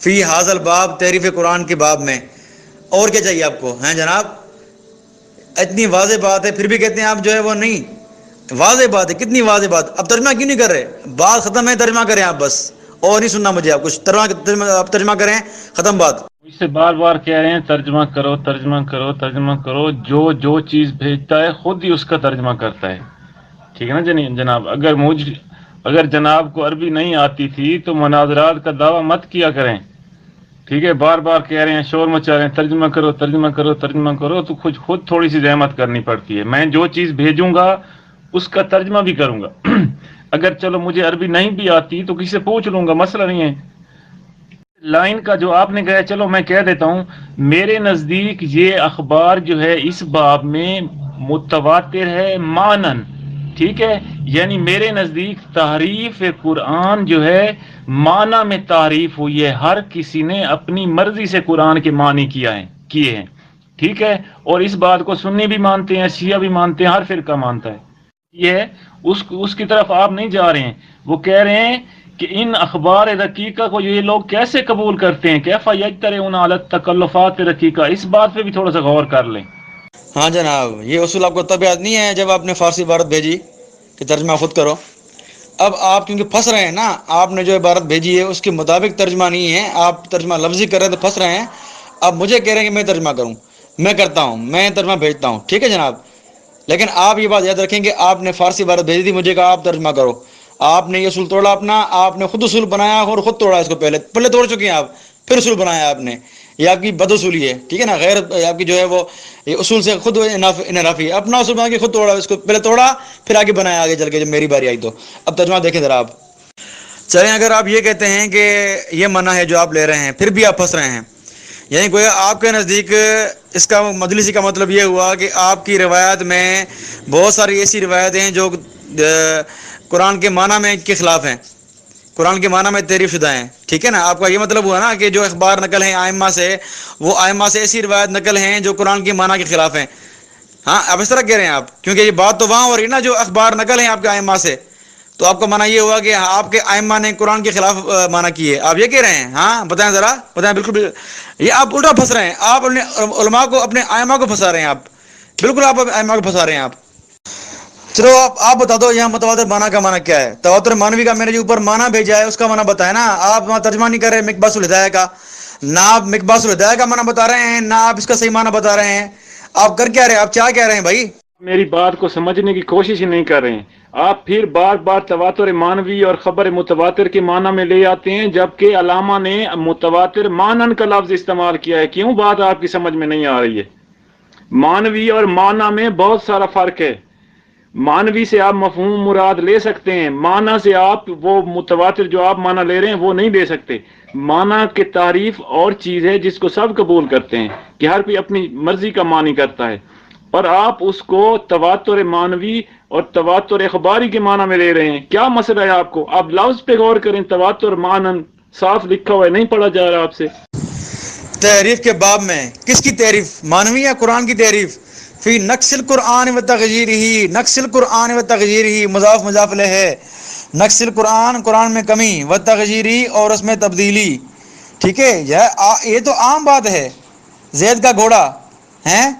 فی حاضل باب تعریف قرآن کے باب میں، اور کیا چاہیے آپ کو ہیں جناب؟ اتنی واضح بات ہے پھر بھی کہتے ہیں آپ جو ہے وہ نہیں، واضح بات ہے، کتنی واضح بات، اب ترجمہ کیوں نہیں کر رہے؟ بات ختم ہے، ترجمہ کریں آپ بس، اور نہیں سننا مجھے آپ کچھ، آپ ترجمہ کریں، ختم بات۔ مجھ سے بار بار کہہ رہے ہیں ترجمہ کرو ترجمہ کرو ترجمہ کرو، جو چیز بھیجتا ہے خود ہی اس کا ترجمہ کرتا ہے، ٹھیک ہے نا جناب؟ اگر جناب کو عربی نہیں آتی تھی تو مناظرات کا دعویٰ مت کیا کریں، ٹھیک ہے؟ بار بار کہہ رہے ہیں، شور مچا رہے ہیں ترجمہ کرو ترجمہ کرو ترجمہ کرو، تو خود تھوڑی سی زحمت کرنی پڑتی ہے۔ میں جو چیز بھیجوں گا اس کا ترجمہ بھی کروں گا اگر چلو مجھے عربی نہیں بھی آتی تو کسی سے پوچھ لوں گا، مسئلہ نہیں ہے۔ لائن کا جو آپ نے کہا، چلو میں کہہ دیتا ہوں، میرے نزدیک یہ اخبار جو ہے اس باب میں متواتر ہے مانن، ٹھیک ہے؟ یعنی میرے نزدیک تحریف قرآن جو ہے معنی میں تعریف ہوئی ہے، ہر کسی نے اپنی مرضی سے قرآن کے معنی کیے ہیں، ٹھیک ہے؟ اور اس بات کو سنی بھی مانتے ہیں، شیعہ بھی مانتے ہیں، ہر فرقہ مانتا ہے۔ یہ ہے اس کی طرف آپ نہیں جا رہے ہیں، وہ کہہ رہے ہیں کہ ان اخبار رقیقہ کو یہ لوگ کیسے قبول کرتے ہیں، کیف یجترئون علی التکلفات رقیقہ، اس بات پہ بھی تھوڑا سا غور کر لیں۔ ہاں جناب، یہ اصول آپ کو تب یاد نہیں ہے جب آپ نے فارسی عبارت بھیجی کہ ترجمہ خود کرو؟ اب آپ کیونکہ پھنس رہے ہیں نا، آپ نے جو عبارت بھیجی ہے اس کے مطابق ترجمہ نہیں ہے، آپ ترجمہ لفظی کر رہے ہیں تو پھنس رہے ہیں۔ اب مجھے کہہ رہے ہیں کہ میں ترجمہ کروں، میں کرتا ہوں، میں ترجمہ بھیجتا ہوں، ٹھیک ہے جناب؟ لیکن آپ یہ بات یاد رکھیں کہ آپ نے فارسی عبارت بھیجی تھی، مجھے کہا آپ ترجمہ کرو، آپ نے یہ اصول توڑا اپنا، آپ نے خود اصول بنایا اور خود توڑا اس کو، پہلے توڑ چکے ہیں آپ، پھر اصول بنایا آپ نے، یہ آپ کی بد اصولی ہے، ٹھیک ہے نا؟ غیر آپ کی جو ہے وہ یہ اصول سے خود انحرافی ہے، اپنا اصول بنا کے خود توڑا، اس کو پہلے توڑا پھر آگے بنایا، آگے چل کے جب میری باری آئی تو۔ اب ترجمہ دیکھیں ذرا آپ، چلیں اگر آپ یہ کہتے ہیں کہ یہ منع ہے جو آپ لے رہے ہیں، پھر بھی آپ پھنس رہے ہیں، یعنی کوئی آپ کے نزدیک اس کا مجلسی کا مطلب یہ ہوا کہ آپ کی روایت میں بہت ساری ایسی روایتیں ہیں جو قرآن کے معنی میں کے خلاف ہیں، قرآن کے معنی میں تعریف شدہ ہیں، ٹھیک ہے نا؟ آپ کا یہ مطلب ہوا نا کہ جو اخبار نقل ہیں آئمہ سے، وہ آئمہ سے ایسی روایت نقل ہیں جو قرآن کے معنی کے خلاف ہیں۔ ہاں، آپ اس طرح کہہ رہے ہیں آپ، کیونکہ یہ بات تو وہاں ہو رہی ہے نا، جو اخبار نقل ہیں آپ کے آئمہ سے، تو آپ کا معنی یہ ہوا کہ آپ کے آئمہ نے قرآن کے خلاف معنی کیے، آپ یہ کہہ رہے ہیں؟ ہاں بتائیں ذرا، بتائیں، بالکل یہ آپ الٹا پھنس رہے ہیں، آپ اپنے علماء کو، اپنے آئمہ کو پھنسا رہے ہیں آپ، بالکل آپ آئمہ کو پھنسا رہے ہیں آپ۔ چلو آپ بتا دو یہاں متواتر معنی کا معنی کیا ہے؟ تواتر معنوی کا میرے جو اوپر معنی بھیجا ہے اس کا معنی بتائیں نا، آپ وہاں ترجمہ نہیں کر رہے مقباس الہدایہ کا، نہ آپ مقباس الہدایہ کا معنی بتا رہے ہیں، نہ آپ اس کا صحیح معنی بتا رہے ہیں، آپ کر کیا رہے ہیں؟ آپ کیا کہہ رہے ہیں بھائی؟ میری بات کو سمجھنے کی کوشش ہی نہیں کر رہے ہیں، آپ پھر بار بار تواتر معنوی اور خبر متواتر کے معنی میں لے آتے ہیں، جبکہ علامہ نے متواتر مانن کا لفظ استعمال کیا ہے۔ کیوں بات آپ کی سمجھ میں نہیں آ رہی ہے؟ معنوی اور معنی میں بہت سارا فرق ہے، معنوی سے آپ مفہوم مراد لے سکتے ہیں، معنی سے آپ وہ متواتر جو آپ معنی لے رہے ہیں وہ نہیں لے سکتے۔ معنی کی تعریف اور چیز ہے جس کو سب قبول کرتے ہیں کہ ہر کوئی اپنی مرضی کا معنی کرتا ہے، اور آپ اس کو تواتر معنوی اور تواتر اخباری کے معنی میں لے رہے ہیں۔ کیا مسئلہ ہے آپ کو؟ آپ لفظ پہ غور کریں، تواتر معنن صاف لکھا ہوا ہے، نہیں پڑھا جا رہا آپ سے۔ تعریف کے باب میں کس کی تعریف؟ معنوی یا قرآن کی تعریف؟ فی نقص القرآن و تغییرہ، نقص القرآن و تغییرہ، مضاف مضاف الیہ ہے، نقص القرآن، قرآن میں کمی، و تغییری، اور اس میں تبدیلی، ٹھیک ہے؟ یہ تو عام بات ہے، زید کا گھوڑا ہیں،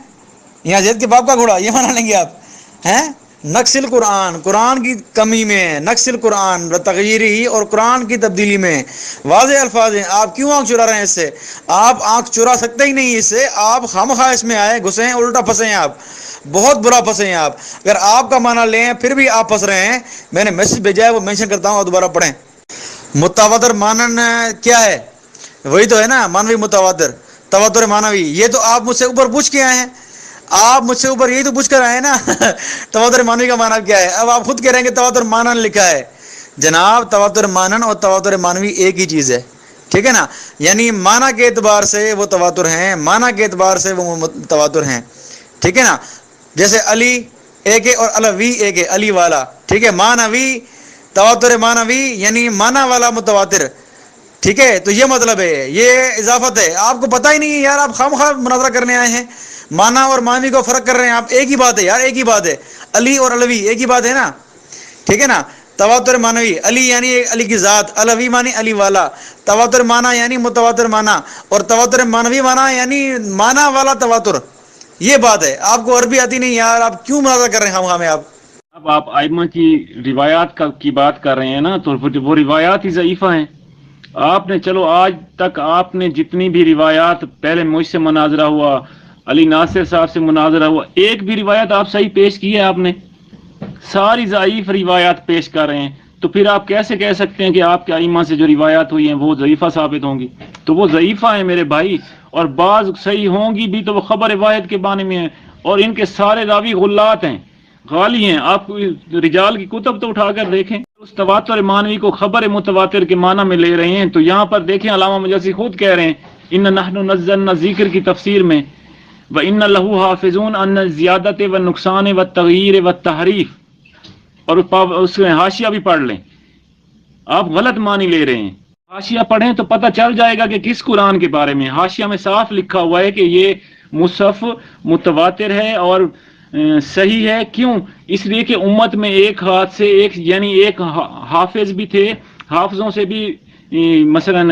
یہاں زید کے باپ کا گھوڑا، یہ مانا لیں گے آپ ہیں؟ نقص القرآن، قرآن کی کمی میں، نقص القرآن و تغییری، اور قرآن کی تبدیلی میں، واضح الفاظ ہیں۔ آپ کیوں آنکھ چرا رہے ہیں اس سے؟ آپ آنکھ چرا سکتے ہی نہیں اس سے، آپ خامخواہ اس میں آئے گھسے ہیں، الٹا پھنسے ہیں آپ، بہت برا پھنسے ہیں آپ۔ اگر آپ کا معنی لیں پھر بھی آپ پھنس رہے ہیں، میں نے میسج بھیجا ہے وہ مینشن کرتا ہوں اور دوبارہ پڑھیں۔ متواتر مانن کیا ہے؟ وہی تو ہے نا مانوی متواتر، تواتر مانوی، یہ تو آپ مجھ سے اوپر پوچھ کے آئے ہیں، آپ مجھ سے اوپر یہی تو پوچھ کر آئے ہیں نا تواتر مانوی کا معنی کیا ہے؟ اب آپ خود کہہ رہے ہیں کہ تواتر مانن لکھا ہے۔ جناب تواتر مانن اور تواتر مانوی ایک ہی چیز ہے، ٹھیک ہے نا؟ یعنی معنی کے اعتبار سے وہ تواتر ہیں، معنی کے اعتبار سے وہ تواتر ہیں، ٹھیک ہے نا؟ جیسے علی ایک ہے اور الوی ایک ہے، علی والا، ٹھیک ہے؟ مانوی، تواتر مانوی یعنی معنی والا متواتر، ٹھیک ہے؟ تو یہ مطلب ہے، یہ اضافت ہے، آپ کو پتہ ہی نہیں ہے یار، آپ خواہ مناظرہ کرنے آئے ہیں، معنی اور معنوی کو فرق کر رہے ہیں آپ، ایک ہی بات ہے یار، ایک ہی بات ہے، علی اور الوی ایک ہی بات ہے نا، ٹھیک ہے نا؟ تواتر معنوی، علی یعنی علی کی ذات، الوی معنی علی والا، تواتر معنی یعنی متواتر معنی، اور تواتر معنوی معنی یعنی معنی والا تواتر. یہ بات ہے. آپ کو عربی آتی نہیں یار، آپ کیوں مناظرہ کر رہے ہیں ہم آپ؟ اب آپ ائمہ کی روایات کی بات کر رہے ہیں نا، تو وہ روایات ہی ضعیفہ ہیں. آپ نے چلو آج تک آپ نے جتنی بھی روایات، پہلے مجھ سے مناظرہ ہوا، علی ناصر صاحب سے مناظرہ ہوا، ایک بھی روایت آپ صحیح پیش کی ہے آپ نے؟ ساری ضعیف روایات پیش کر رہے ہیں. تو پھر آپ کیسے کہہ سکتے ہیں کہ آپ کے ائمہ سے جو روایات ہوئی ہیں وہ ضعیفہ ثابت ہوں گی؟ تو وہ ضعیفہ ہیں میرے بھائی، اور بعض صحیح ہوں گی بھی تو وہ خبر واحد کے بارے میں ہیں، اور ان کے سارے راوی غلات ہیں، غالی ہیں. آپ رجال کی کتب تو اٹھا کر دیکھیں. اس تواتر معنوی کو خبر متواتر کے معنی میں لے رہے ہیں. تو یہاں پر دیکھیں علامہ مجلسی خود کہہ رہے ہیں ان نحن نزلنا ذکر کی تفسیر میں وَإِنَّ لَهُ حَافِظُونَ أَنَّ الزِّيَادَةَ وَالنُّقْصَانِ وَالتَّغْيِيرِ وَالتَّحْرِيفِ، اور اس میں حاشیہ بھی پڑھ لیں. آپ غلط معنی لے رہے ہیں. حاشیہ پڑھیں تو پتہ چل جائے گا کہ کس قرآن کے بارے میں. حاشیہ میں صاف لکھا ہوا ہے کہ یہ مصحف متواتر ہے اور صحیح ہے. کیوں؟ اس لیے کہ امت میں ایک ہاتھ سے یعنی ایک حافظ بھی تھے، حافظوں سے بھی مثلا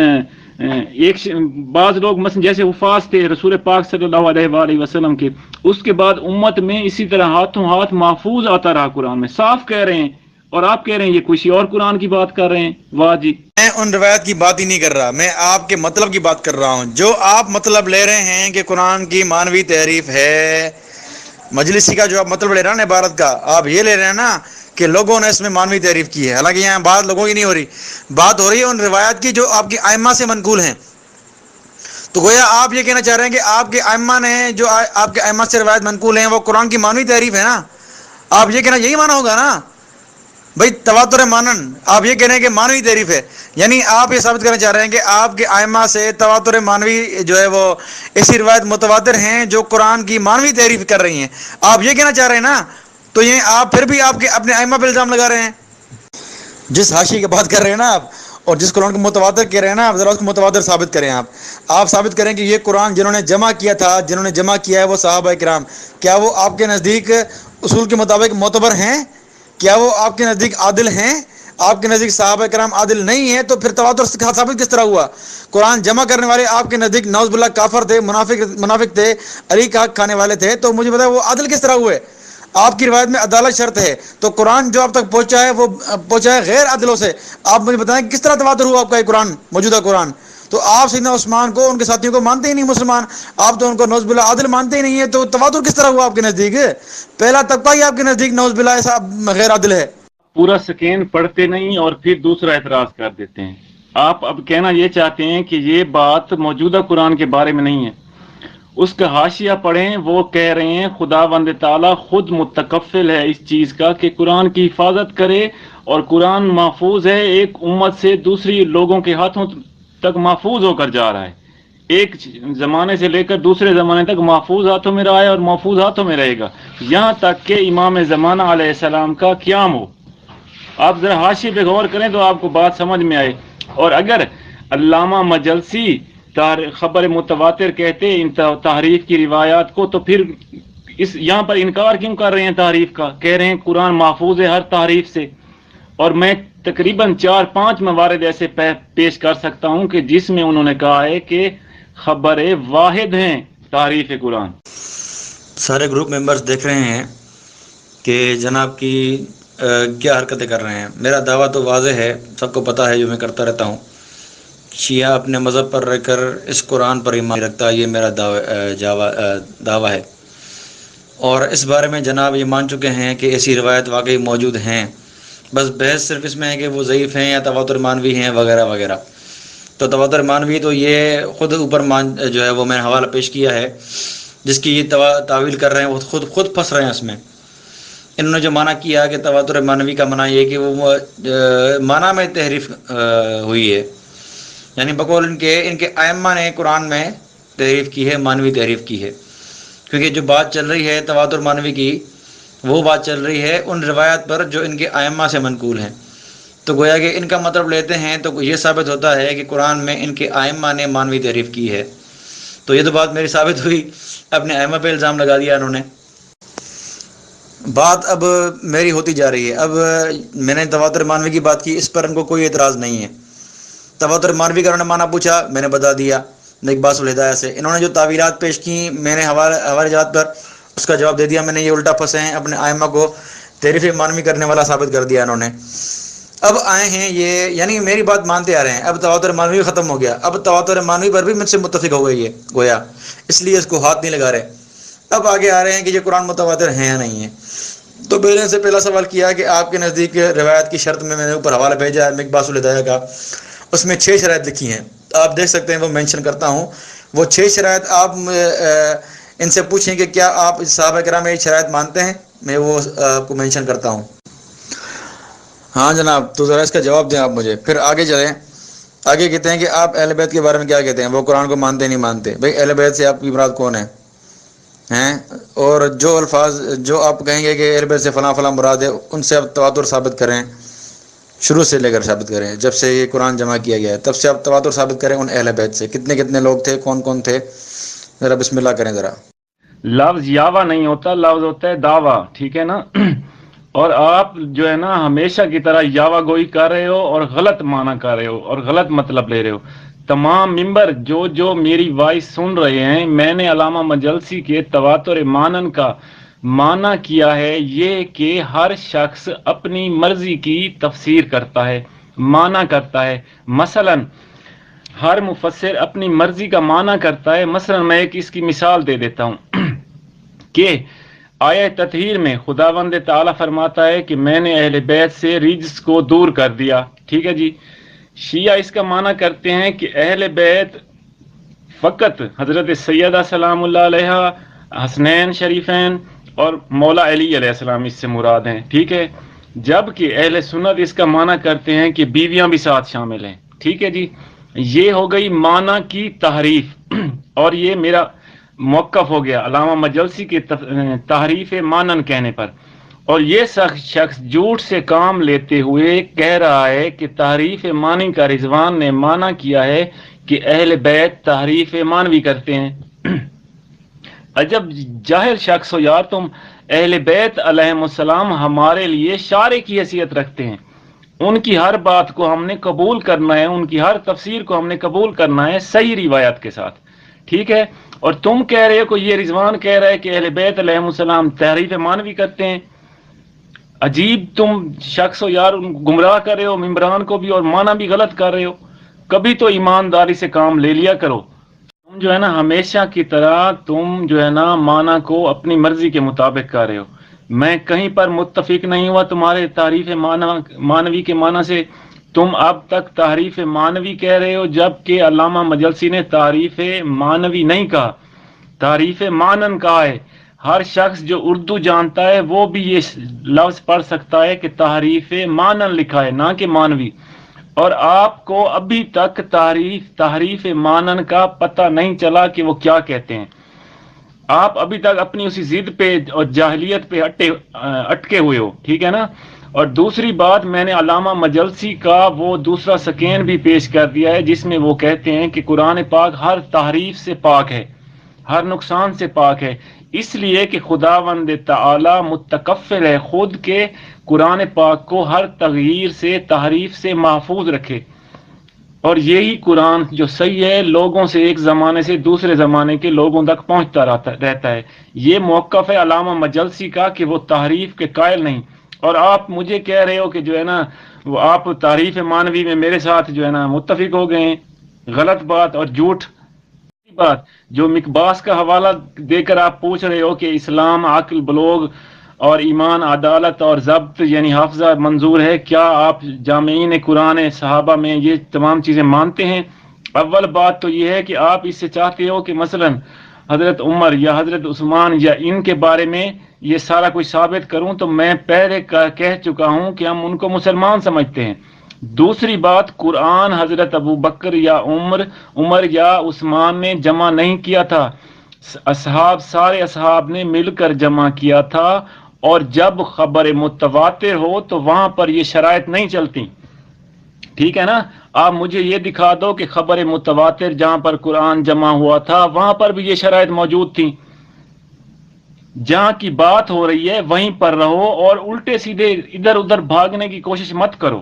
بعض لوگ مثلا جیسے حفاظ تھے رسول پاک صلی اللہ علیہ وآلہ وسلم کے. اس کے بعد امت میں اسی طرح ہاتھوں ہاتھ محفوظ آتا رہا. قرآن میں صاف کہہ رہے ہیں، اور آپ کہہ رہے ہیں یہ کسی اور قرآن کی بات کر رہے ہیں. واہ جی. میں ان روایت کی بات ہی نہیں کر رہا، میں آپ کے مطلب کی بات کر رہا ہوں. جو آپ مطلب لے رہے ہیں کہ قرآن کی مانوی تحریف ہے، مجلسی کا جو آپ مطلب لے رہے ہیں نا عبارت کا، آپ یہ لے رہے ہیں نا کہ لوگوں نے اس میں مانوی تحریف کی ہے. حالانکہ یہاں بات لوگوں کی نہیں ہو رہی، بات ہو رہی ہے ان روایات کی جو آپ کے ائمہ سے منقول ہیں. تو گویا آپ یہ کہنا چاہ رہے ہیں کہ آپ کے ائمہ نے جو آپ کے ائمہ سے روایت منقول ہیں وہ قرآن کی مانوی تحریف ہے نا. آپ یہ کہنا یہی مانا ہوگا نا بھائی، تواتر مانن آپ یہ کہہ رہے ہیں کہ مانوی تحریف ہے. یعنی آپ یہ ثابت کرنا چاہ رہے ہیں کہ آپ کے ائمہ سے تواتر مانوی جو ہے وہ ایسی روایت متواتر ہیں جو قرآن کی مانوی تحریف کر رہی ہیں. آپ یہ کہنا چاہ رہے ہیں نا. تو یہ آپ پھر بھی آپ کے اپنے ائمہ پہ الزام لگا رہے ہیں. جس حاشی کی بات کر رہے ہیں نا آپ، اور جس قرآن کو متواتر کہہ رہے ہیں نا، آپ ذرا اس کو متواتر ثابت کریں. آپ ثابت کریں کہ یہ قرآن جنہوں نے جمع کیا تھا، جنہوں نے جمع کیا ہے وہ صحابہ کرام، کیا وہ آپ کے نزدیک اصول کے مطابق معتبر ہیں؟ کیا وہ آپ کے نزدیک عادل ہیں؟ آپ کے نزدیک صحابہ کرام عادل نہیں ہیں تو پھر تواتر ثابت کس طرح ہوا؟ قرآن جمع کرنے والے آپ کے نزدیک نعوذ باللہ کافر تھے، منافق تھے، علی کا حق کھانے والے تھے، تو مجھے بتائیں وہ عادل کس طرح ہوئے؟ آپ کی روایت میں عدالت شرط ہے، تو قرآن جو آپ تک پہنچا ہے وہ پہنچا ہے غیر عادلوں سے. آپ مجھے بتائیں کس طرح تواتر ہوا آپ کا یہ قرآن، موجودہ قرآن؟ تو آپ سیدنا عثمان کو، ان کے ساتھیوں کو مانتے ہی نہیں مسلمان، آپ تو ان کو نعوذ باللہ عادل مانتے ہی نہیں ہیں. تو تواتر کس طرح ہوا آپ کے نزدیک؟ پہلا طبقہ ہی آپ کے نزدیک نعوذ باللہ ایسا غیر عادل ہے. پورا سکین پڑھتے نہیں اور پھر دوسرا اعتراض کر دیتے ہیں. آپ اب کہنا یہ چاہتے ہیں کہ یہ بات موجودہ قرآن کے بارے میں نہیں ہے. اس کا حاشیہ پڑھیں، وہ کہہ رہے ہیں خداوند تعالیٰ خود متکفل ہے اس چیز کا کہ قرآن کی حفاظت کرے، اور قرآن محفوظ ہے، ایک امت سے دوسری لوگوں کے ہاتھوں تک محفوظ ہو کر جا رہا ہے. ایک زمانے سے لے کر دوسرے زمانے تک محفوظ ہاتھوں میں رہا ہے اور محفوظ ہاتھوں میں رہے گا، یہاں تک کہ امام زمانہ علیہ السلام کا قیام ہو. آپ ذرا حاشیے پہ غور کریں تو آپ کو بات سمجھ میں آئے. اور اگر علامہ مجلسی خبر متواتر کہتے ان تحریف کی روایات کو، تو پھر یہاں پر انکار کیوں کر رہے ہیں تحریف کا؟ کہہ رہے ہیں قرآن محفوظ ہے ہر تحریف سے. اور میں تقریباً 4-5 موارد ایسے پیش کر سکتا ہوں کہ جس میں انہوں نے کہا ہے کہ خبر واحد ہیں تحریف قرآن. سارے گروپ ممبرز دیکھ رہے ہیں کہ جناب کی کیا حرکتیں کر رہے ہیں. میرا دعویٰ تو واضح ہے، سب کو پتہ ہے، جو میں کرتا رہتا ہوں. شیعہ اپنے مذہب پر رہ کر اس قرآن پر ایمان رکھتا ہے، یہ میرا دعویٰ ہے. اور اس بارے میں جناب یہ مان چکے ہیں کہ ایسی روایت واقعی موجود ہیں. بس بحث صرف اس میں ہے کہ وہ ضعیف ہیں یا تواتر مانوی ہیں وغیرہ وغیرہ. تو تواتر مانوی تو یہ خود اوپر جو ہے وہ میں نے حوالہ پیش کیا ہے، جس کی یہ تعویل کر رہے ہیں وہ خود پھنس رہے ہیں اس میں. انہوں نے جو معنی کیا کہ تواتر مانوی کا معنی یہ کہ وہ معنی میں تحریف ہوئی ہے، یعنی بقول ان کے ائمہ نے قرآن میں تحریف کی ہے، مانوی تحریف کی ہے. کیونکہ جو بات چل رہی ہے تواتر مانوی کی، وہ بات چل رہی ہے ان روایات پر جو ان کے ائمہ سے منقول ہیں. تو گویا کہ ان کا مطلب لیتے ہیں تو یہ ثابت ہوتا ہے کہ قرآن میں ان کے ائمہ نے مانوی تحریف کی ہے. تو یہ تو بات میری ثابت ہوئی، اپنے ائمہ پہ الزام لگا دیا انہوں نے. بات اب میری ہوتی جا رہی ہے. اب میں نے تواتر مانوی کی بات کی، اس پر ان کو کوئی اعتراض نہیں ہے. تواتر مانوی کا انہوں نے معنی پوچھا، میں نے بتا دیا مقباس الہدایہ سے. انہوں نے جو تعویلات پیش کی میں نے حوالے جات پر اس کا جواب دے دیا. میں نے یہ الٹا پھنسے ہیں اپنے ائمہ کو تعریف مانوی کرنے والا ثابت کر دیا انہوں نے. اب آئے ہیں یہ، یعنی میری بات مانتے آ رہے ہیں. اب تواتر مانوی ختم ہو گیا، اب تواتر مانوی پر بھی مجھ سے متفق ہو گئی ہے گویا، اس لیے اس کو ہاتھ نہیں لگا رہے. اب آگے آ رہے ہیں کہ یہ قرآن متواتر ہیں یا نہیں ہیں. تو پہلے سے پہلا سوال کیا کہ آپ کے نزدیک روایت کی شرط میں نے اوپر حوالہ بھیجا ہے مقباس الہدایہ کا، اس میں 6 شرائط لکھی ہیں. آپ دیکھ سکتے ہیں، وہ مینشن کرتا ہوں. وہ 6 شرائط آپ ان سے پوچھیں کہ کیا آپ صحابہ کرام میں یہ شرائط مانتے ہیں، میں وہ آپ کو مینشن کرتا ہوں. ہاں جناب، تو ذرا اس کا جواب دیں آپ مجھے. پھر آگے چلیں. آگے کہتے ہیں کہ آپ اہل بیت کے بارے میں کیا کہتے ہیں، وہ قرآن کو مانتے نہیں مانتے. بھائی اہل بیت سے آپ کی مراد کون ہے ہیں؟ اور جو الفاظ جو آپ کہیں گے کہ اہل بیت سے فلاں فلاں مراد ہے، ان سے آپ تواتر ثابت کریں، شروع سے لے کر ثابت کریں. جب سے یہ قرآن جمع کیا گیا ہے تب سے آپ تواتر ثابت کریں ان اہل بیت سے. کتنے کتنے لوگ تھے، کون کون تھے، ذرا بسم اللہ کریں ذرا. لفظ یاوا نہیں ہوتا، لفظ ہوتا ہے دعویٰ، ٹھیک ہے نا. اور آپ جو ہے نا ہمیشہ کی طرح یاوا گوئی کر رہے ہو اور غلط معنی کر رہے ہو اور غلط مطلب لے رہے ہو. تمام ممبر جو میری وائس سن رہے ہیں، میں نے علامہ مجلسی کے تواتر مانن کا معنی کیا ہے یہ کہ ہر شخص اپنی مرضی کی تفسیر کرتا ہے، معنی کرتا ہے. مثلا ہر مفسر اپنی مرضی کا معنی کرتا ہے. مثلا میں ایک اس کی مثال دے دیتا ہوں کہ آیہ تطہیر میں خداوند تعالیٰ فرماتا ہے کہ میں نے اہل بیت سے رجس کو دور کر دیا، ٹھیک ہے جی. شیعہ اس کا معنی کرتے ہیں کہ اہل بیت فقط حضرت سیدہ سلام اللہ علیہ، حسنین شریفین اور مولا علی علیہ السلام اس سے مراد ہیں، ٹھیک ہے. جبکہ اہل سنت اس کا معنی کرتے ہیں کہ بیویاں بھی ساتھ شامل ہیں، ٹھیک ہے جی. یہ ہو گئی معنی کی تحریف، اور یہ میرا موقف ہو گیا علامہ مجلسی کی تحریف مانن کہنے پر. اور یہ شخص جھوٹ سے کام لیتے ہوئے کہہ رہا ہے کہ تحریف مانی کا رضوان نے معنی کیا ہے کہ اہل بیت تحریف مانوی کرتے ہیں. عجب جاہل شخص ہو یار تم. اہل بیت علیہم السلام ہمارے لیے شارع کی حیثیت رکھتے ہیں. ان کی ہر بات کو ہم نے قبول کرنا ہے، ان کی ہر تفسیر کو ہم نے قبول کرنا ہے صحیح روایت کے ساتھ، ٹھیک ہے. اور تم کہہ رہے ہو کہ یہ رضوان کہہ رہا ہے کہ اہل بیت علیہم السلام تحریف مانوی کرتے ہیں. عجیب تم شخص ہو یار، گمراہ کر رہے ہو ممبران کو بھی اور معنی بھی غلط کر رہے ہو. کبھی تو ایمانداری سے کام لے لیا کرو. تم جو ہے نا ہمیشہ کی طرح تم جو ہے نا معنی کو اپنی مرضی کے مطابق کر رہے ہو. میں کہیں پر متفق نہیں ہوا تمہارے تعریف مانوی کے معنی سے. تم اب تک تعریف مانوی کہہ رہے ہو، جبکہ علامہ مجلسی نے تعریف مانوی نہیں کہا، تعریف مانن کہا ہے. ہر شخص جو اردو جانتا ہے وہ بھی یہ لفظ پڑھ سکتا ہے کہ تعریف مانن لکھا ہے، نہ کہ مانوی. اور آپ کو ابھی تک تعریف مانن کا پتہ نہیں چلا کہ وہ کیا کہتے ہیں. آپ ابھی تک اپنی اسی ضد پہ اور جاہلیت پہ اٹکے ہوئے ہو، ٹھیک ہے نا. اور دوسری بات، میں نے علامہ مجلسی کا وہ دوسرا سکین بھی پیش کر دیا ہے جس میں وہ کہتے ہیں کہ قرآن پاک ہر تحریف سے پاک ہے، ہر نقصان سے پاک ہے، اس لیے کہ خداوند تعالی متکفل ہے خود کے قرآن پاک کو ہر تغییر سے، تحریف سے محفوظ رکھے. اور یہی قرآن جو صحیح ہے لوگوں سے ایک زمانے سے دوسرے زمانے کے لوگوں تک پہنچتا رہتا ہے. یہ موقف ہے علامہ مجلسی کا کہ وہ تحریف کے قائل نہیں. اور آپ مجھے کہہ رہے ہو کہ جو ہے نا وہ آپ تعریف مانوی میں میرے ساتھ جو ہے نا متفق ہو گئے ہیں. غلط بات اور جھوٹ بات. جو مقباس کا حوالہ دے کر آپ پوچھ رہے ہو کہ اسلام عقل بلوغ اور ایمان عدالت اور ضبط یعنی حافظہ منظور ہے، کیا آپ جامعین قرآن صحابہ میں یہ تمام چیزیں مانتے ہیں؟ اول بات تو یہ ہے کہ آپ اس سے چاہتے ہو کہ مثلا حضرت عمر یا حضرت عثمان یا ان کے بارے میں یہ سارا کچھ ثابت کروں، تو میں پہلے کہہ چکا ہوں کہ ہم ان کو مسلمان سمجھتے ہیں. دوسری بات، قرآن حضرت ابو بکر یا عمر یا عثمان نے جمع نہیں کیا تھا، سارے اصحاب نے مل کر جمع کیا تھا. اور جب خبر متواتر ہو تو وہاں پر یہ شرائط نہیں چلتی، ٹھیک ہے نا. آپ مجھے یہ دکھا دو کہ خبر متواتر جہاں پر قرآن جمع ہوا تھا وہاں پر بھی یہ شرائط موجود تھیں. جہاں کی بات ہو رہی ہے وہیں پر رہو اور الٹے سیدھے ادھر ادھر بھاگنے کی کوشش مت کرو۔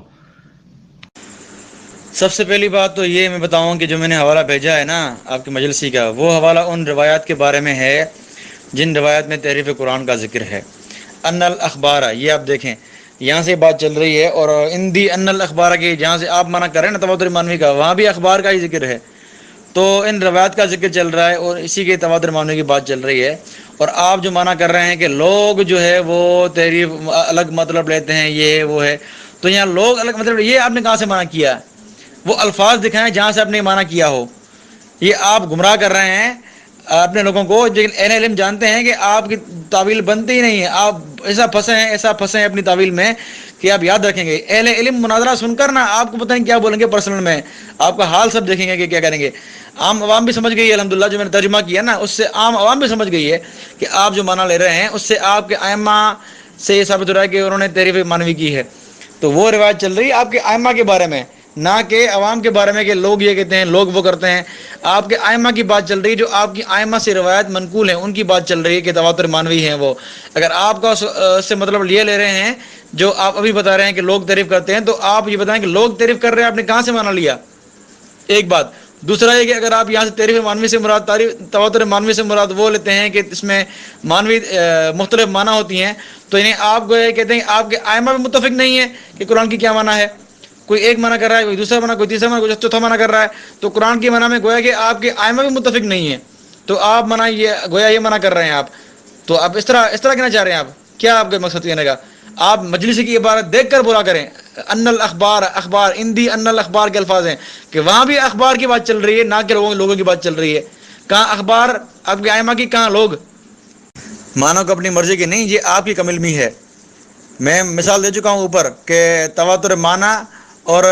سب سے پہلی بات تو یہ میں بتاؤں کہ جو میں نے حوالہ بھیجا ہے نا آپ کے مجلسی کا، وہ حوالہ ان روایات کے بارے میں ہے جن روایات میں تحریف قرآن کا ذکر ہے۔ ان الاخبار، یہ آپ دیکھیں یہاں سے بات چل رہی ہے، اور اندی ان الاخبار کی جہاں سے آپ منع کر رہے ہیں نا تواتر مانوی کا، وہاں بھی اخبار کا ہی ذکر ہے۔ تو ان روایات کا ذکر چل رہا ہے اور اسی کے تواتر مانوی کی بات چل رہی ہے، اور آپ جو منع کر رہے ہیں کہ لوگ جو ہے وہ تحریف الگ مطلب لیتے ہیں، یہ وہ ہے، تو یہاں لوگ الگ مطلب یہ آپ نے کہاں سے منع کیا؟ وہ الفاظ دکھائیں جہاں سے آپ نے منع کیا ہو۔ یہ آپ گمراہ کر رہے ہیں اپنے لوگوں کو، لیکن اہل علم جانتے ہیں کہ آپ کی تعویل بنتی ہی نہیں ہے، آپ ایسا پھنسے ہیں اپنی تعویل میں کہ آپ یاد رکھیں گے اہل علم مناظرہ سن کر نا آپ کو پتہ نہیں کیا بولیں گے، پرسنل میں آپ کا حال سب دیکھیں گے کہ کیا کریں گے۔ عام عوام بھی سمجھ گئی ہے الحمدللہ، جو میں نے ترجمہ کیا نا اس سے عام عوام بھی سمجھ گئی ہے کہ آپ جو معنی لے رہے ہیں اس سے آپ کے ائمہ سے یہ ثابت ہو رہا ہے کہ انہوں نے تحریف مانوی کی ہے۔ تو وہ روایت چل رہی ہے آپ کے ائمہ کے بارے میں، نہ کہ عوام کے بارے میں کہ لوگ یہ کہتے ہیں لوگ وہ کرتے ہیں۔ آپ کے ائمہ کی بات چل رہی ہے، جو آپ کی ائمہ سے روایت منقول ہیں ان کی بات چل رہی ہے کہ تواتر مانوی ہیں وہ۔ اگر آپ کا اس سے مطلب یہ لے رہے ہیں جو آپ ابھی بتا رہے ہیں کہ لوگ تعریف کرتے ہیں، تو آپ یہ بتائیں کہ لوگ تعریف کر رہے ہیں آپ نے کہاں سے مانا لیا؟ ایک بات۔ دوسرا یہ کہ اگر آپ یہاں سے تعریف مانوی سے مراد تواتر مانوی سے مراد وہ لیتے ہیں کہ اس میں مانوی مختلف معنی ہوتی ہیں، تو انہیں آپ کو یہ کہتے ہیں کہ آپ کے ائمہ بھی متفق نہیں ہیں کہ قرآن کی کیا معنی ہے۔ کوئی ایک معنی کر رہا ہے، کوئی دوسرا معنی، کوئی تیسرا معنی، کوئی چوتھا معنی کر رہا ہے، تو قرآن کی معنی میں گویا کہ آپ کے ائمہ بھی متفق نہیں ہیں، تو آپ منع یہ گویا یہ منع کر رہے ہیں آپ۔ تو آپ اس طرح کہنا چاہ رہے ہیں، آپ کیا آپ کا مقصد کہنے کا؟ آپ مجلس کی عبارت دیکھ کر بولا کریں۔ ان الاخبار، اخبار اندی ان الاخبار کے الفاظ ہیں کہ وہاں بھی اخبار کی بات چل رہی ہے، نہ کہ لوگوں کی بات چل رہی ہے۔ کہاں اخبار آپ کے ائمہ کی، کہاں لوگ؟ مانو کو اپنی مرضی کی نہیں، یہ آپ کی کم علمی ہے۔ میں مثال دے چکا ہوں اوپر کہ تواتر معنی اور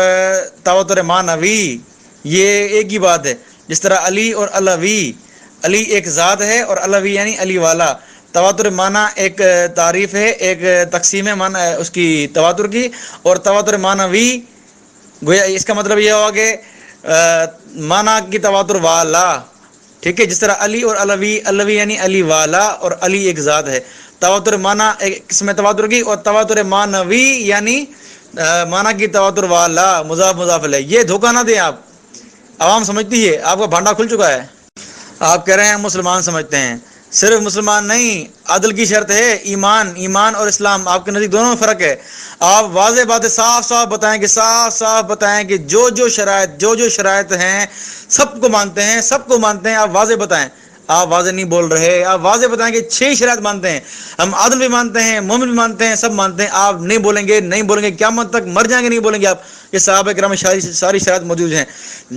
تواتر معنوی یہ ایک ہی بات ہے۔ جس طرح علی اور علوی، علی ایک ذات ہے اور علوی یعنی علی والا۔ تواتر معنی ایک تعریف ہے، ایک تقسیم ہے معنی اس کی تواتر کی، اور تواتر معنوی گویا اس کا مطلب یہ ہوا کہ معنی کی تواتر والا، ٹھیک ہے۔ جس طرح علی اور علوی، علوی یعنی علی والا اور علی ایک ذات ہے۔ تواتر معنی ایک قسم تواتر کی، اور تواتر معنوی یعنی معنی کی تواتر والا، مضاف مضاف الیہ۔ یہ دھوکہ نہ دیں آپ، عوام سمجھتی ہے، آپ کا بھانڈا کھل چکا ہے۔ آپ کہہ رہے ہیں مسلمان سمجھتے ہیں، صرف مسلمان نہیں، عدل کی شرط ہے ایمان اور اسلام، آپ کے نزدیک دونوں میں فرق ہے۔ آپ واضح باتیں صاف بتائیں کہ جو شرائط ہیں سب کو مانتے ہیں، آپ واضح بتائیں۔ آپ واضح نہیں بول رہے، آپ واضح بتائیں کہ 6 شرائط مانتے ہیں، ہم عدل بھی مانتے ہیں، مومن بھی مانتے ہیں، سب مانتے ہیں۔ آپ نہیں بولیں گے قیامت تک مر جائیں گے نہیں بولیں گے آپ کہ صحابہ کرام میں ساری شرائط موجود ہیں۔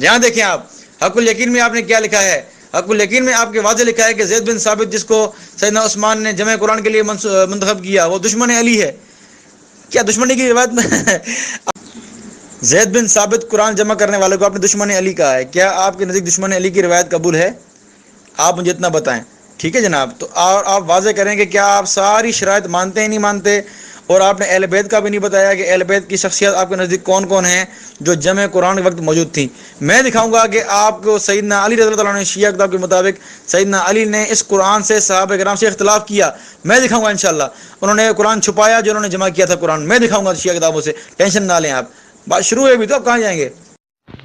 جہاں دیکھیں آپ حق الیقین میں آپ نے کیا لکھا ہے، حق الیقین میں آپ کے واضح لکھا ہے کہ زید بن ثابت جس کو سیدنا عثمان نے جمع قرآن کے لیے منتخب کیا وہ دشمن علی ہے۔ کیا دشمنی کی روایت میں زید بن ثابت قرآن جمع کرنے والے کو آپ نے دشمن علی کہا ہے؟ کیا آپ کے نزدیک دشمن علی کی روایت قبول ہے؟ آپ مجھے اتنا بتائیں، ٹھیک ہے جناب۔ تو آپ واضح کریں کہ کیا آپ ساری شرائط مانتے ہیں نہیں مانتے، اور آپ نے اہل بیت کا بھی نہیں بتایا کہ اہل بیت کی شخصیت آپ کے نزدیک کون کون ہیں جو جمع قرآن کے وقت موجود تھیں۔ میں دکھاؤں گا کہ آپ کو سیدنا علی رضی اللہ عنہ نے شیعہ کتاب کے مطابق سیدنا علی نے اس قرآن سے صحابہ کرام سے اختلاف کیا، میں دکھاؤں گا انشاءاللہ۔ انہوں نے قرآن چھپایا جو انہوں نے جمع کیا تھا قرآن، میں دکھاؤں گا شیعہ کتابوں سے، ٹینشن نہ لیں آپ۔ بات شروع ہے بھی تو آپ کہاں جائیں گے؟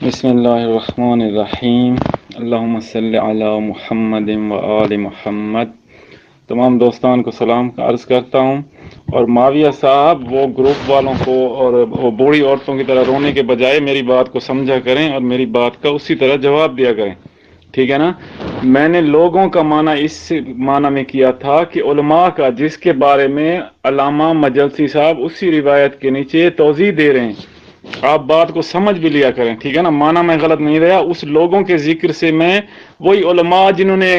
بسم اللہ الرحمن الرحیم، اللہم صلی علی محمد و آل محمد۔ تمام دوستان کو سلام عرض کرتا ہوں، اور معاویہ صاحب وہ گروپ والوں کو اور وہ بوڑھی عورتوں کی طرح رونے کے بجائے میری بات کو سمجھا کریں اور میری بات کا اسی طرح جواب دیا کریں، ٹھیک ہے نا۔ میں نے لوگوں کا معنی اس معنی میں کیا تھا کہ علماء کا، جس کے بارے میں علامہ مجلسی صاحب اسی روایت کے نیچے توضیح دے رہے ہیں، آپ بات کو سمجھ بھی لیا کریں، ٹھیک ہے نا۔ معنی میں غلط نہیں رہا، اس لوگوں کے ذکر سے میں وہی علماء جنہوں نے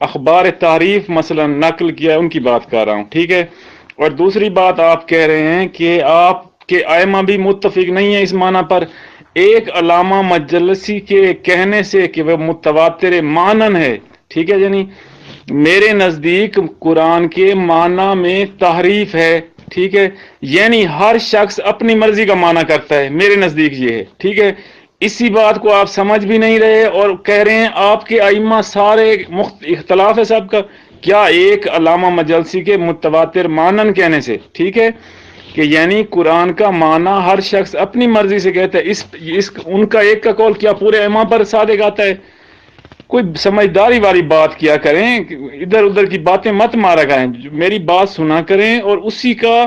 اخبار تعریف مثلا نقل کیا ان کی بات کر رہا ہوں، ٹھیک ہے۔ اور دوسری بات آپ کہہ رہے ہیں کہ آپ کے ائمہ بھی متفق نہیں ہیں اس معنی پر۔ ایک علامہ مجلسی کے کہنے سے کہ وہ متواتر معنن ہے، ٹھیک ہے، یعنی میرے نزدیک قرآن کے معنی میں تحریف ہے، ٹھیک ہے، یعنی ہر شخص اپنی مرضی کا معنی کرتا ہے، میرے نزدیک یہ ہے، ٹھیک ہے۔ اسی بات کو آپ سمجھ بھی نہیں رہے اور کہہ رہے ہیں آپ کے ائمہ سارے اختلاف ہے سب کا. کیا ایک علامہ مجلسی کے متواتر مانن کہنے سے ٹھیک ہے کہ یعنی قرآن کا معنی ہر شخص اپنی مرضی سے کہتا ہے، ان کا ایک کا قول کیا پورے ائمہ پر صادق آتا ہے؟ کوئی سمجھداری والی بات کیا کریں، ادھر ادھر کی باتیں مت مارا کریں، میری بات سنا کریں اور اسی کا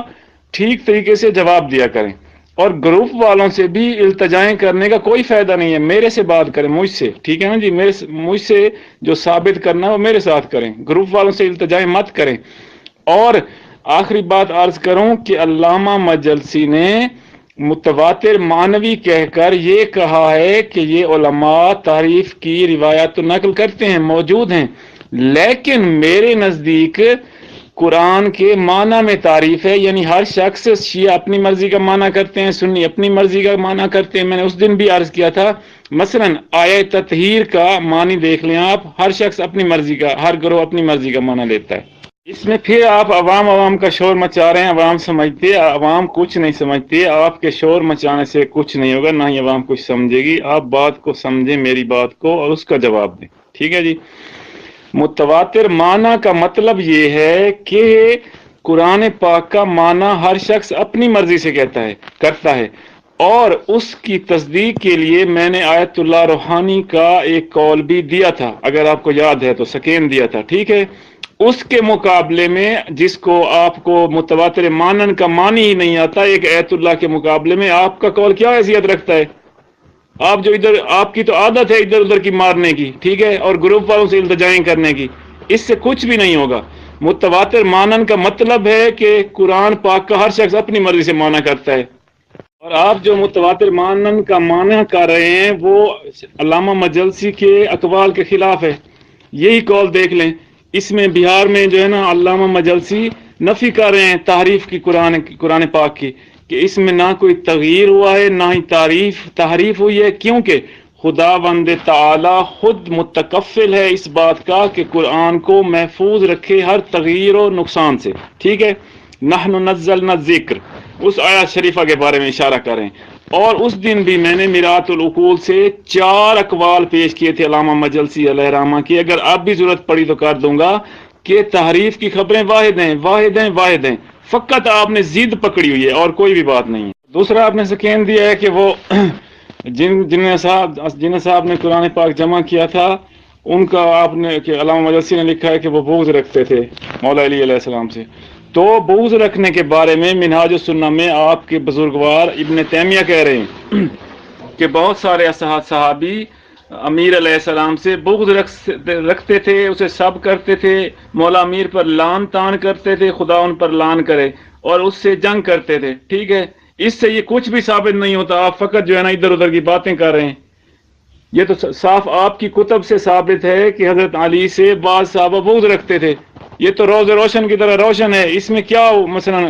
ٹھیک طریقے سے جواب دیا کریں. اور گروپ والوں سے بھی التجائیں کرنے کا کوئی فائدہ نہیں ہے، میرے سے بات کریں، مجھ سے، ٹھیک ہے نا جی، مجھ سے جو ثابت کرنا ہے وہ میرے ساتھ کریں، گروپ والوں سے التجائیں مت کریں. اور آخری بات عرض کروں کہ علامہ مجلسی نے متواتر معنوی کہہ کر یہ کہا ہے کہ یہ علماء تعریف کی روایات تو نقل کرتے ہیں، موجود ہیں، لیکن میرے نزدیک قرآن کے معنی میں تعریف ہے، یعنی ہر شخص شیعہ اپنی مرضی کا معنی کرتے ہیں، سنی اپنی مرضی کا معنی کرتے ہیں. میں نے اس دن بھی عرض کیا تھا مثلا آیہ تطہیر کا معنی دیکھ لیں آپ، ہر شخص اپنی مرضی کا، ہر گروہ اپنی مرضی کا معنی لیتا ہے. اس میں پھر آپ عوام کا شور مچا رہے ہیں، عوام سمجھتے، عوام کچھ نہیں سمجھتے، آپ کے شور مچانے سے کچھ نہیں ہوگا، نہ ہی عوام کچھ سمجھے گی. آپ بات کو سمجھیں، میری بات کو، اور اس کا جواب دیں، ٹھیک ہے جی. متواتر معنی کا مطلب یہ ہے کہ قرآن پاک کا معنی ہر شخص اپنی مرضی سے کرتا ہے. اور اس کی تصدیق کے لیے میں نے آیت اللہ روحانی کا ایک قول بھی دیا تھا، اگر آپ کو یاد ہے تو سکین دیا تھا، ٹھیک ہے. اس کے مقابلے میں جس کو آپ کو متواتر مانن کا معنی ہی نہیں آتا، ایک آیت اللہ کے مقابلے میں آپ کا قول کیا حیثیت رکھتا ہے؟ آپ جو ادھر، آپ کی تو عادت ہے ادھر ادھر کی مارنے کی، ٹھیک ہے، اور گروپ والوں سے التجائیں کرنے کی، اس سے کچھ بھی نہیں ہوگا. متواتر مانن کا مطلب ہے کہ قرآن پاک کا ہر شخص اپنی مرضی سے معنی کرتا ہے. اور آپ جو متواتر مانن کا معنی کر رہے ہیں وہ علامہ مجلسی کے اقوال کے خلاف ہے. یہی قول دیکھ لیں، اس میں بہار میں جو ہے نا علامہ مجلسی نفی کر رہے ہیں تحریف کی قرآن پاک کی، کہ اس میں نہ کوئی تغییر ہوا ہے نہ ہی تحریف ہوئی ہے، کیونکہ خداوند تعالی خود متکفل ہے اس بات کا کہ قرآن کو محفوظ رکھے ہر تغییر و نقصان سے، ٹھیک ہے. نحن نزلنا الذکر، اس آیات شریفہ کے بارے میں اشارہ کریں. اور اس دن بھی میں نے میرات العقول سے 4 اقوال پیش کیے تھے علامہ مجلسی علیہ رحمہ کی، اگر اب بھی ضرورت پڑی تو کر دوں گا، کہ تحریف کی خبریں واحد ہیں، فقط آپ نے ضد پکڑی ہوئی ہے اور کوئی بھی بات نہیں ہے. دوسرا آپ نے سکین دیا ہے کہ وہ جن صاحب نے قرآن پاک جمع کیا تھا، ان کا آپ نے، کہ علامہ مجلسی نے لکھا ہے کہ وہ بغض رکھتے تھے مولا علی علیہ السلام سے. تو بغض رکھنے کے بارے میں منہاج السنہ میں آپ کے بزرگوار ابن تیمیہ کہہ رہے ہیں کہ بہت سارے صحابی امیر علیہ السلام سے بغض رکھتے تھے، اسے سب کرتے تھے، مولا امیر پر لان تان کرتے تھے، خدا ان پر لان کرے، اور اس سے جنگ کرتے تھے، ٹھیک ہے. اس سے یہ کچھ بھی ثابت نہیں ہوتا، آپ فقط جو ہے نا ادھر ادھر کی باتیں کر رہے ہیں. یہ تو صاف آپ کی کتب سے ثابت ہے کہ حضرت علی سے بعض صحابہ بغض رکھتے تھے. یہ تو روز روشن کی طرح روشن ہے، اس میں کیا مثلا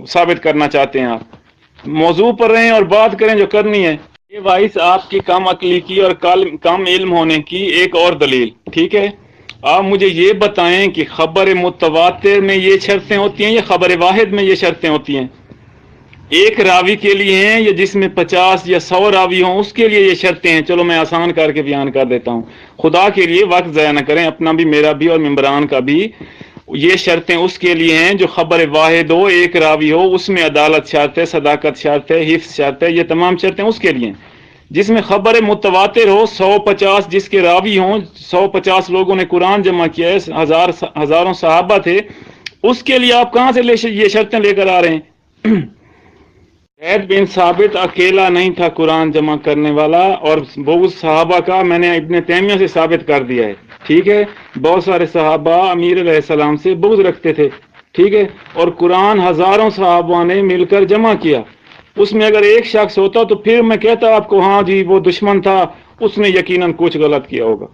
ثابت کرنا چاہتے ہیں آپ؟ موضوع پر رہیں اور بات کریں جو کرنی ہے. یہ وائس آپ کی کم عقلی کی اور کم علم ہونے کی ایک اور دلیل، ٹھیک ہے. آپ مجھے یہ بتائیں کہ خبر متواتر میں یہ شرطیں ہوتی ہیں یا خبر واحد میں یہ شرطیں ہوتی ہیں؟ ایک راوی کے لیے ہیں یا جس میں 50 یا 100 راوی ہوں اس کے لیے یہ شرطیں ہیں؟ چلو میں آسان کر کے بیان کر دیتا ہوں، خدا کے لیے وقت ضائع نہ کریں، اپنا بھی میرا بھی اور ممبران کا بھی. یہ شرطیں اس کے لیے ہیں جو خبر واحد ہو، ایک راوی ہو، اس میں عدالت شرط ہے، صداقت شرط ہے، حفظ شرط ہے، یہ تمام شرطیں اس کے لیے ہیں. جس میں خبر متواتر ہو، 150 جس کے راوی ہوں، 150 لوگوں نے قرآن جمع کیا ہے، ہزاروں صحابہ تھے، اس کے لیے آپ کہاں سے یہ شرطیں لے کر آ رہے ہیں؟ زید بن ثابت اکیلا نہیں تھا قرآن جمع کرنے والا، اور بغض صحابہ کا میں نے ابن تیمیہ سے ثابت کر دیا ہے، ٹھیک ہے. بہت سارے صحابہ امیر علیہ السلام سے بغض رکھتے تھے، ٹھیک ہے، اور قرآن ہزاروں صحابہ نے مل کر جمع کیا. اس میں اگر ایک شخص ہوتا تو پھر میں کہتا آپ کو ہاں جی وہ دشمن تھا، اس نے یقیناً کچھ غلط کیا ہوگا.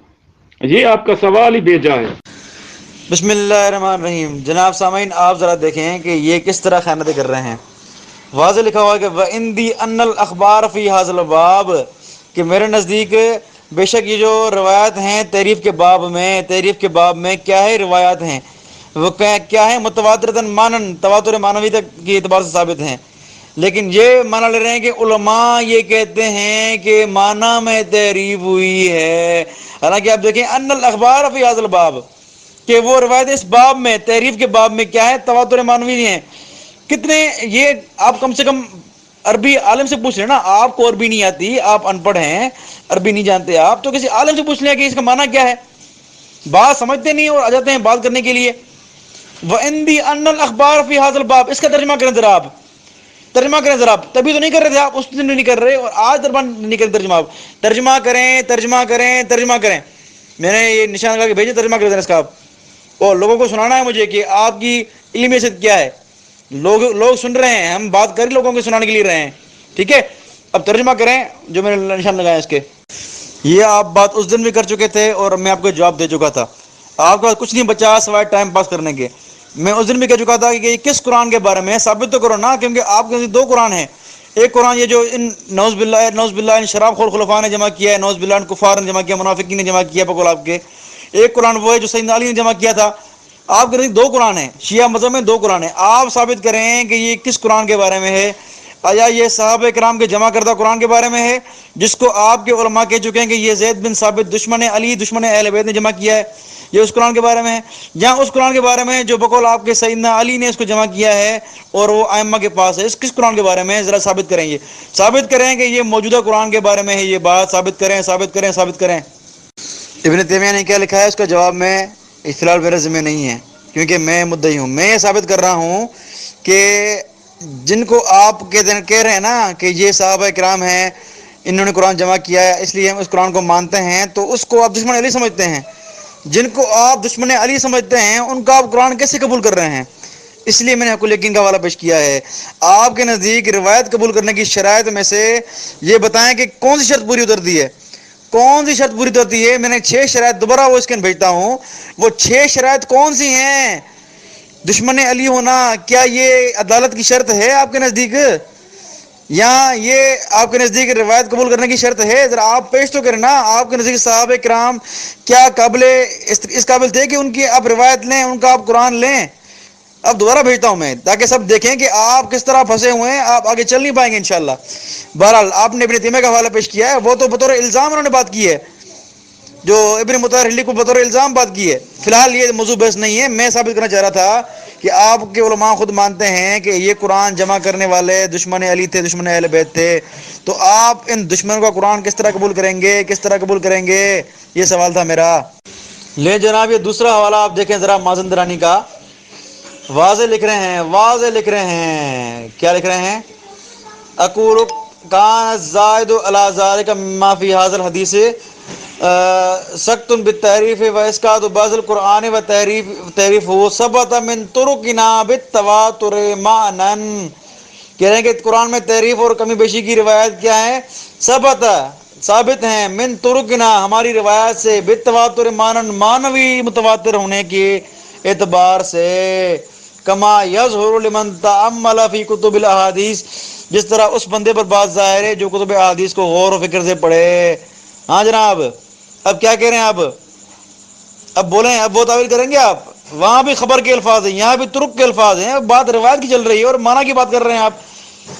یہ آپ کا سوال ہی بیجا ہے. بسم اللہ الرحمن الرحیم. جناب سامعین، آپ ذرا دیکھیں کہ یہ کس طرح خیانتیں کر رہے ہیں. واضح لکھا ہوا ہے کہ وَإِنْدِي أَنَّ الْأَخْبَارَ فِي هَذَا الْبَابِ، کہ میرے نزدیک بے شک یہ جو روایات ہیں تعریف کے باب میں کیا ہے، روایات ہیں وہ کیا ہے، متواترتاً مانن، تواتر معنوی تک کی اعتبار سے ثابت ہیں. لیکن یہ مانا لے رہے ہیں کہ علماء یہ کہتے ہیں کہ معنی میں تحریف ہوئی ہے. حالانکہ آپ دیکھیں ان الاخبار فی ھذا الباب کہ وہ روایت اس باب میں تحریف کے باب میں کیا ہے تواتر معنوی ہیں. کتنے یہ آپ کم سے کم عربی عالم سے پوچھ لیں نا. آپ کو عربی نہیں آتی, آپ ان پڑھ ہیں, عربی نہیں جانتے آپ, تو کسی عالم سے پوچھ لیں کہ اس کا معنی کیا ہے. بات سمجھتے نہیں اور آ جاتے ہیں بات کرنے کے لیے. وَإِنْدِي أَنَّ الْأَخْبَارَ فِي هَذَا الْبَابِ اس کا ترجمہ کریں ذرا آپ, ترجمہ کریں ذرا آپ. تبھی تو نہیں کر رہے تھے آپ, اس دن نہیں کر رہے اور آج ترجمہ نہیں کریں. ترجمہ آپ ترجمہ کریں, ترجمہ کریں, ترجمہ کریں. میں نے یہ نشان لگا کے بھیجے ترجمہ کر دینا اس کا آپ, اور لوگوں کو سنانا ہے مجھے کہ آپ کی علمی حیثیت کیا ہے. لوگ سن رہے ہیں, ہم بات کر لوگوں کو سنانے کے لیے رہے ہیں. ٹھیک ہے, اب ترجمہ کریں جو میں نے نشان لگایا اس کے. یہ آپ بات اس دن بھی کر چکے تھے اور میں آپ کو جواب دے چکا تھا. آپ کے پاس کچھ نہیں بچا سوائے ٹائم پاس کرنے کے. میں اس دن بھی کہہ چکا تھا کہ یہ کس قرآن کے بارے میں ہے, ثابت تو کرو نا, کیونکہ آپ کے دو قرآن ہیں. ایک قرآن یہ جو ان نوز باللہ ان شراب خور خلفاء نے جمع کیا ہے, نوز باللہ ان کفار نے جمع کیا, منافقین نے جمع کیا بقول آپ کے. ایک قرآن وہ ہے جو سیدنا علی نے جمع کیا تھا. آپ کے دو قرآن ہیں, شیعہ مذہب میں دو قرآن ہیں. آپ ثابت کریں کہ یہ کس قرآن کے بارے میں ہے. آیا یہ صحابہ کرام کے جمع کردہ قرآن کے بارے میں ہے جس کو آپ کے علماء کہہ چکے ہیں کہ یہ زید بن ثابت دشمن علی دشمن اہل بیت نے جمع کیا ہے, یہ اس قرآن کے بارے میں ہے. یا اس قرآن کے بارے میں جو بقول آپ کے سیدنا علی نے اس کو جمع کیا ہے اور وہ ائمہ کے پاس ہے, اس کس قرآن کے بارے میں ہے ذرا ثابت کریں. یہ ثابت کریں کہ یہ موجودہ قرآن کے بارے میں ہے. یہ بات ثابت کریں, ثابت کریں, ثابت کریں. ابن تیمیہ نے کیا لکھا ہے اس کا جواب میں فی الحال میرے ذمہ نہیں ہے, کیونکہ میں مدعی ہوں. میں یہ ثابت کر رہا ہوں کہ جن کو آپ کہہ رہے ہیں نا کہ یہ صحابہ کرام ہیں, انہوں نے قرآن جمع کیا ہے اس لیے ہم اس قرآن کو مانتے ہیں, تو اس کو آپ دشمن علی سمجھتے ہیں. جن کو آپ دشمن علی سمجھتے ہیں ان کا آپ قرآن کیسے قبول کر رہے ہیں؟ اس لیے میں نے حق الیقین کا حوالہ پیش کیا ہے. آپ کے نزدیک روایت قبول کرنے کی شرائط میں سے یہ بتائیں کہ کون سی شرط پوری اترتی ہے, کون سی شرط پوری اترتی ہے. میں نے 6 شرائط دوبارہ وہ اسکین بھیجتا ہوں, وہ 6 شرائط کون سی ہیں؟ دشمن علی ہونا کیا یہ عدالت کی شرط ہے آپ کے نزدیک, یا یہ آپ کے نزدیک روایت قبول کرنے کی شرط ہے؟ ذرا آپ پیش تو کریں نا. آپ کے نزدیک صحابہ کرام کیا قابل اس قابل تھے کہ ان کی آپ روایت لیں, ان کا آپ قرآن لیں؟ اب دوبارہ بھیجتا ہوں میں تاکہ سب دیکھیں کہ آپ کس طرح پھنسے ہوئے ہیں, آپ آگے چل نہیں پائیں گے انشاءاللہ. بہرحال آپ نے ابن تیمیہ کا حوالہ پیش کیا ہے, وہ تو بطور الزام انہوں نے بات کی ہے, جو ابن مطہر حلی کو بطور الزام بات کی ہے. فی الحال یہ موضوع بحث نہیں ہے. میں ثابت کرنا چاہ رہا تھا کہ آپ کے علماء خود مانتے ہیں کہ یہ قرآن جمع کرنے والے دشمن علی تھے, دشمن اہل بیت تھے, تو آپ ان دشمنوں کا قرآن کس طرح قبول کریں گے, کس طرح قبول کریں گے؟ یہ سوال تھا میرا. لے جناب یہ دوسرا حوالہ آپ دیکھیں ذرا, مازندرانی کا. واضح لکھ رہے ہیں, واضح لکھ رہے ہیں. کیا لکھ رہے ہیں؟ اقول کان الزائد علی ذلک مما فی ھذا الحدیث سکت بالتحریف و اسقاط بعض القرآن و تحریف ہو ثبت من طرقنا بالتواتر معنا. کہہ رہے ہیں کہ قرآن میں تحریف اور کمی بیشی کی روایت کیا ہے؟ ثابت ہیں من طرقنا ہماری روایت سے, بالتواتر معنا معنوی متواتر ہونے کے اعتبار سے. کما یظہر لمن تأمل فی کتب الاحادیث جس طرح اس بندے پر بات ظاہر ہے جو کتب احادیث کو غور و فکر سے پڑھے. ہاں جناب, اب کیا کہہ رہے ہیں آپ؟ اب بولیں, اب وہ تعویل کریں گے آپ؟ وہاں بھی خبر کے الفاظ ہیں, یہاں بھی ترک کے الفاظ ہیں, بات روایت کی چل رہی ہے اور معنی کی بات کر رہے ہیں آپ.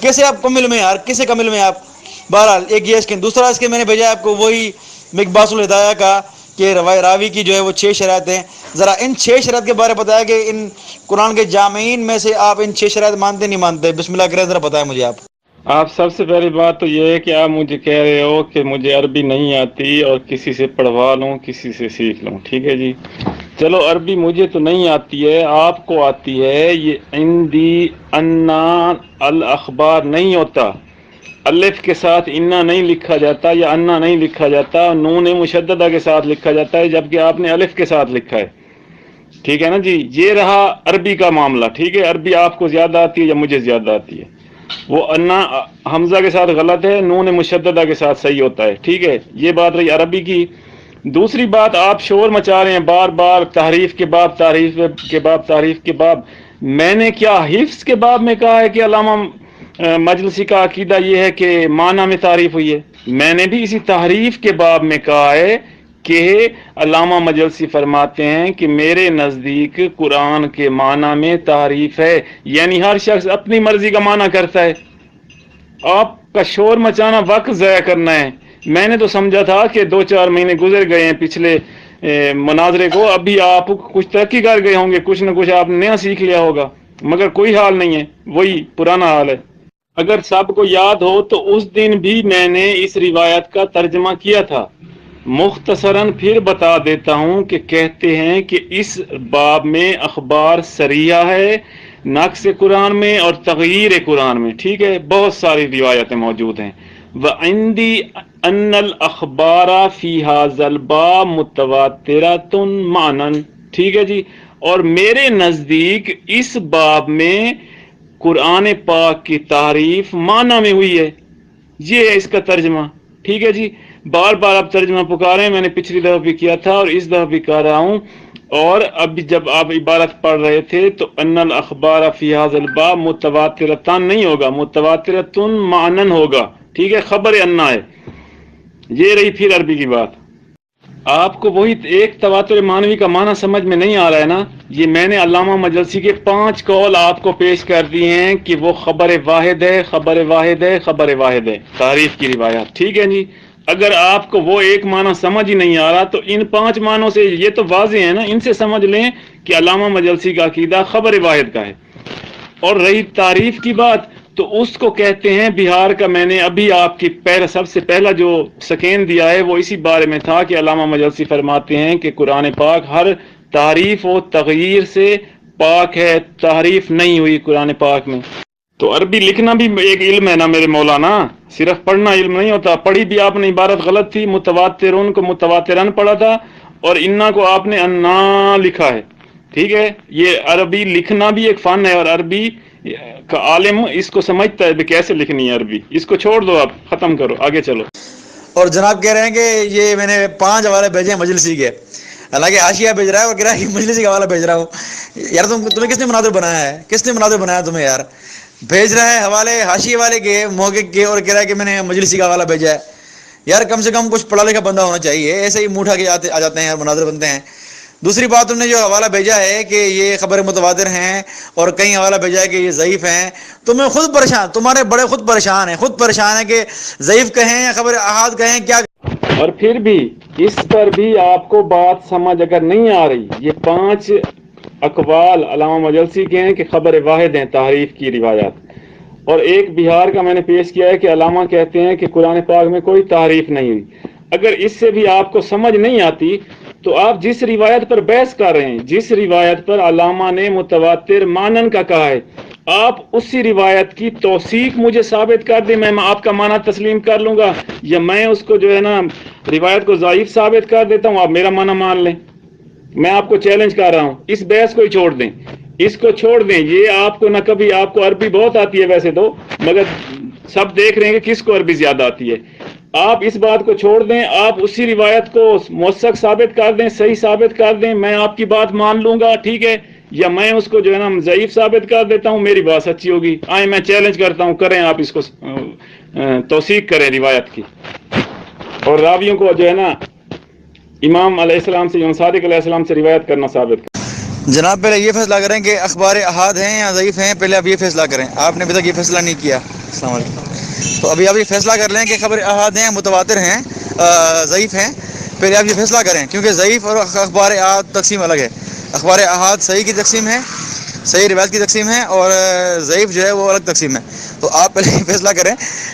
کیسے آپ کم علم ہیں یار, کیسے کم علم ہیں آپ؟ بہرحال ایک یہ اسکن. دوسرا اس کے میں نے بھیجا آپ کو وہی مقباس الہدایہ کا کہ راوی کی جو ہے وہ 6 شرائط ہیں. ذرا ان 6 شرائط کے بارے میں بتایا کہ ان قرآن کے جامعین میں سے آپ ان 6 شرائط مانتے نہیں مانتے؟ بسم اللہ کریں ذرا بتائیں مجھے آپ. آپ سب سے پہلی بات تو یہ ہے کہ آپ مجھے کہہ رہے ہو کہ مجھے عربی نہیں آتی اور کسی سے پڑھوا لوں, کسی سے سیکھ لوں. ٹھیک ہے جی, چلو عربی مجھے تو نہیں آتی ہے, آپ کو آتی ہے. یہ عندی انا الاخبار نہیں ہوتا, الف کے ساتھ انا نہیں لکھا جاتا یا انا نہیں لکھا جاتا, نون مشددہ کے ساتھ لکھا جاتا ہے, جبکہ آپ نے الف کے ساتھ لکھا ہے. ٹھیک ہے نا جی, یہ رہا عربی کا معاملہ. ٹھیک ہے, عربی آپ کو زیادہ آتی ہے یا مجھے زیادہ آتی ہے؟ وہ انا حمزہ کے ساتھ غلط ہے, نون مشددہ کے ساتھ صحیح ہوتا ہے. ٹھیک ہے, یہ بات رہی عربی کی. دوسری بات, آپ شور مچا رہے ہیں بار بار تحریف کے باب, تحریف کے باب, تحریف کے باب. میں نے کیا حفظ کے باب میں کہا ہے کہ علامہ مجلسی کا عقیدہ یہ ہے کہ معنی میں تعریف ہوئی ہے؟ میں نے بھی اسی تحریف کے باب میں کہا ہے کہ علامہ مجلسی فرماتے ہیں کہ میرے نزدیک قرآن کے معنی میں تعریف ہے, یعنی ہر شخص اپنی مرضی کا معنی کرتا ہے. آپ کا شور مچانا وقت ضائع کرنا ہے. میں نے تو سمجھا تھا کہ 2-4 مہینے گزر گئے ہیں پچھلے مناظرے کو، ابھی آپ کچھ ترقی کر گئے ہوں گے، کچھ نہ کچھ آپ نے نیا سیکھ لیا ہوگا، مگر کوئی حال نہیں ہے، وہی پرانا حال ہے. اگر سب کو یاد ہو تو اس دن بھی میں نے اس روایت کا ترجمہ کیا تھا. مختصراً پھر بتا دیتا ہوں کہ کہتے ہیں کہ اس باب میں اخبار صریحہ ہے نقص قرآن میں اور تغییر قرآن میں. ٹھیک ہے، بہت ساری روایتیں موجود ہیں. وعندی ان الاخبار فی ھذا الباب متواترۃ معنن. ٹھیک ہے جی، اور میرے نزدیک اس باب میں قرآن پاک کی تعریف معنی میں ہوئی ہے. یہ ہے اس کا ترجمہ. ٹھیک ہے جی، بار بار آپ ترجمہ پکارے ہیں، میں نے پچھلی دفعہ بھی کیا تھا اور اس دفعہ بھی کہہ رہا ہوں. اور ابھی جب آپ عبارت پڑھ رہے تھے تو ان الاخبار فی ھذا الباب متواترتان نہیں ہوگا، متواترۃ معنن ہوگا. ٹھیک ہے، خبر انا ہے. یہ رہی پھر عربی کی بات. آپ کو وہی ایک تواتر معنوی کا معنی سمجھ میں نہیں آ رہا ہے نا. یہ میں نے علامہ مجلسی کے 5 قول آپ کو پیش کر دیے ہیں کہ وہ خبر واحد ہے، خبر واحد ہے، خبر واحد ہے، تعریف کی روایات. ٹھیک ہے جی، اگر آپ کو وہ ایک معنی سمجھ ہی نہیں آ رہا تو ان 5 معنوں سے یہ تو واضح ہے نا، ان سے سمجھ لیں کہ علامہ مجلسی کا عقیدہ خبر واحد کا ہے. اور رہی تعریف کی بات تو اس کو کہتے ہیں بہار کا. میں نے ابھی آپ کی سب سے پہلا جو سکین دیا ہے وہ اسی بارے میں تھا کہ علامہ مجلسی فرماتے ہیں کہ قرآن پاک ہر تعریف و تغییر سے پاک ہے، تحریف نہیں ہوئی قرآن پاک میں. تو عربی لکھنا بھی ایک علم ہے نا میرے مولانا، صرف پڑھنا علم نہیں ہوتا. پڑھی بھی آپ نے عبارت غلط تھی، متواترون کو متواترن پڑھا تھا اور انا کو آپ نے انا لکھا ہے. ٹھیک ہے، یہ عربی لکھنا بھی ایک فن ہے اور عربی کا عالم اس کو سمجھتا ہے کہ کیسے لکھنی ہے عربی. اس کو چھوڑ دو، آپ ختم کرو، آگے چلو. اور جناب کہہ رہے ہیں کہ یہ میں نے 5 حوالے بھیجے ہیں مجلسی کے، حالانکہ حاشیہ بھیج رہا ہے اور کہہ رہا ہے کہ مجلسی کا حوالہ بھیج رہا ہوں. یار تمہیں کس نے مناظر بنایا ہے؟ کس نے مناظر بنایا تمہیں یار؟ بھیج رہا ہے حوالے حاشیے والے کے، موقع کے، اور کہہ رہا ہے کہ میں نے مجلسی کا حوالہ بھیجا ہے. یار کم سے کم کچھ پڑھا لکھا بندہ ہونا چاہیے، ایسے ہی منہ اٹھا کے آ جاتے ہیں، مناظر بنتے ہیں. دوسری بات، تم نے جو حوالہ بھیجا ہے کہ یہ خبر متواتر ہیں اور کئی حوالہ بھیجا ہے کہ یہ ضعیف ہیں، تمہیں خود پریشان، تمہارے بڑے خود پریشان ہیں کہ ضعیف کہیں یا خبر احاد کہیں کیا. اور پھر بھی اس پر بھی آپ کو بات سمجھ اگر نہیں آ رہی، یہ 5 اقوال علامہ مجلسی کے ہیں کہ خبر واحد ہیں، تحریف کی روایات. اور ایک بہار کا میں نے پیش کیا ہے کہ علامہ کہتے ہیں کہ قرآن پاک میں کوئی تحریف نہیں ہوئی. اگر اس سے بھی آپ کو سمجھ نہیں آتی تو آپ جس روایت پر بحث کر رہے ہیں، جس روایت پر علامہ نے متواتر مانن کا کہا ہے، آپ اسی روایت کی توثیق مجھے ثابت کر دیں، میں آپ کا معنی تسلیم کر لوں گا، یا میں اس کو جو ہے نا روایت کو ضعیف ثابت کر دیتا ہوں، آپ میرا معنی مان لیں. میں آپ کو چیلنج کر رہا ہوں، اس بحث کو ہی چھوڑ دیں، اس کو چھوڑ دیں. یہ آپ کو نہ کبھی، آپ کو عربی بہت آتی ہے ویسے تو، مگر سب دیکھ رہے ہیں کہ کس کو عربی زیادہ آتی ہے. آپ اس بات کو چھوڑ دیں، آپ اسی روایت کو موثق ثابت کر دیں، صحیح ثابت کر دیں، میں آپ کی بات مان لوں گا. ٹھیک ہے، یا میں اس کو جو ہے نا ضعیف ثابت کر دیتا ہوں، میری بات سچی ہوگی. آئیں میں چیلنج کرتا ہوں، کریں آپ اس کو توثیق کریں روایت کی، اور راویوں کو جو ہے نا امام علیہ السلام سے، امام صادق علیہ السلام سے روایت کرنا ثابت کریں. جناب پہلے یہ فیصلہ کریں کہ اخبار احاد ہیں یا ضعیف ہیں، پہلے آپ یہ فیصلہ کریں. آپ نے ابھی تک یہ فیصلہ نہیں کیا. السلام علیکم. تو ابھی آپ یہ فیصلہ کر لیں کہ خبر احاد ہیں، متواتر ہیں، ضعیف ہیں. پہلے آپ یہ فیصلہ کریں، کیونکہ ضعیف اور اخبار احاد تقسیم الگ ہے. اخبار احاد صحیح کی تقسیم ہے، صحیح روایت کی تقسیم ہے، اور ضعیف جو ہے وہ الگ تقسیم ہے. تو آپ پہلے یہ فیصلہ کریں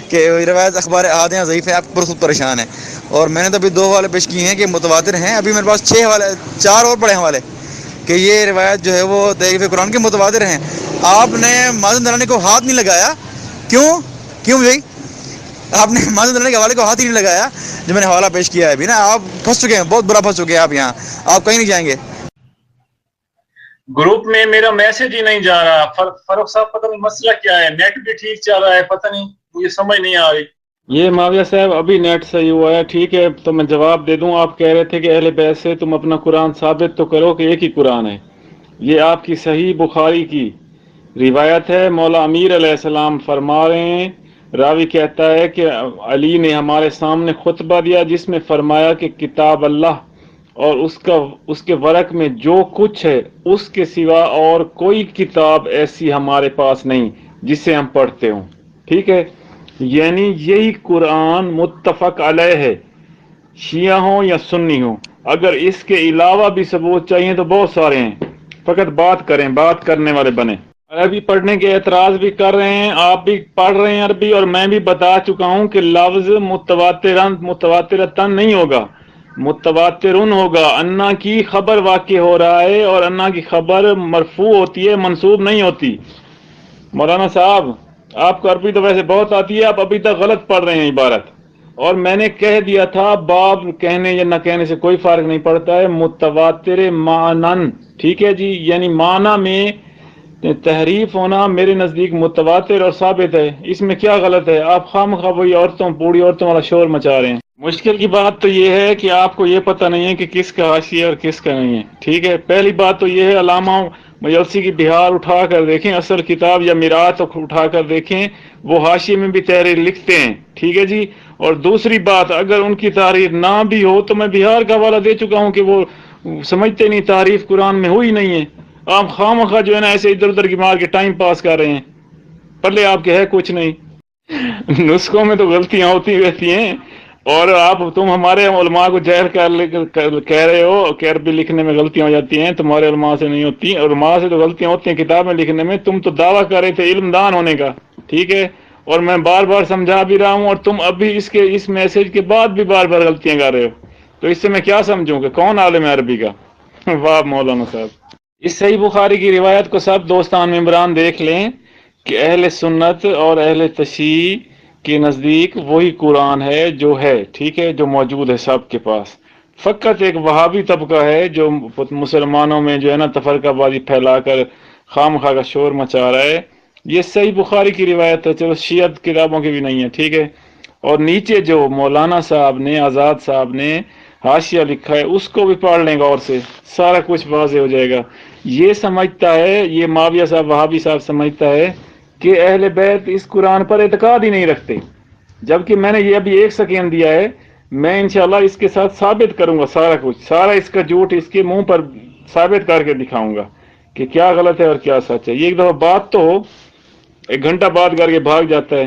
کہ روایت اخبار احاد ہیں یا ضعیف ہیں. آپ پر خود پریشان ہیں. اور میں نے تو ابھی 2 حوالے پیش کیے ہیں کہ متواتر ہیں. ابھی میرے پاس 6 حوالے، 4 اور پڑے حوالے کہ یہ روایت جو ہے وہ تحریف قرآن کے متواتر ہیں. آپ نے مازن دلانی کو ہاتھ نہیں لگایا. کیوں بھائی آپ نے مازن دلانی کے حوالے کو ہاتھ ہی نہیں لگایا جو میں نے حوالہ پیش کیا ہے ابھی نا. آپ پھنس چکے ہیں، بہت برا پھنس چکے ہیں آپ. یہاں آپ کہیں نہیں جائیں گے. گروپ میں میرا میسج ہی نہیں جا رہا. فاروق صاحب پتہ نہیں مسئلہ کیا ہے، نیٹ بھی ٹھیک چل رہا ہے، پتہ نہیں مجھے سمجھ نہیں آ رہی. یہ معاویہ صاحب ابھی نیٹ صحیح ہوا ہے. ٹھیک ہے، تو میں جواب دے دوں. آپ کہہ رہے تھے کہ اہل بیت سے تم اپنا قرآن ثابت تو کرو کہ ایک ہی قرآن ہے. یہ آپ کی صحیح بخاری کی روایت ہے. مولا امیر علیہ السلام فرما رہے ہیں، راوی کہتا ہے کہ علی نے ہمارے سامنے خطبہ دیا جس میں فرمایا کہ کتاب اللہ اور اس کے ورق میں جو کچھ ہے اس کے سوا اور کوئی کتاب ایسی ہمارے پاس نہیں جسے ہم پڑھتے ہوں. ٹھیک ہے، یعنی یہی قرآن متفق علیہ ہے، شیعہ ہوں یا سنی ہوں۔ اگر اس کے علاوہ بھی ثبوت چاہیے تو بہت سارے ہیں، فقط بات کریں، بات کرنے والے بنیں۔ عربی پڑھنے کے اعتراض بھی کر رہے ہیں، آپ بھی پڑھ رہے ہیں عربی، اور میں بھی بتا چکا ہوں کہ لفظ متواترتن نہیں ہوگا، متواترن ہوگا۔ انا کی خبر واقع ہو رہا ہے، اور انا کی خبر مرفوع ہوتی ہے، منصوب نہیں ہوتی۔ مولانا صاحب، آپ کو عربی تو ویسے بہت آتی ہے، آپ ابھی تک غلط پڑھ رہے ہیں عبارت، اور میں نے کہہ دیا تھا باب کہنے یا نہ کہنے سے کوئی فرق نہیں پڑتا ہے، متواتر معنن، ٹھیک ہے جی، یعنی معنی میں تحریف ہونا میرے نزدیک متواتر اور ثابت ہے، اس میں کیا غلط ہے؟ آپ خواہ وہی عورتوں، بوڑھی عورتوں والا شور مچا رہے ہیں۔ مشکل کی بات تو یہ ہے کہ آپ کو یہ پتہ نہیں ہے کہ کس کا حاشیہ اور کس کا نہیں ہے، ٹھیک ہے۔ پہلی بات تو یہ ہے، علامہ مجلسی کی بہار اٹھا کر دیکھیں، اصل کتاب یا میراث اٹھا کر دیکھیں، وہ حاشیے میں بھی تحریر لکھتے ہیں، ٹھیک ہے جی۔ اور دوسری بات، اگر ان کی تحریر نہ بھی ہو تو میں بہار کا حوالہ دے چکا ہوں کہ وہ سمجھتے نہیں، تعریف قرآن میں ہوئی نہیں ہے۔ آپ خواہ جو ہے نا ایسے ادھر ادھر کی مار کے ٹائم پاس کر رہے ہیں، پلے آپ کے ہے کچھ نہیں۔ نسخوں میں تو غلطیاں ہوتی رہتی ہیں، اور تم ہمارے علماء کو جہل کہہ رہے ہو کہ عربی لکھنے میں غلطیاں ہو جاتی ہیں، تمہارے علماء سے نہیں ہوتی، علماء سے تو غلطیاں ہوتی ہیں کتابیں لکھنے میں۔ تم تو دعویٰ کر رہے تھے علم دان ہونے کا، ٹھیک ہے، اور میں بار بار سمجھا بھی رہا ہوں، اور تم ابھی اس میسج کے بعد بھی بار بار غلطیاں کر رہے ہو، تو اس سے میں کیا سمجھوں کہ کون عالم ہے عربی کا؟ واہ مولانا صاحب، اس صحیح بخاری کی روایت کو سب دوستان ممبران دیکھ لیں کہ اہل سنت اور اہل تشیع کے نزدیک وہی قرآن ہے جو ہے، ٹھیک ہے، جو موجود ہے سب کے پاس۔ فقط ایک وہابی طبقہ ہے جو مسلمانوں میں جو ہے نا تفرقہ بازی پھیلا کر خام خواہ کا شور مچا رہا ہے۔ یہ صحیح بخاری کی روایت ہے، چلو شیعت کتابوں کی بھی نہیں ہے، ٹھیک ہے۔ اور نیچے جو مولانا صاحب نے، آزاد صاحب نے حاشیہ لکھا ہے، اس کو بھی پڑھ لیں غور سے، سارا کچھ واضح ہو جائے گا۔ یہ سمجھتا ہے، یہ معاویہ صاحب وہابی صاحب سمجھتا ہے کہ اہل بیت اس قرآن پر اعتقاد ہی نہیں رکھتے، جبکہ میں نے یہ ابھی 1 سیکنڈ دیا ہے، میں انشاءاللہ اس کے ساتھ ثابت کروں گا سارا کچھ، سارا اس کا جھوٹ اس کے منہ پر ثابت کر کے دکھاؤں گا کہ کیا غلط ہے اور کیا سچ ہے۔ یہ ایک دفعہ بات تو ہو، 1 گھنٹہ بات کر کے بھاگ جاتا ہے۔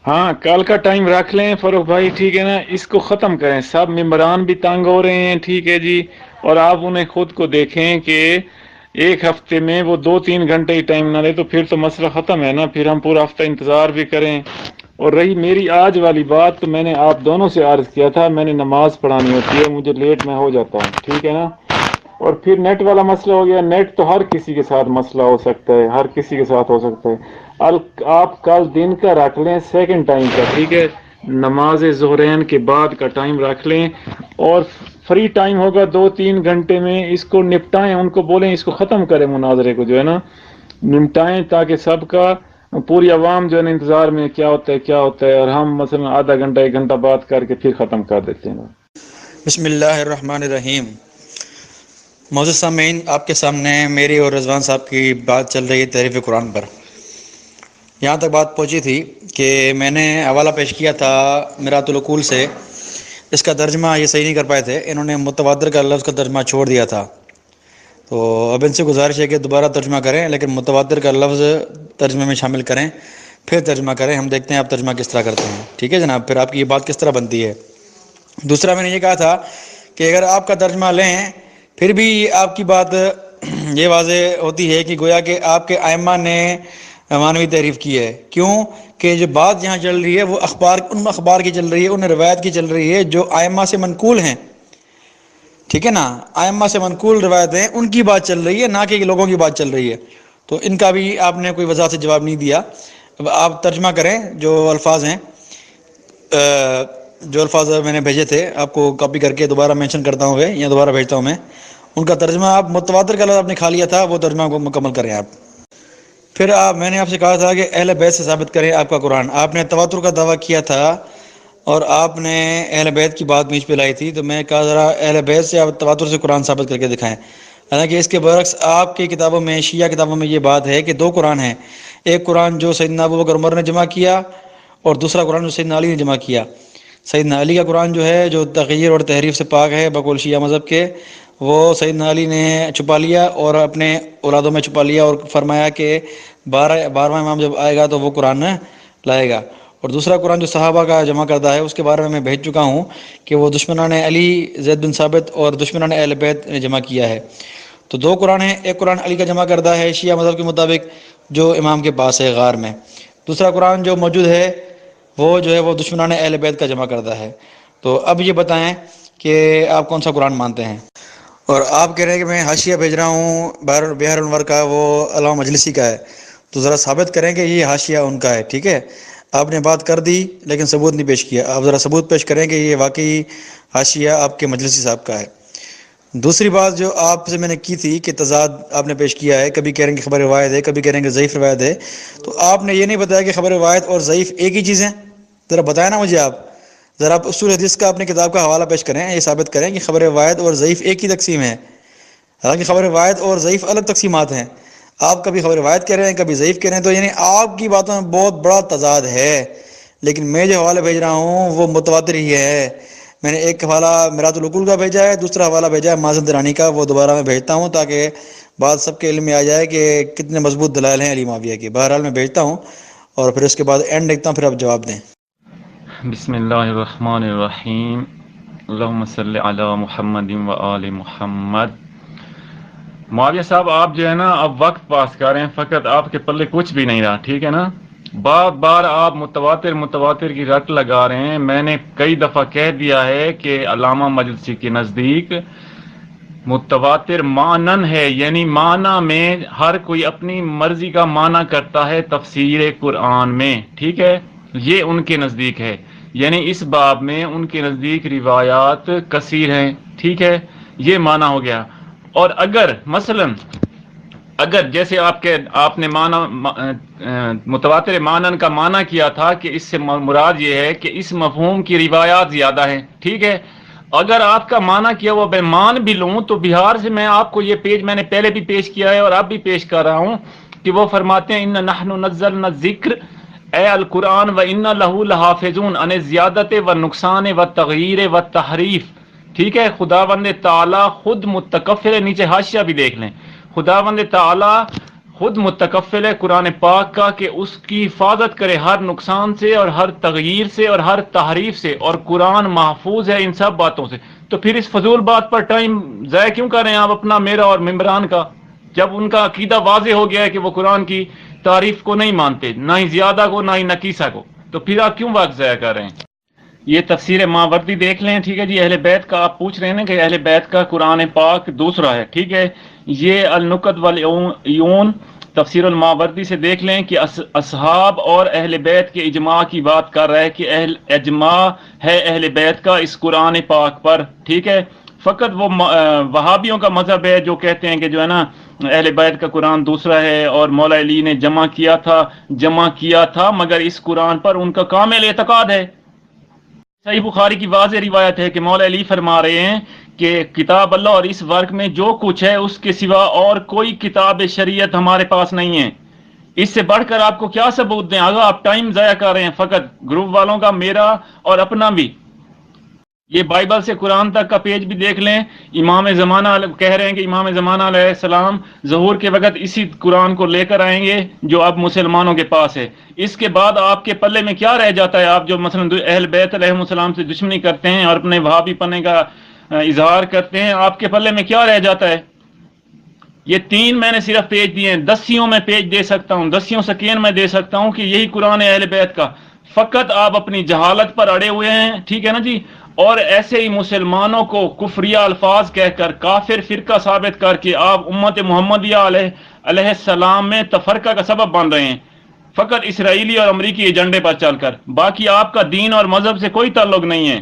ہاں، کل کا ٹائم رکھ لیں فاروق بھائی، ٹھیک ہے نا، اس کو ختم کریں، سب ممبران بھی تنگ ہو رہے ہیں، ٹھیک ہے جی، اور آپ انہیں خود کو دیکھیں کہ ایک ہفتے میں وہ 2-3 گھنٹے ہی ٹائم نہ لے تو پھر تو مسئلہ ختم ہے نا، پھر ہم پورا ہفتہ انتظار بھی کریں۔ اور رہی میری آج والی بات، تو میں نے آپ دونوں سے عرض کیا تھا، میں نے نماز پڑھانی ہوتی ہے، مجھے لیٹ میں ہو جاتا ہوں، ٹھیک ہے نا۔ اور پھر نیٹ والا مسئلہ ہو گیا، نیٹ تو ہر کسی کے ساتھ مسئلہ ہو سکتا ہے، ہر کسی کے ساتھ ہو سکتا ہے۔ آپ کل دن کا رکھ لیں، سیکنڈ ٹائم کا، ٹھیک ہے، نماز ظہرین کے بعد کا ٹائم رکھ لیں، اور فری ٹائم ہوگا 2-3 گھنٹے میں اس کو نپٹائیں، ان کو بولیں اس کو ختم کریں، مناظرے کو جو ہے نا نمٹائیں، تاکہ سب کا، پوری عوام جو ہے نا انتظار میں کیا ہوتا ہے کیا ہوتا ہے، اور ہم مثلا آدھا گھنٹہ 1 گھنٹہ بات کر کے پھر ختم کر دیتے ہیں۔ بسم اللہ الرحمن الرحیم۔ معزز سامعین، آپ کے سامنے میری اور رضوان صاحب کی بات چل رہی ہے تحریف قرآن پر۔ یہاں تک بات پہنچی تھی کہ میں نے حوالہ پیش کیا تھا میرات العقول سے، اس کا ترجمہ یہ صحیح نہیں کر پائے تھے، انہوں نے متواتر کا لفظ کا ترجمہ چھوڑ دیا تھا، تو اب ان سے گزارش ہے کہ دوبارہ ترجمہ کریں، لیکن متواتر کا لفظ ترجمے میں شامل کریں، پھر ترجمہ کریں، ہم دیکھتے ہیں آپ ترجمہ کس طرح کرتے ہیں، ٹھیک ہے جناب، پھر آپ کی یہ بات کس طرح بنتی ہے۔ دوسرا میں نے یہ کہا تھا کہ اگر آپ کا ترجمہ لیں پھر بھی آپ کی بات یہ واضح ہوتی ہے کہ گویا کہ آپ کے ائمہ نے مانوی تعریف کی ہے، کیوں کہ جو بات یہاں چل رہی ہے وہ ان اخبار کی چل رہی ہے، ان روایت کی چل رہی ہے جو ائمہ سے منقول ہیں، ٹھیک ہے نا، ائمہ سے منقول روایتیں ان کی بات چل رہی ہے، نہ کہ لوگوں کی بات چل رہی ہے، تو ان کا بھی آپ نے کوئی وضاحت سے جواب نہیں دیا۔ اب آپ ترجمہ کریں، جو الفاظ ہیں، جو الفاظ میں نے بھیجے تھے آپ کو کاپی کر کے دوبارہ مینشن کرتا ہوں یا دوبارہ بھیجتا ہوں میں، ان کا ترجمہ آپ متواتر کا لفظ آپ نے کھا لیا تھا، وہ ترجمہ کو مکمل کریں آپ۔ پھر میں نے آپ سے کہا تھا کہ اہل بیت سے ثابت کریں آپ کا قرآن، آپ نے تواتر کا دعویٰ کیا تھا اور آپ نے اہل بیت کی بات بیچ پہ لائی تھی، تو میں کہا ذرا اہل بیت سے آپ تواتر سے قرآن ثابت کر کے دکھائیں، حالانکہ اس کے برعکس آپ کی کتابوں میں، شیعہ کتابوں میں یہ بات ہے کہ 2 قرآن ہیں، ایک قرآن جو سیدنا ابوبکر عمر نے جمع کیا اور دوسرا قرآن جو سیدنا علی نے جمع کیا۔ سیدنا علی کا قرآن جو ہے، جو تغیر اور تحریف سے پاک ہے بقول شیعہ مذہب کے، وہ سیدنا علی نے چھپا لیا اور اپنے اولادوں میں چھپا لیا، اور فرمایا کہ 12واں امام جب آئے گا تو وہ قرآن لائے گا. اور دوسرا قرآن جو صحابہ کا جمع کردہ ہے اس کے بارے میں بھیج چکا ہوں کہ وہ دشمنان علی زید بن ثابت اور دشمنان اہل بیت نے جمع کیا ہے. تو دو قرآن ہیں، ایک قرآن علی کا جمع کردہ ہے شیعہ مذہب کے مطابق جو امام کے پاس ہے غار میں، دوسرا قرآن جو موجود ہے وہ جو ہے وہ دشمنان اہل بیت کا جمع کردہ ہے. تو اب یہ بتائیں کہ آپ کون سا قرآن مانتے ہیں؟ اور آپ کہہ رہے ہیں کہ میں حاشیہ بھیج رہا ہوں بہار الانوار کا، وہ علامہ مجلسی کا ہے، تو ذرا ثابت کریں کہ یہ حاشیہ ان کا ہے. ٹھیک ہے، آپ نے بات کر دی لیکن ثبوت نہیں پیش کیا. آپ ذرا ثبوت پیش کریں کہ یہ واقعی حاشیہ آپ کے مجلسی صاحب کا ہے. دوسری بات جو آپ سے میں نے کی تھی کہ تضاد آپ نے پیش کیا ہے، کبھی کہہ رہے ہیں کہ خبر روایت ہے، کبھی کہہ رہے ہیں کہ ضعیف روایت ہے، تو آپ نے یہ نہیں بتایا کہ خبر روایت اور ضعیف ایک ہی چیز ہیں. ذرا بتائیں نا مجھے آپ، ذرا آپ اصول حدیث کا اپنی کتاب کا حوالہ پیش کریں، یہ ثابت کریں کہ خبر روایت اور ضعیف ایک ہی تقسیم ہے. حالانکہ خبر روایت اور ضعیف الگ تقسیمات ہیں. آپ کبھی خبر روایت کہہ رہے ہیں، کبھی ضعیف کہہ رہے ہیں، تو یعنی آپ کی باتوں میں بہت بڑا تضاد ہے. لیکن میں جو حوالہ بھیج رہا ہوں وہ متواتر ہی ہے. میں نے ایک حوالہ میرات العقول کا بھیجا ہے، دوسرا حوالہ بھیجا ہے مازن درانی کا، وہ دوبارہ میں بھیجتا ہوں تاکہ بات سب کے علم میں آ جائے کہ کتنے مضبوط دلائل ہیں علی معاویہ کے. بہرحال میں بھیجتا ہوں اور پھر اس کے بعد اینڈ دیکھتا ہوں، پھر آپ جواب دیں. بسم اللہ الرحمن الرحیم. اللہم صلی علی محمد و آل محمد. معاویہ صاحب آپ جو ہے نا اب وقت پاس کر رہے ہیں، فقط آپ کے پلے کچھ بھی نہیں رہا. ٹھیک ہے نا، بار بار آپ متواتر کی رٹ لگا رہے ہیں. میں نے کئی دفعہ کہہ دیا ہے کہ علامہ مجلسی کے نزدیک متواتر معنن ہے، یعنی معنی میں ہر کوئی اپنی مرضی کا معنی کرتا ہے تفسیر قرآن میں. ٹھیک ہے، یہ ان کے نزدیک ہے، یعنی اس باب میں ان کے نزدیک روایات کثیر ہیں. ٹھیک ہے، یہ معنی ہو گیا. اور اگر مثلا جیسے آپ نے متواتر معنن کا معنی کیا تھا کہ اس سے مراد یہ ہے کہ اس مفہوم کی روایات زیادہ ہیں. ٹھیک ہے، اگر آپ کا معنی کیا وہ میں مان بھی لوں تو بہار سے میں آپ کو یہ پیج میں نے پہلے بھی پیش کیا ہے اور اب بھی پیش کر رہا ہوں کہ وہ فرماتے ہیں ان نحن نزلنا الذکر اے القرآن و ان لہ لحافظون عن زیادت و نقصان و تغییر و تحریف. ٹھیک ہے، خداوند تعالی خود متکفل ہے، نیچے حاشیہ بھی دیکھ لیں، خداوند تعالی خود متکفل ہے قرآن پاک کا کہ اس کی حفاظت کرے ہر نقصان سے اور ہر تغییر سے اور ہر تحریف سے، اور قرآن محفوظ ہے ان سب باتوں سے. تو پھر اس فضول بات پر ٹائم ضائع کیوں کر رہے ہیں آپ اپنا، میرا اور ممبران کا، جب ان کا عقیدہ واضح ہو گیا ہے کہ وہ قرآن کی تعریف کو نہیں مانتے، نہ ہی زیادہ کو نہ ہی نقیصہ کو، تو پھر آپ کیوں وقت ضائع کر رہے ہیں؟ یہ تفسیر ماوردی دیکھ لیں. ٹھیک ہے جی، اہل بیت کا آپ پوچھ رہے ہیں نا کہ اہل بیت کا قرآن پاک دوسرا ہے. ٹھیک ہے، یہ النکت والعیون تفسیر الماوردی سے دیکھ لیں کہ اصحاب اور اہل بیت کے اجماع کی بات کر رہا ہے کہ اجماع ہے اہل بیت کا اس قرآن پاک پر. ٹھیک ہے، فقط وہ وہابیوں کا مذہب ہے جو کہتے ہیں کہ جو ہے نا اہل بیت کا قرآن دوسرا ہے اور مولا علی نے جمع کیا تھا مگر اس قرآن پر ان کا کامل اعتقاد ہے. صحیح بخاری کی واضح روایت ہے کہ مولا علی فرما رہے ہیں کہ کتاب اللہ اور اس ورق میں جو کچھ ہے اس کے سوا اور کوئی کتاب شریعت ہمارے پاس نہیں ہے. اس سے بڑھ کر آپ کو کیا ثبوت دیں؟ آگا آپ ٹائم ضائع کر رہے ہیں فقط گروپ والوں کا، میرا اور اپنا بھی. یہ بائبل سے قرآن تک کا پیج بھی دیکھ لیں. امام زمانہ کہہ رہے ہیں کہ امام زمانہ علیہ السلام ظہور کے وقت اسی قرآن کو لے کر آئیں گے جو اب مسلمانوں کے پاس ہے. اس کے بعد آپ کے پلے میں کیا رہ جاتا ہے؟ آپ جو مثلا اہل بیت علیہ السلام سے دشمنی کرتے ہیں اور اپنے وہابی پنے کا اظہار کرتے ہیں، آپ کے پلے میں کیا رہ جاتا ہے؟ یہ 3 میں نے صرف پیج دیے ہیں، 10 میں پیج دے سکتا ہوں، 10 سکین میں دے سکتا ہوں کہ یہی قرآن ہے اہل بیت کا. فقط آپ اپنی جہالت پر اڑے ہوئے ہیں. ٹھیک ہے نا جی، اور ایسے ہی مسلمانوں کو کفریہ الفاظ کہہ کر کافر فرقہ ثابت کر کے آپ امت محمدیہ علیہ السلام میں تفرقہ کا سبب بن رہے ہیں، فقط اسرائیلی اور امریکی ایجنڈے پر چل کر. باقی آپ کا دین اور مذہب سے کوئی تعلق نہیں ہے.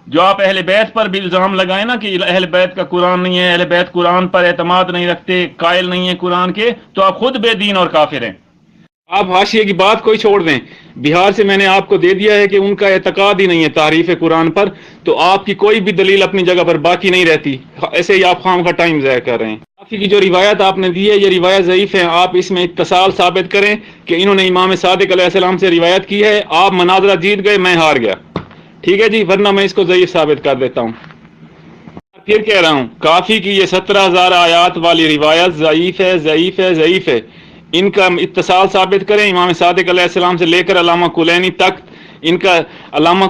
جو آپ اہل بیت پر بھی الزام لگائیں نا کہ اہل بیت کا قرآن نہیں ہے، اہل بیت قرآن پر اعتماد نہیں رکھتے، قائل نہیں ہیں قرآن کے، تو آپ خود بے دین اور کافر ہیں. آپ حاشیے کی بات کوئی چھوڑ دیں، بہار سے میں نے آپ کو دے دیا ہے کہ ان کا اعتقاد ہی نہیں ہے تعریف قرآن پر، تو آپ کی کوئی بھی دلیل اپنی جگہ پر باقی نہیں رہتی. ایسے ہی آپ خام کا ٹائم ضائع کر رہے ہیں. کافی کی جو روایت آپ نے دی ہے یہ روایت ضعیف ہے. آپ اس میں اتصال ثابت کریں کہ انہوں نے امام صادق علیہ السلام سے روایت کی ہے. آپ مناظرہ جیت گئے، میں ہار گیا. ٹھیک ہے جی، ورنہ میں اس کو ضعیف ثابت کر دیتا ہوں. پھر کہہ رہا ہوں، کافی کی یہ 17,000 آیات والی روایت ضعیف ہے. ان کا اتصال ثابت کریں امام صادق علیہ السلام سے لے کر علامہ کلینی تک. ان کا علامہ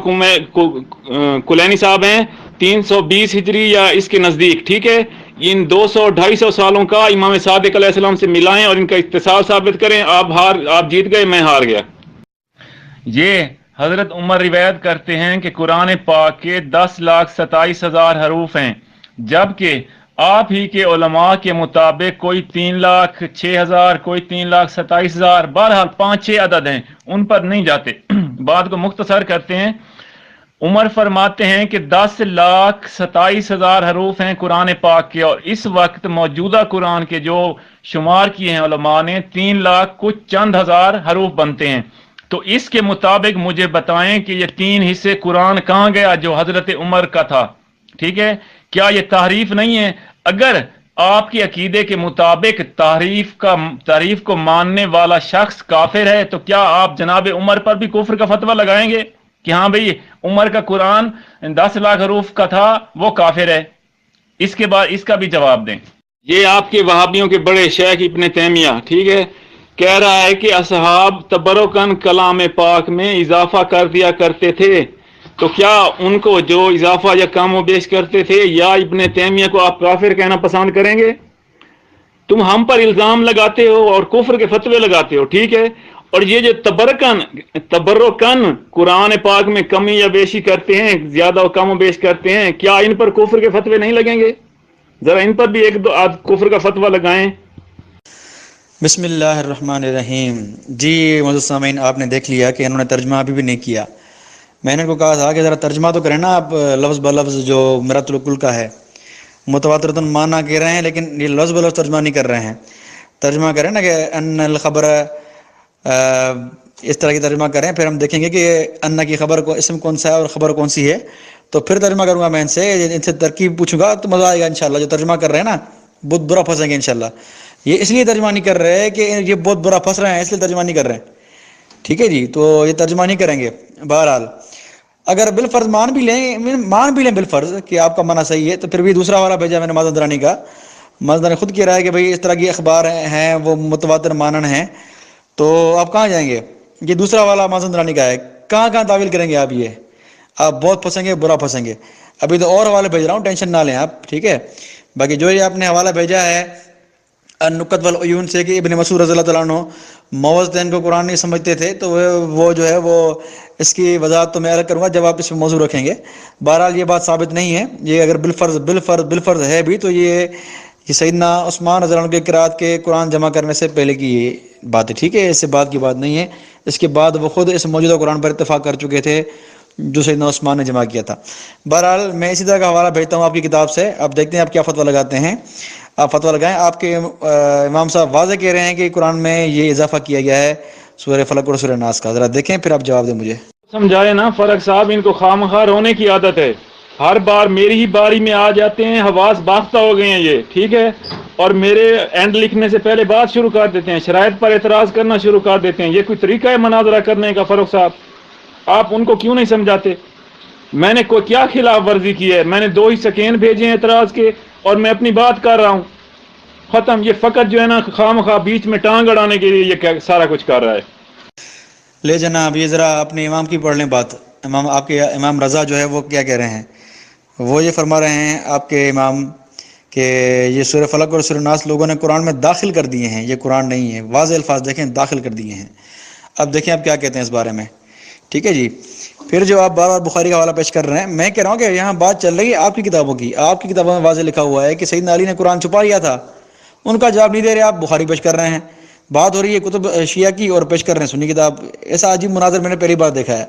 کلینی صاحب ہیں 320 ہجری یا اس کے نزدیک, ٹھیک ہے. ان 200-250 سالوں کا امام صادق علیہ السلام سے ملائیں اور ان کا اتصال ثابت کریں. آپ جیت گئے, میں ہار گیا. یہ حضرت عمر روایت کرتے ہیں کہ قرآن پاک کے 10,27,000 حروف ہیں, جبکہ آپ ہی کے علماء کے مطابق کوئی 3,06,000, کوئی 3,27,000, بہرحال 5-6 عدد ہیں, ان پر نہیں جاتے. بات کو مختصر کرتے ہیں. عمر فرماتے ہیں کہ 10,27,000 حروف ہیں قرآن پاک کے, اور اس وقت موجودہ قرآن کے جو شمار کیے ہیں علماء نے 3 لاکھ کچھ چند ہزار حروف بنتے ہیں. تو اس کے مطابق مجھے بتائیں کہ یہ 3 حصے قرآن کہاں گیا جو حضرت عمر کا تھا, ٹھیک ہے. کیا یہ تحریف نہیں ہے؟ اگر آپ کے عقیدے کے مطابق تحریف کو ماننے والا شخص کافر ہے, تو کیا آپ جناب عمر پر بھی کفر کا فتویٰ لگائیں گے کہ ہاں بھئی عمر کا قرآن 10 لاکھ حروف کا تھا, وہ کافر ہے؟ اس کے بعد اس کا بھی جواب دیں. یہ آپ کے وہابیوں کے بڑے شیخ ابن تیمیہ, ٹھیک ہے, کہہ رہا ہے کہ اصحاب تبرکن کلام پاک میں اضافہ کر دیا کرتے تھے, تو کیا ان کو جو اضافہ یا کم و بیش کرتے تھے یا ابن تیمیہ کو آپ کافر کہنا پسند کریں گے؟ تم ہم پر الزام لگاتے ہو اور کفر کے فتوے لگاتے ہو, ٹھیک ہے. اور یہ جو تبرکن قرآن پاک میں کمی یا بیشی کرتے ہیں, زیادہ و کم و بیش کرتے ہیں, کیا ان پر کفر کے فتوے نہیں لگیں گے؟ ذرا ان پر بھی ایک دو کفر کا فتویٰ لگائیں. بسم اللہ الرحمن الرحیم. جی معزز سامعین, آپ نے دیکھ لیا کہ انہوں نے ترجمہ ابھی بھی نہیں کیا. میں نے ان کو کہا تھا کہ ذرا ترجمہ تو کریں نا آپ, لفظ بلفظ جو مرات الکل کا ہے. متواترتن معنی کہہ رہے ہیں لیکن یہ لفظ بلفظ ترجمہ نہیں کر رہے ہیں. ترجمہ کریں نا کہ ان الخبر, اس طرح کی ترجمہ کریں, پھر ہم دیکھیں گے کہ ان کی خبر کو اسم کون سا ہے اور خبر کون سی ہے, تو پھر ترجمہ کروں گا میں ان سے ترکیب پوچھوں گا تو مزہ آئے گا انشاءاللہ. جو ترجمہ کر رہے ہیں نا بہت برا پھنسیں گے انشاءاللہ. یہ اس لیے ترجمہ نہیں کر رہے کہ یہ بہت برا پھنس رہے ہیں, اس لیے ترجمہ نہیں کر رہے ہیں, ٹھیک ہے جی. تو یہ ترجمہ نہیں کریں گے. بہرحال اگر بالفرض مان بھی لیں بالفرض کہ آپ کا معنی صحیح ہے, تو پھر بھی دوسرا والا بھیجا میں نے مازن درانی کا. مازن درانی خود کہہ رہا ہے کہ بھائی اس طرح کی اخبار ہیں وہ متواتر مانن ہیں, تو آپ کہاں جائیں گے؟ یہ دوسرا والا مازن درانی کا ہے, کہاں تعویل کریں گے آپ؟ یہ آپ بہت پھنسیں گے, برا پھنسیں گے. ابھی تو اور حوالے بھیج رہا ہوں, ٹینشن نہ لیں آپ, ٹھیک ہے. باقی جو یہ آپ نے حوالہ بھیجا ہے النکت والعیون سے کہ ابن مسعود رضی اللہ تعالیٰ عنہ موضوعین کو قرآن نہیں سمجھتے تھے, تو وہ جو ہے وہ اس کی وضاحت تو میں الگ کروں گا جب آپ اس پہ موضوع رکھیں گے. بہرحال یہ بات ثابت نہیں ہے. یہ اگر بالفرض ہے بھی تو یہ سیدنا عثمان رضی اللہ عنہ کے قرات کے قرآن جمع کرنے سے پہلے کی یہ بات ہے, ٹھیک ہے. اس سے بعد کی بات نہیں ہے. اس کے بعد وہ خود اس موجودہ قرآن پر اتفاق کر چکے تھے جو سیدنا عثمان نے جمع کیا تھا. بہرحال میں اسی طرح کا حوالہ بھیجتا ہوں آپ کی کتاب سے, آپ دیکھتے ہیں آپ کیا فتویٰ لگاتے ہیں. آپ فتویٰ لگائیں. آپ کے امام صاحب واضح کہہ رہے ہیں کہ قرآن میں یہ اضافہ کیا گیا ہے سورہ فلق اور سورہ ناس کا. ذرا دیکھیں پھر آپ جواب دیں مجھے. سمجھائے نا فرق صاحب, ان کو خامخواہ ہونے کی عادت ہے. ہر بار میری ہی باری میں آ جاتے ہیں, حواس باختہ ہو گئے ہیں یہ, ٹھیک ہے, اور میرے اینڈ لکھنے سے پہلے بات شروع کر دیتے ہیں, شرائط پر اعتراض کرنا شروع کر دیتے ہیں. یہ کوئی طریقہ ہے مناظرہ کرنے کا فاروق صاحب؟ آپ ان کو کیوں نہیں سمجھاتے؟ میں نے کوئی کیا خلاف ورزی کی ہے؟ میں نے 2 ہی سکین بھیجے ہیں اعتراض کے, اور میں اپنی بات کر رہا ہوں, ختم. یہ فقط جو ہے نا خامخواہ بیچ میں ٹانگ اڑانے کے لیے یہ سارا کچھ کر رہا ہے. لے جناب, یہ ذرا اپنے امام کی پڑھ لیں بات. آپ کے امام رضا جو ہے وہ کیا کہہ رہے ہیں؟ وہ یہ فرما رہے ہیں آپ کے امام کہ یہ سورہ فلق اور سورہ ناس لوگوں نے قرآن میں داخل کر دیے ہیں, یہ قرآن نہیں ہے. واضح الفاظ دیکھیں, داخل کر دیے ہیں. اب دیکھیں آپ کیا کہتے ہیں اس بارے میں, ٹھیک ہے جی. پھر جو آپ بار بار بخاری کا حوالہ پیش کر رہے ہیں, میں کہہ رہا ہوں کہ یہاں بات چل رہی ہے آپ کی کتابوں کی. آپ کی کتابوں میں واضح لکھا ہوا ہے کہ سیدنا علی نے قرآن چھپا لیا تھا. ان کا جواب نہیں دے رہے آپ, بخاری پیش کر رہے ہیں. بات ہو رہی ہے کتب شیعہ کی اور پیش کر رہے ہیں سنی کتاب. ایسا عجیب مناظر میں نے پہلی بار دیکھا ہے.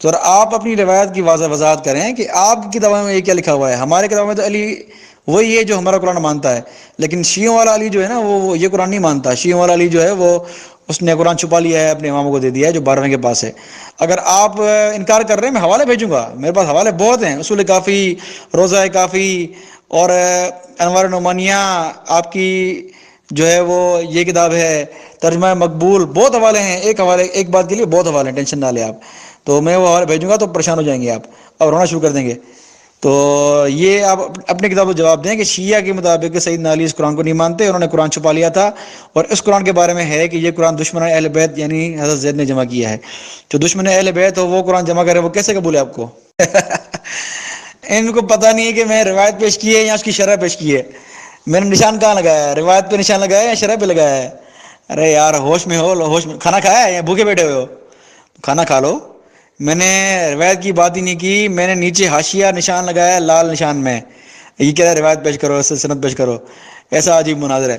تو آپ اپنی روایت کی وضاحت کریں کہ آپ کی کتابوں میں یہ کیا لکھا ہوا ہے. ہمارے کتابوں میں تو علی وہی ہے جو ہمارا قرآن مانتا ہے, لیکن شیعوں والا علی جو ہے نا وہ یہ قرآن نہیں مانتا. شیعوں والا علی جو ہے وہ اس نے قرآن چھپا لیا ہے, اپنے اماموں کو دے دیا ہے جو 12ویں کے پاس ہے. اگر آپ انکار کر رہے ہیں میں حوالے بھیجوں گا, میرے پاس حوالے بہت ہیں. اصول کافی, روضہ کافی اور انوار نعمانیہ آپ کی جو ہے وہ یہ کتاب ہے, ترجمہ مقبول, بہت حوالے ہیں. ایک بات کے لیے بہت حوالے ہیں, ٹینشن نہ لیں آپ. تو میں وہ حوالے بھیجوں گا تو پریشان ہو جائیں گے آپ اور رونا شروع کر دیں گے. تو یہ آپ اپنی کتاب کو جواب دیں کہ شیعہ کے مطابق سیدنا علی اس قرآن کو نہیں مانتے، انہوں نے قرآن چھپا لیا تھا، اور اس قرآن کے بارے میں ہے کہ یہ قرآن دشمن اہل بیت یعنی حضرت زید نے جمع کیا ہے. جو دشمن اہل بیت ہو وہ قرآن جمع کرے، وہ کیسے قبول ہے آپ کو؟ ان کو پتہ نہیں ہے کہ میں روایت پیش کی ہے یا اس کی شرح پیش کی ہے. میں نے نشان کہاں لگایا ہے؟ روایت پہ نشان لگایا ہے یا شرح پہ لگایا ہے؟ ارے یار ہوش میں ہو، ہوش میں. کھانا کھایا ہے یا بھوکے بیٹھے ہوئے ہو؟ کھانا کھا لو. میں نے روایت کی بات ہی نہیں کی، میں نے نیچے حاشیہ نشان لگایا لال نشان میں، یہ کہہ رہا ہے روایت پیش کرو، سند پیش کرو. ایسا عجیب مناظر ہے.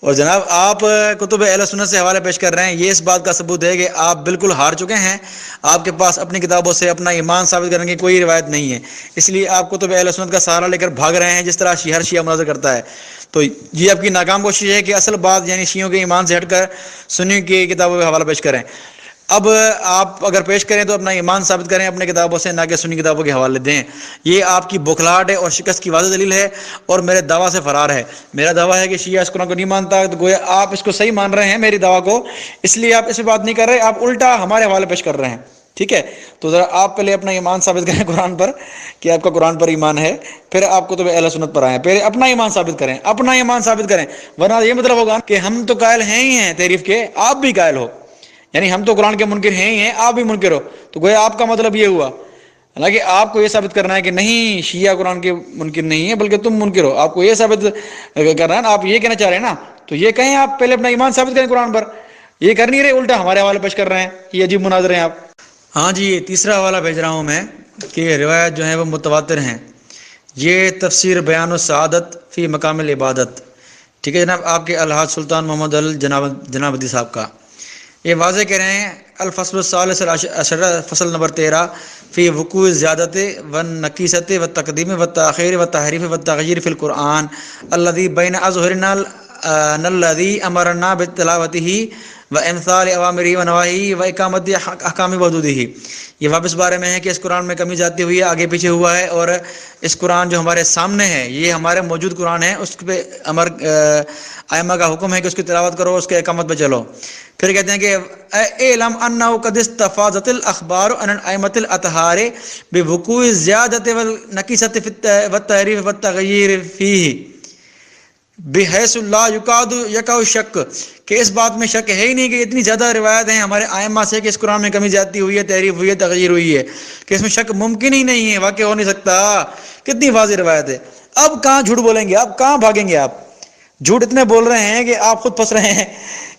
اور جناب آپ کتب اہل سنت سے حوالے پیش کر رہے ہیں، یہ اس بات کا ثبوت ہے کہ آپ بالکل ہار چکے ہیں. آپ کے پاس اپنی کتابوں سے اپنا ایمان ثابت کرنے کی کوئی روایت نہیں ہے، اس لیے آپ کتب اہل سنت کا سہارا لے کر بھاگ رہے ہیں، جس طرح ہر شیعہ مناظر کرتا ہے. تو یہ آپ کی ناکام کوشش ہے کہ اصل بات یعنی شیعوں کے ایمان سے ہٹ کر سنیوں کی کتابوں کا حوالہ پیش کریں. اب آپ اگر پیش کریں تو اپنا ایمان ثابت کریں اپنے کتابوں سے، نہ کہ سنی کتابوں کے حوالے دیں. یہ آپ کی بوکھلاہٹ ہے اور شکست کی واضح دلیل ہے، اور میرے دعویٰ سے فرار ہے. میرا دعویٰ ہے کہ شیعہ اس قرآن کو نہیں مانتا، تو گویا آپ اس کو صحیح مان رہے ہیں میری دعویٰ کو، اس لیے آپ اس پہ بات نہیں کر رہے، آپ الٹا ہمارے حوالے پیش کر رہے ہیں. ٹھیک ہے، تو ذرا آپ پہلے اپنا ایمان ثابت کریں قرآن پر کہ آپ کا قرآن پر ایمان ہے، پھر آپ کتب اہل سنت پر آئیں. پہلے اپنا ایمان ثابت کریں، اپنا ایمان ثابت کریں، ورنہ یہ مطلب ہوگا کہ ہم تو قائل ہیں ہی ہیں تعریف کے، آپ بھی قائل ہو. یعنی ہم تو قرآن کے منکر ہیں ہی ہیں، آپ بھی منکر ہو، تو گویا آپ کا مطلب یہ ہوا. حالانکہ آپ کو یہ ثابت کرنا ہے کہ نہیں شیعہ قرآن کے منکر نہیں ہے بلکہ تم منکر ہو، آپ کو یہ ثابت کرنا ہے نا، آپ یہ کہنا چاہ رہے ہیں نا، تو یہ کہیں آپ پہلے اپنا ایمان ثابت کریں قرآن پر. یہ کر نہیں رہے، الٹا ہمارے حوالے پیش کر رہے ہیں. یہ عجیب مناظر ہیں آپ. ہاں جی، یہ تیسرا حوالہ بھیج رہا ہوں میں کہ روایت جو ہیں وہ متواتر ہیں. یہ تفسیر بیان السعادت فی مقام العبادت، ٹھیک ہے جناب، آپ کے الحاج سلطان محمد جنابدی صاحب کا. یہ واضح کہہ رہے ہیں الفصل الثالث عشر، فصل نمبر 13، فی وقوع زیادت و نقیصت و تقدیم و تاخیر و تحریف و تغیر فی القرآن الذی بین اظہرنا الذی امرنا بتلاوتہ و امثال اوامرہ و نواہی و اقامت احکام حدودہ. یہ واپس بارے میں ہے کہ اس قرآن میں کمی جاتی ہوئی ہے، آگے پیچھے ہوا ہے، اور اس قرآن جو ہمارے سامنے ہے، یہ ہمارے موجود قرآن ہے، اس پہ ائمہ کا حکم ہے کہ اس کی تلاوت کرو، اس کے اقامت پہ چلو. پھر کہتے ہیں کہ اعلم انہ قد استفاضت الاخبار عن ائمۃ الاطہار بوقوع الزیادۃ والنقیصۃ والتحریف والتغیر فیہ بحیث لا یقع الشک، کہ اس بات میں شک ہے ہی نہیں کہ اتنی زیادہ روایت ہیں ہمارے ائمہ سے کہ اس قرآن میں کمی جاتی ہوئی ہے، تحریف ہوئی ہے، تغیر ہوئی ہے، کہ اس میں شک ممکن ہی نہیں ہے، واقع ہو نہیں سکتا. کتنی واضح روایت ہے. اب کہاں جھوٹ بولیں گے، اب کہاں بھاگیں گے؟ آپ جھوٹ اتنے بول رہے ہیں کہ آپ خود پھنس رہے ہیں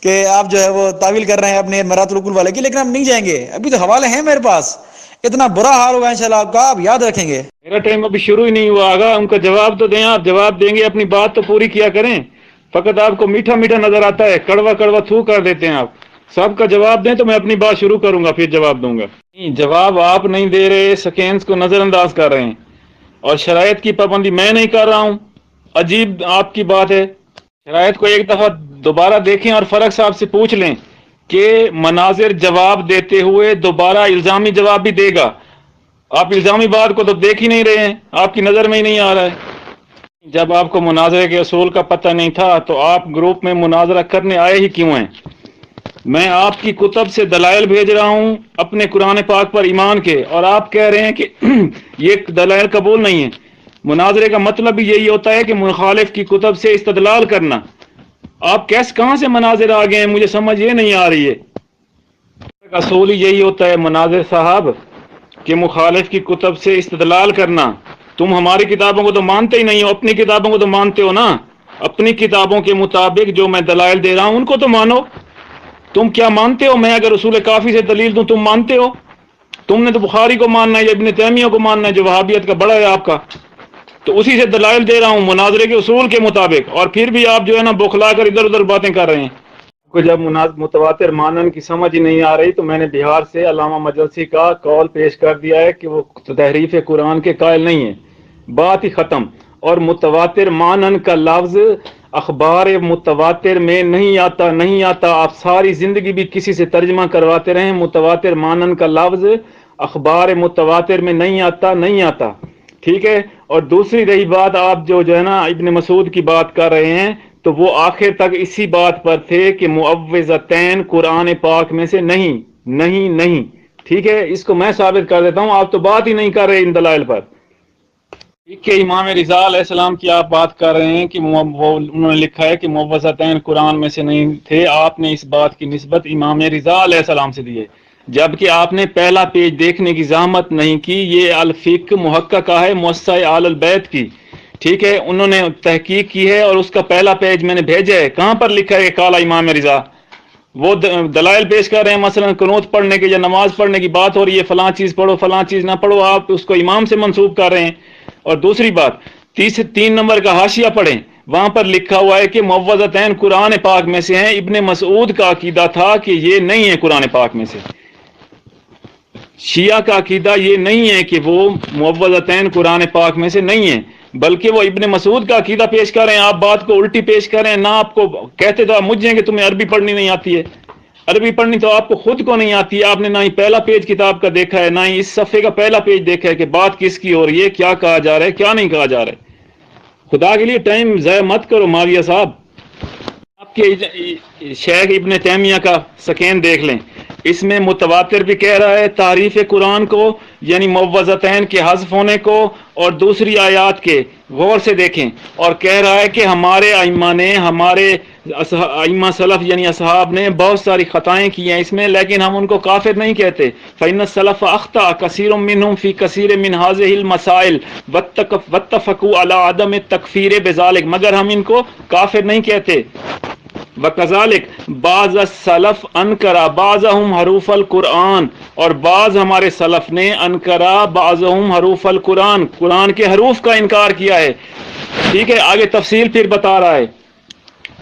کہ آپ جو ہے وہ تعویل کر رہے ہیں اپنے مرات العقول والے کی، لیکن ہم نہیں جائیں گے. ابھی تو حوالے ہیں میرے پاس. اتنا برا حال ہوگا انشاءاللہ آپ کا، آپ یاد رکھیں گے. میرا ٹائم ابھی شروع ہی نہیں ہوا آگا، ان کا جواب تو دیں. آپ جواب دیں گے اپنی بات تو پوری کیا کریں. فقط آپ کو میٹھا میٹھا نظر آتا ہے، کڑوا کڑوا تھو کر دیتے ہیں. آپ سب کا جواب دیں تو میں اپنی بات شروع کروں گا، پھر جواب دوں گا. جواب آپ نہیں دے رہے، سیکنڈز کو نظر انداز کر رہے ہیں، اور شرائط کی پابندی میں نہیں کر رہا ہوں. عجیب آپ کی بات ہے. شرائط کو ایک دفعہ دوبارہ دیکھیں اور فرق صاحب سے پوچھ لیں کہ مناظر جواب دیتے ہوئے دوبارہ الزامی جواب بھی دے گا. آپ الزامی بات کو تو دیکھ ہی نہیں رہے ہیں، آپ کی نظر میں ہی نہیں آ رہا ہے. جب آپ کو مناظرے کے اصول کا پتہ نہیں تھا تو آپ گروپ میں مناظرہ کرنے آئے ہی کیوں ہیں؟ میں آپ کی کتب سے دلائل بھیج رہا ہوں اپنے قرآن پاک پر ایمان کے، اور آپ کہہ رہے ہیں کہ یہ دلائل قبول نہیں ہے. مناظرے کا مطلب بھی یہی ہوتا ہے کہ مخالف کی کتب سے استدلال کرنا. آپ کہاں سے مناظر آ گئے ہیں؟ مجھے سمجھ یہ نہیں آ رہی ہے. اصول ہی یہی ہوتا ہے مناظر صاحب کہ مخالف کی کتب سے استدلال کرنا. تم ہماری کتابوں کو تو مانتے ہی نہیں ہو، اپنی کتابوں کو تو مانتے ہو نا. اپنی کتابوں کے مطابق جو میں دلائل دے رہا ہوں ان کو تو مانو. تم کیا مانتے ہو؟ میں اگر اصول کافی سے دلیل دوں تم مانتے ہو؟ تم نے تو بخاری کو ماننا ہے یا ابن تیمیہ کو ماننا ہے جو وہابیت کا بڑا ہے آپ کا. تو اسی سے دلائل دے رہا ہوں مناظرے کے اصول کے مطابق، اور پھر بھی آپ جو ہے نا بوکھلا کر ادھر ادھر باتیں کر رہے ہیں. کو جب متواتر مانن کی سمجھ نہیں آ رہی تو میں نے بہار سے علامہ مجلسی کا قول پیش کر دیا ہے کہ وہ تحریف قرآن کے قائل نہیں ہیں. بات ہی ختم. اور متواتر مانن کا لفظ اخبار متواتر میں نہیں آتا. آپ ساری زندگی بھی کسی سے ترجمہ کرواتے رہیں، متواتر مانن کا لفظ اخبار متواتر میں نہیں آتا. ٹھیک ہے. اور دوسری رہی بات، آپ جو ہے نا ابن مسعود کی بات کر رہے ہیں تو وہ آخر تک اسی بات پر تھے کہ معوذتین قرآن پاک میں سے نہیں. ٹھیک ہے، اس کو میں ثابت کر دیتا ہوں، آپ تو بات ہی نہیں کر رہے ان دلائل پر. کہ امام رضا علیہ السلام کی آپ بات کر رہے ہیں کہ انہوں نے لکھا ہے کہ موضتین قرآن میں سے نہیں تھے، آپ نے اس بات کی نسبت امام رضا علیہ السلام سے دی ہے، جبکہ آپ نے پہلا پیج دیکھنے کی زحمت نہیں کی۔ یہ الفقہ محققہ ہے مؤسسہ آل البیت کی، ٹھیک ہے، انہوں نے تحقیق کی ہے اور اس کا پہلا پیج میں نے بھیجا ہے۔ کہاں پر لکھا ہے کہ کالا امام رضا؟ وہ دلائل پیش کر رہے ہیں، مثلا قنوت پڑھنے کے یا نماز پڑھنے کی بات ہو رہی ہے، فلاں چیز پڑھو فلاں چیز نہ پڑھو، آپ اس کو امام سے منسوب کر رہے ہیں۔ اور دوسری بات، 3 نمبر کا حاشیہ پڑھیں، وہاں پر لکھا ہوا ہے کہ معوذتین قرآن پاک میں سے ہیں۔ ابن مسعود کا عقیدہ تھا کہ یہ نہیں ہے قرآن پاک میں سے، شیعہ کا عقیدہ یہ نہیں ہے کہ وہ معوذتین قرآن پاک میں سے نہیں ہیں، بلکہ وہ ابن مسعود کا عقیدہ پیش کر رہے ہیں۔ آپ بات کو الٹی پیش کر رہے ہیں، نہ آپ کو کہتے تو آپ مجھے کہ تمہیں عربی پڑھنی نہیں آتی ہے، عربی پڑھنی تو آپ کو خود کو نہیں آتی ہے، آپ نے نہ ہی پہلا پیج کتاب کا دیکھا ہے، نہ ہی اس صفحے کا پہلا پیج دیکھا ہے کہ بات کس کی ہو رہی ہے، کیا کہا جا رہا ہے، کیا نہیں کہا جا رہا ہے۔ خدا کے لیے ٹائم ضائع مت کرو معاویہ صاحب۔ آپ کے شیخ ابن تیمیہ کا سکین دیکھ لیں، اس میں متواتر بھی کہہ رہا ہے تعریف قرآن کو، یعنی معوذتین کے حذف ہونے کو، اور دوسری آیات کے غور سے دیکھیں، اور کہہ رہا ہے کہ ہمارے ائمہ نے، ہمارے ائمہ سلف یعنی اصحاب نے بہت ساری خطائیں کی ہیں اس میں، لیکن ہم ان کو کافر نہیں کہتے۔ فإن السلف اخطأ كثير منهم في كثير من هذه المسائل واتفقوا على عدم التکفیر بذلك، مگر ہم ان کو کافر نہیں کہتے۔ وَكَذَلِكَ بعض السلف انکرا بعضهم حروف القرآن، اور بعض ہمارے سلف نے انکرا بعضهم حروف القرآن، قرآن کے حروف کا انکار کیا ہے، ٹھیک ہے۔ آگے تفصیل پھر بتا رہا ہے،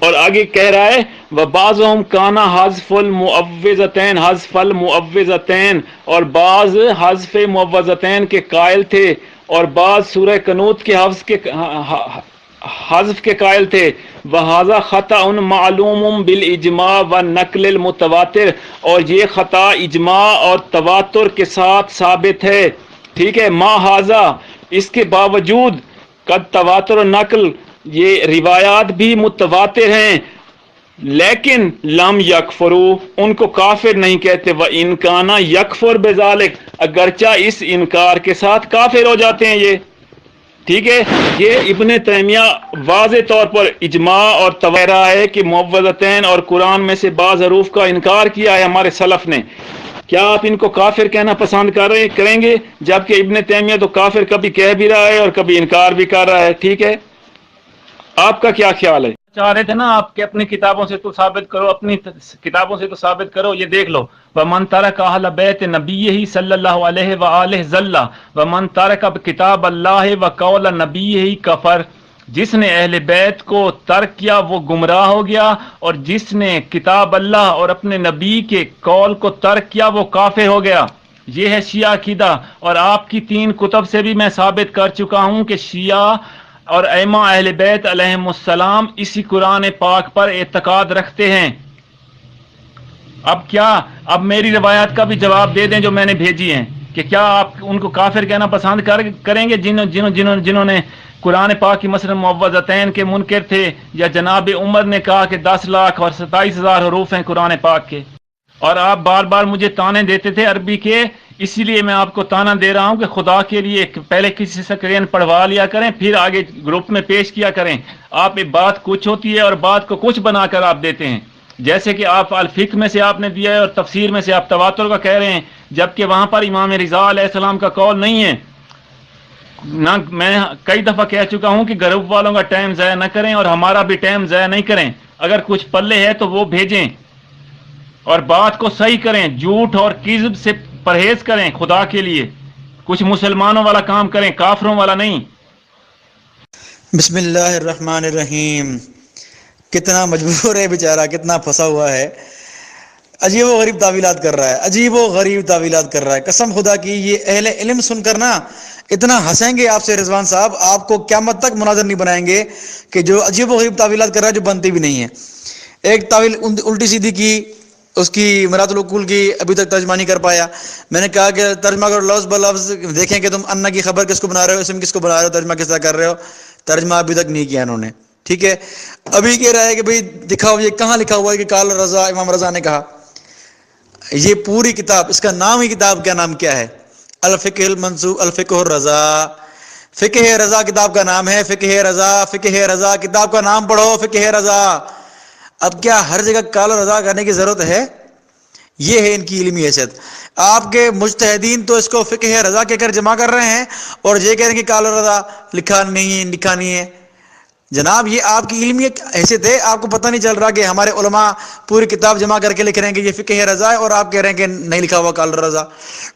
اور آگے کہہ رہا ہے وَبَعْضُهُمْ كَانَ حَذْفُ الْمُعَوِّذَتَيْن حَذْفَ الْمُعَوِّذَتَيْن، اور بعض حذف معوذتین کے قائل تھے، اور بعض سورہ قنوت کے حذف کے قائل تھے۔ وَهَذَا خَطَأٌ مَعْلُومٌ بِالْإِجْمَاعِ وَالنَّقْلِ الْمُتَوَاتِرِ، اور یہ خطا اجماع اور تواتر کے ساتھ ثابت ہے، ٹھیک ہے۔ ما ھذا، اس کے باوجود، قد تواتر و نقل، یہ روایات بھی متواتر ہیں، لیکن لم یکفروا، ان کو کافر نہیں کہتے۔ وَإِنْ كَانَ یکفر بذلك، اگرچہ اس انکار کے ساتھ کافر ہو جاتے ہیں یہ، ٹھیک ہے۔ یہ ابن تیمیہ واضح طور پر اجماع اور تواتر ہے کہ معوذتین اور قرآن میں سے بعض حروف کا انکار کیا ہے ہمارے سلف نے۔ کیا آپ ان کو کافر کہنا پسند کریں گے؟ جبکہ ابن تیمیہ تو کافر کبھی کہہ بھی رہا ہے اور کبھی انکار بھی کر رہا ہے، ٹھیک ہے۔ آپ کا کیا خیال ہے؟ چاہ رہے تھے نا آپ کہ اپنی کتابوں سے تو ثابت کرو، اپنی کتابوں سے تو ثابت کرو۔ یہ دیکھ لو، وَمَن تَرَكَ أَهْلَ بَيْتِ نَبِيِّهِ صلی اللہ علیہ وآلہ ذلہ، وَمَن تَرَكَ کتاب اللہ وَقَوْلَ نَبِيِّهِ کفر، جس نے اہل بیت کو ترک کیا وہ گمراہ ہو گیا، اور جس نے کتاب اللہ اور اپنے نبی کے قول کو ترک کیا وہ کافر ہو گیا۔ یہ ہے شیعہ عقیدہ، اور آپ کی 3 کتب سے بھی میں ثابت کر چکا ہوں کہ شیعہ اور ائمہ اہل بیت علیہم السلام اسی قرآن پاک پر اعتقاد رکھتے ہیں۔ اب کیا، اب میری روایات کا بھی جواب دے دیں جو میں نے بھیجی ہیں، کہ کیا آپ ان کو کافر کہنا پسند کریں گے جنہوں نے قرآن پاک کی مثلا معوذتین کے منکر تھے، یا جناب عمر نے کہا کہ 10 لاکھ اور 27,000 حروف ہیں قرآن پاک کے، اور آپ بار بار مجھے تانے دیتے تھے عربی کے، اسی لیے میں آپ کو تانا دے رہا ہوں کہ خدا کے لیے پہلے کسی سے سکرین پڑھوا لیا کریں، پھر آگے گروپ میں پیش کیا کریں۔ آپ بات کچھ ہوتی ہے اور بات کو کچھ بنا کر آپ دیتے ہیں، جیسے کہ آپ الفقہ میں سے آپ نے دیا ہے اور تفسیر میں سے آپ تواتر کا کہہ رہے ہیں، جبکہ وہاں پر امام رضا علیہ السلام کا قول نہیں ہے۔ نہ میں کئی دفعہ کہہ چکا ہوں کہ گروپ والوں کا ٹائم ضائع نہ کریں اور ہمارا بھی ٹائم ضائع نہیں کریں، اگر کچھ پلے ہے تو وہ بھیجیں اور بات کو صحیح کریں، جھوٹ اور کذب سے پرہیز کریں، خدا کے لیے کچھ مسلمانوں والا کام کریں، کافروں والا نہیں۔ بسم اللہ الرحمن الرحیم۔ کتنا مجبور ہے بیچارہ، کتنا پھنسا ہوا ہے، عجیب و غریب تعویلات کر رہا ہے، عجیب و غریب تعویلات کر رہا ہے۔ قسم خدا کی یہ اہل علم سن کر نا اتنا ہنسیں گے آپ سے رضوان صاحب، آپ کو قیامت تک مناظر نہیں بنائیں گے کہ جو عجیب و غریب تعویلات کر رہا ہے جو بنتی بھی نہیں ہے۔ ایک تعویل الٹی سیدھی کی، اس کی مرات العقول کی ابھی تک ترجمہ نہیں کر پایا۔ میں نے کہا کہ ترجمہ کرو لفظ بلفظ، دیکھیں کہ تم انا کی خبر کس کو بنا رہے ہو، اسم کس کو بنا رہے ہو، ترجمہ کس طرح کر رہے ہو۔ ترجمہ ابھی تک نہیں کیا انہوں نے، ٹھیک ہے۔ ابھی کہہ رہا ہے کہ بھئی دکھاؤ یہ کہاں لکھا ہوا ہے کہ قال رضا، امام رضا نے کہا۔ یہ پوری کتاب، اس کا نام ہی کتاب کا نام کیا ہے؟ الفقہ المنصور، الفقہ الرضا، فقہ رضا کتاب کا نام ہے، فقہ رضا کتاب کا نام پڑھو، فقہ رضا۔ اب کیا ہر جگہ قال رضا کرنے کی ضرورت ہے؟ یہ ہے ان کی علمی حیثیت۔ آپ کے مجتہدین تو اس کو فقہ رضا کہہ کر جمع کر رہے ہیں اور یہ کہہ رہے ہیں کہ قال رضا لکھا نہیں ہے۔ جناب یہ آپ کی علمی حیثیت ہے، آپ کو پتہ نہیں چل رہا کہ ہمارے علماء پوری کتاب جمع کر کے لکھ رہے ہیں کہ یہ فقہ رضا ہے، اور آپ کہہ رہے ہیں کہ نہیں لکھا ہوا قال رضا۔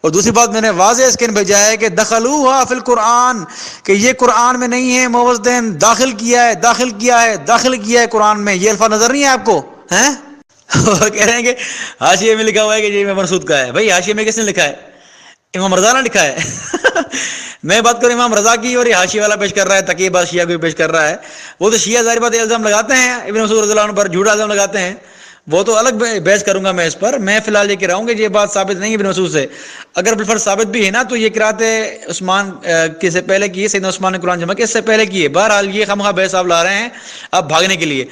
اور دوسری بات میں نے واضح اسکین بھیجا ہے کہ دخلوہا فی القرآن، کہ یہ قرآن میں نہیں ہے، موزدین داخل کیا ہے قرآن میں۔ یہ الفاظ نظر نہیں ہے آپ کو ہیں؟ اور کہہ رہے ہیں کہ حاشیے میں لکھا ہوا ہے کہ یہ امام مسعود کا ہے۔ بھائی حاشیے میں کس نے لکھا ہے؟ امام رضا نے لکھا ہے۔ میں بات کروں امام رضا کی، اور یہ حاشیے والا پیش کر رہا ہے، تقی بات شیعہ کو پیش کر رہا ہے۔ وہ تو شیعہ ظاہر بات الزام لگاتے ہیں ابن مسعود رضی اللہ عنہ پر، جھوٹا الزام لگاتے ہیں، وہ تو الگ بحث کروں گا میں اس پر۔ میں فی الحال یہ کہہ رہا ہوں کہ یہ بات ثابت نہیں ہے ابن مسعود سے۔ اگر بالفرض ثابت بھی ہے نا تو یہ قرات عثمان کے سے پہلے کی ہے، سیدنا عثمان نے قرآن جمع کیا، اس سے پہلے کی ہے۔ بہرحال یہ خامخواہ بحث آپ لا رہے ہیں اب بھاگنے کے لیے۔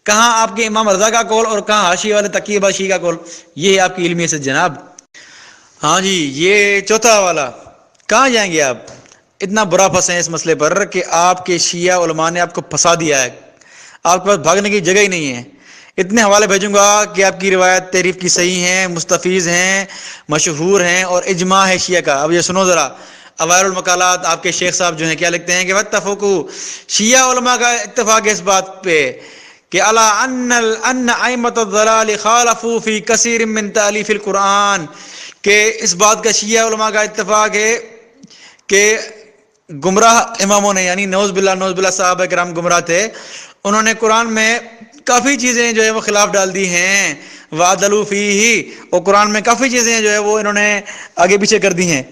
کہاں آپ کے امام رضا کا قول اور کہاں حاشیے والے تقی بات شیعہ کا قول؟ یہ ہے آپ کی علمی حیثیت جناب۔ ہاں جی، یہ چوتھا حوالہ۔ کہاں جائیں گے آپ؟ اتنا برا پھنسے ہیں اس مسئلے پر کہ آپ کے شیعہ علماء نے آپ کو پھنسا دیا ہے، آپ کے پاس بھاگنے کی جگہ ہی نہیں ہے۔ اتنے حوالے بھیجوں گا کہ آپ کی روایت تعریف کی صحیح ہیں، مستفیض ہیں، مشہور ہیں، اور اجماع ہے شیعہ کا۔ اب یہ سنو ذرا، اوائل المقالات آپ کے شیخ صاحب جو ہیں کیا لکھتے ہیں کہ واتفقوا، شیعہ علماء کا اتفاق ہے اس بات پہ کہ الا ان ائمۃ الضلال خالفوا فی کثیر من تالیف القرآن، کہ اس بات کا شیعہ علماء کا اتفاق ہے کہ گمراہ اماموں نے، یعنی نعوذ باللہ صحابہ کرام گمراہ تھے، انہوں نے قرآن میں کافی چیزیں جو ہے وہ خلاف ڈال دی ہیں، وعدلوا فیہ، اور قرآن میں کافی چیزیں جو ہے وہ انہوں نے آگے پیچھے کر دی ہیں۔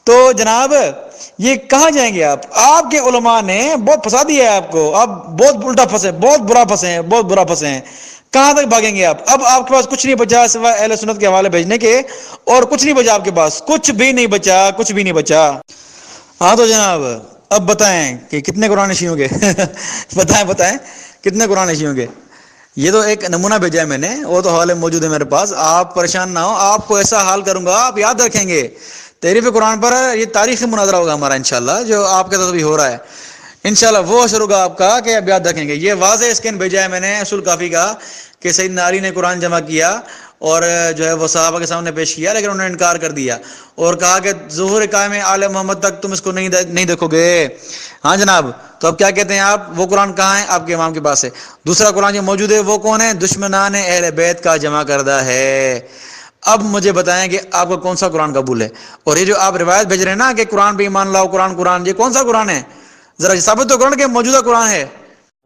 تو جناب یہ کہاں جائیں گے آپ کے علماء نے بہت پھنسا دیا ہے آپ کو، آپ بہت الٹا پھنسے، بہت برا پھنسے ہیں۔ کہاں تک بھاگیں گے آپ؟ اب آپ کے پاس کچھ نہیں بچا سوائے اہل سنت کے حوالے بھیجنے کے، اور کچھ نہیں بچا آپ کے پاس، کچھ بھی نہیں بچا۔ ہاں تو جناب اب بتائیں کہ کتنے قرآن شیعوں گے؟ بتائیں کتنے قرآن شیعوں گے؟ یہ تو ایک نمونہ بھیجا ہے میں نے، وہ تو حوالے موجود ہے میرے پاس، آپ پریشان نہ ہو، آپ کو ایسا حال کروں گا آپ یاد رکھیں گے۔ تحریف قرآن پر یہ تاریخی مناظرہ ہوگا ہمارا انشاءاللہ، جو آپ کے ساتھ بھی ہو رہا ہے انشاءاللہ، وہ اثر ہوگا آپ کا کہ آپ یاد رکھیں گے۔ یہ واضح اسکین بھیجا ہے میں نے اصول کافی کا کہ سیدنا علی نے قرآن جمع کیا اور جو ہے وہ صحابہ کے سامنے پیش کیا، لیکن انہوں نے انکار کر دیا اور کہا کہ ظہور قائم آل محمد تک تم اس کو نہیں دیکھو گے۔ ہاں جناب، تو اب کیا کہتے ہیں آپ؟ وہ قرآن کہاں ہے؟ آپ کے امام کے پاس ہے۔ دوسرا قرآن جو موجود ہے وہ کون ہے؟ دشمنان اہل بیت کا جمع کردہ ہے۔ اب مجھے بتائیں کہ آپ کو کون سا قرآن قبول ہے؟ اور یہ جو آپ روایت بھیج رہے ہیں نا کہ قرآن پہ ایمان لاؤ، قرآن، یہ کون سا قرآن ہے؟ ذرا ثابت تو قرآن کے موجودہ قرآن ہے۔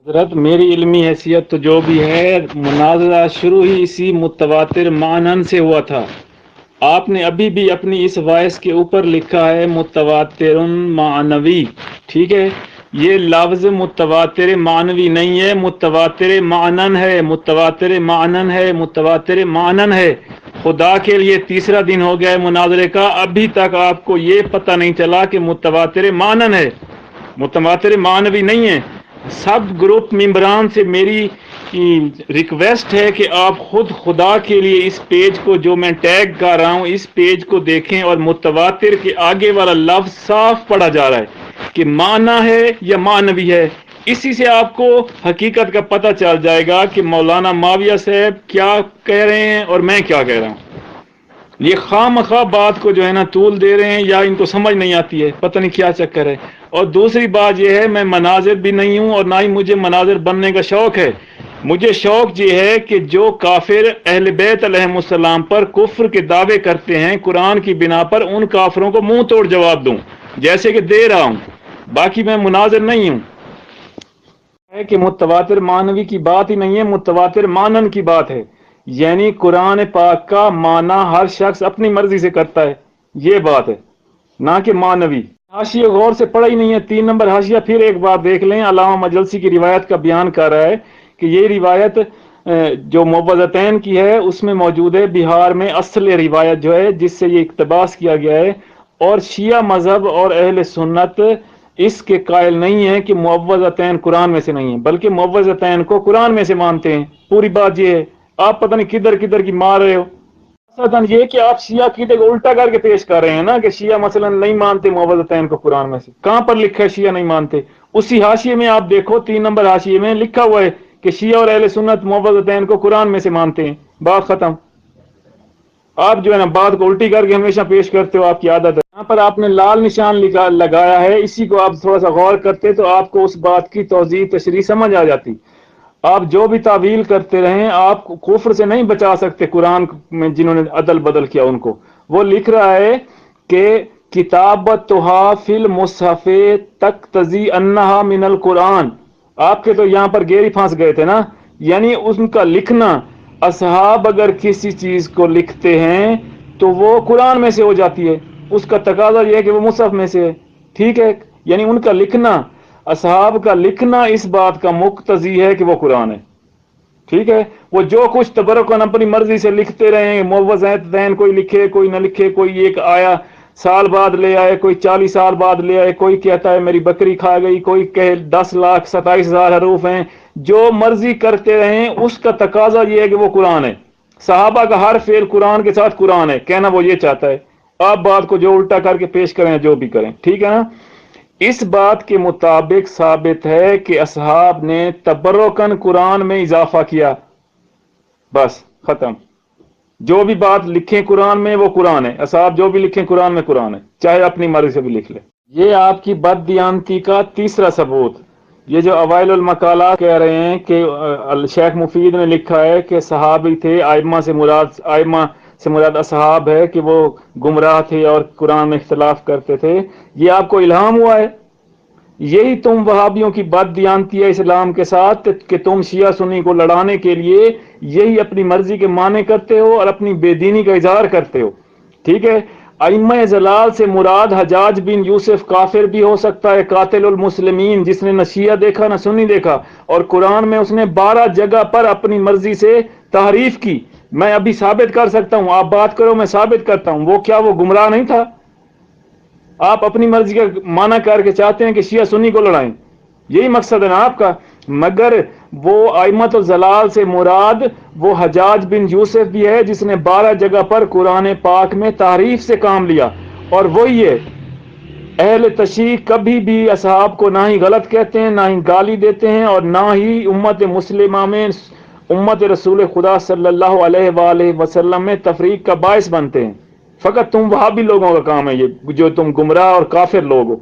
حضرت میری علمی حیثیت تو جو بھی ہے، مناظرہ شروع ہی اسی متواتر معنن سے ہوا تھا۔ آپ نے ابھی بھی اپنی اس وائس کے اوپر لکھا ہے متواتر معنوی، ٹھیک ہے؟ یہ لفظ متواتر معنوی نہیں ہے، متواتر معنن ہے۔ خدا کے لیے تیسرا دن ہو گیا ہے مناظرے کا، ابھی تک آپ کو یہ پتہ نہیں چلا کہ متواتر معنن ہے، متواتر معنوی نہیں ہے۔ سب گروپ ممبران سے میری ریکویسٹ ہے کہ آپ خود خدا کے لیے اس پیج کو جو میں ٹیگ کر رہا ہوں، اس پیج کو دیکھیں، اور متواتر کے آگے والا لفظ صاف پڑھا جا رہا ہے کہ معنی ہے یا معنوی ہے۔ اسی سے آپ کو حقیقت کا پتہ چل جائے گا کہ مولانا معاویہ صاحب کیا کہہ رہے ہیں اور میں کیا کہہ رہا ہوں۔ یہ خواہ مخواہ بات کو جو ہے نا طول دے رہے ہیں، یا ان کو سمجھ نہیں آتی ہے، پتہ نہیں کیا چکر ہے۔ اور دوسری بات یہ ہے، میں مناظر بھی نہیں ہوں اور نہ ہی مجھے مناظر بننے کا شوق ہے۔ مجھے شوق یہ ہے کہ جو کافر اہل بیت علیہم السلام پر کفر کے دعوے کرتے ہیں قرآن کی بنا پر، ان کافروں کو منہ توڑ جواب دوں، جیسے کہ دے رہا ہوں۔ باقی میں مناظر نہیں ہوں۔ ہے کہ متواتر معنوی کی بات ہی نہیں ہے، متواتر معنن کی بات ہے، یعنی قرآن پاک کا معنی ہر شخص اپنی مرضی سے کرتا ہے، یہ بات ہے، نہ کہ معنوی۔ حاشیہ غور سے پڑھا ہی نہیں ہے، 3 نمبر حاشیہ پھر ایک بار دیکھ لیں۔ علامہ مجلسی کی روایت کا بیان کر رہا ہے کہ یہ روایت جو موضوعتین کی ہے اس میں موجود ہے، بہار میں اصل روایت جو ہے جس سے یہ اقتباس کیا گیا ہے، اور شیعہ مذہب اور اہل سنت اس کے قائل نہیں ہے کہ معوذتین قرآن میں سے نہیں ہیں، بلکہ معوذتین کو قرآن میں سے مانتے ہیں۔ پوری بات یہ ہے، آپ پتہ نہیں کدھر کی مار رہے ہو۔ یہ کہ آپ شیعہ عقیدے کو الٹا کر کے پیش کر رہے ہیں نا کہ شیعہ مثلا نہیں مانتے معوذتین کو قرآن میں سے. کہاں پر لکھا ہے شیعہ نہیں مانتے؟ اسی حاشیے میں آپ دیکھو 3 نمبر حاشیے میں لکھا ہوا ہے کہ شیعہ اور اہل سنت معوذتین کو قرآن میں سے مانتے ہیں. بات ختم. آپ جو ہے نا بات کو الٹی کر کے ہمیشہ پیش کرتے ہو، آپ کی عادت ہے. یہاں پر آپ نے لال نشان لگایا ہے، اسی کو آپ تھوڑا سا غور کرتے تو آپ کو اس بات کی توضیح تشریح سمجھ آ جاتی. آپ جو بھی تعویل کرتے رہیں آپ کفر سے نہیں بچا سکتے. قرآن میں جنہوں نے عدل بدل کیا ان کو، وہ لکھ رہا ہے کہ کتابتھا فی المصحف تقتضی انہا من القرآن. آپ کے تو یہاں پر گیری پھانس گئے تھے نا، یعنی ان کا لکھنا، اصحاب اگر کسی چیز کو لکھتے ہیں تو وہ قرآن میں سے ہو جاتی ہے، اس کا تقاضا یہ ہے کہ وہ مصحف میں سے ہے. ٹھیک ہے، یعنی ان کا لکھنا، اصحاب کا لکھنا اس بات کا مقتضی ہے کہ وہ قرآن ہے. ٹھیک ہے، وہ جو کچھ تبرکن اپنی مرضی سے لکھتے رہے، معوذتین کوئی لکھے کوئی نہ لکھے، کوئی ایک آیا سال بعد لے آئے، کوئی 40 سال بعد لے آئے، کوئی کہتا ہے میری بکری کھا گئی، کوئی کہ 10,27,000 حروف ہیں. جو مرضی کرتے رہیں اس کا تقاضا یہ ہے کہ وہ قرآن ہے. صحابہ کا ہر فعل قرآن کے ساتھ قرآن ہے، کہنا وہ یہ چاہتا ہے. آپ بات کو جو الٹا کر کے پیش کریں جو بھی کریں، ٹھیک ہے نا. اس بات کے مطابق ثابت ہے کہ اصحاب نے تبرکن قرآن میں اضافہ کیا. بس ختم. جو بھی بات لکھیں قرآن میں وہ قرآن ہے. اصحاب جو بھی لکھیں قرآن میں قرآن ہے، چاہے اپنی مرضی سے بھی لکھ لیں. یہ آپ کی بد دیانتی کا تیسرا ثبوت. یہ جو اوائل المقالات کہہ رہے ہیں کہ شیخ مفید نے لکھا ہے کہ صحابی تھے، ائمہ سے مراد اصحاب ہے کہ وہ گمراہ تھے اور قرآن میں اختلاف کرتے تھے. یہ آپ کو الہام ہوا ہے. یہی تم وہابیوں کی بد دیانتی ہے اسلام کے ساتھ کہ تم شیعہ سنی کو لڑانے کے لیے یہی اپنی مرضی کے معنی کرتے ہو اور اپنی بے دینی کا اظہار کرتے ہو. ٹھیک ہے، ائمہ زلال سے مراد حجاج بن یوسف کافر بھی ہو سکتا ہے، قاتل المسلمین، جس نے نہ شیعہ دیکھا نہ سنی دیکھا، اور قرآن میں اس نے 12 جگہ پر اپنی مرضی سے تحریف کی. میں ابھی ثابت کر سکتا ہوں، آپ بات کرو میں ثابت کرتا ہوں. وہ کیا وہ گمراہ نہیں تھا؟ آپ اپنی مرضی کا معنی کر کے چاہتے ہیں کہ شیعہ سنی کو لڑائیں، یہی مقصد ہے نا آپ کا. مگر وہ ائمۃ الضلال سے مراد وہ حجاج بن یوسف بھی ہے جس نے 12 جگہ پر قرآن پاک میں تحریف سے کام لیا. اور وہی ہے اہل تشیع کبھی بھی اصحاب کو نہ ہی غلط کہتے ہیں، نہ ہی گالی دیتے ہیں، اور نہ ہی امت مسلمہ میں، امت رسول خدا صلی اللہ علیہ وآلہ وسلم میں تفریق کا باعث بنتے ہیں. فقط تم وہابی لوگوں کا کام ہے یہ، جو تم گمراہ اور کافر لوگ ہو.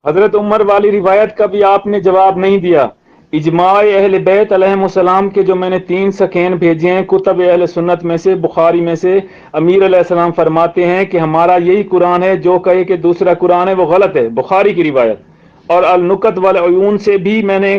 حضرت عمر والی روایت کا بھی آپ نے جواب نہیں دیا. اجماع اہل بیت علیہم السلام کے جو میں نے 3 سکین بھیجے ہیں کتب اہل سنت میں سے، بخاری میں سے، امیر علیہ السلام فرماتے ہیں کہ ہمارا یہی قرآن ہے، جو کہے کہ دوسرا قرآن ہے وہ غلط ہے. بخاری کی روایت. اور النکت والعیون سے بھی میں نے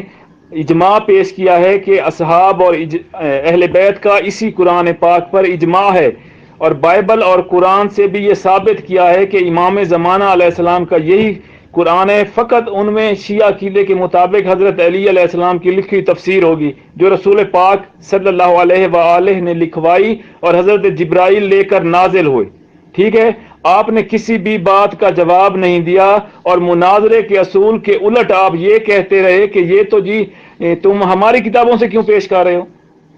اجماع پیش کیا ہے کہ اصحاب اور اہل بیت کا اسی قرآن پاک پر اجماع ہے. اور بائبل اور قرآن سے بھی یہ ثابت کیا ہے کہ امام زمانہ علیہ السلام کا یہی قرآن ہے. فقط ان میں شیعہ عقیدے کے مطابق حضرت علی علیہ السلام کی لکھی تفسیر ہوگی جو رسول پاک صلی اللہ علیہ وآلہ نے لکھوائی اور حضرت جبرائیل لے کر نازل ہوئے. ٹھیک ہے، آپ نے کسی بھی بات کا جواب نہیں دیا، اور مناظرے کے اصول کے الٹ آپ یہ کہتے رہے کہ یہ تو جی تم ہماری کتابوں سے کیوں پیش کر رہے ہو.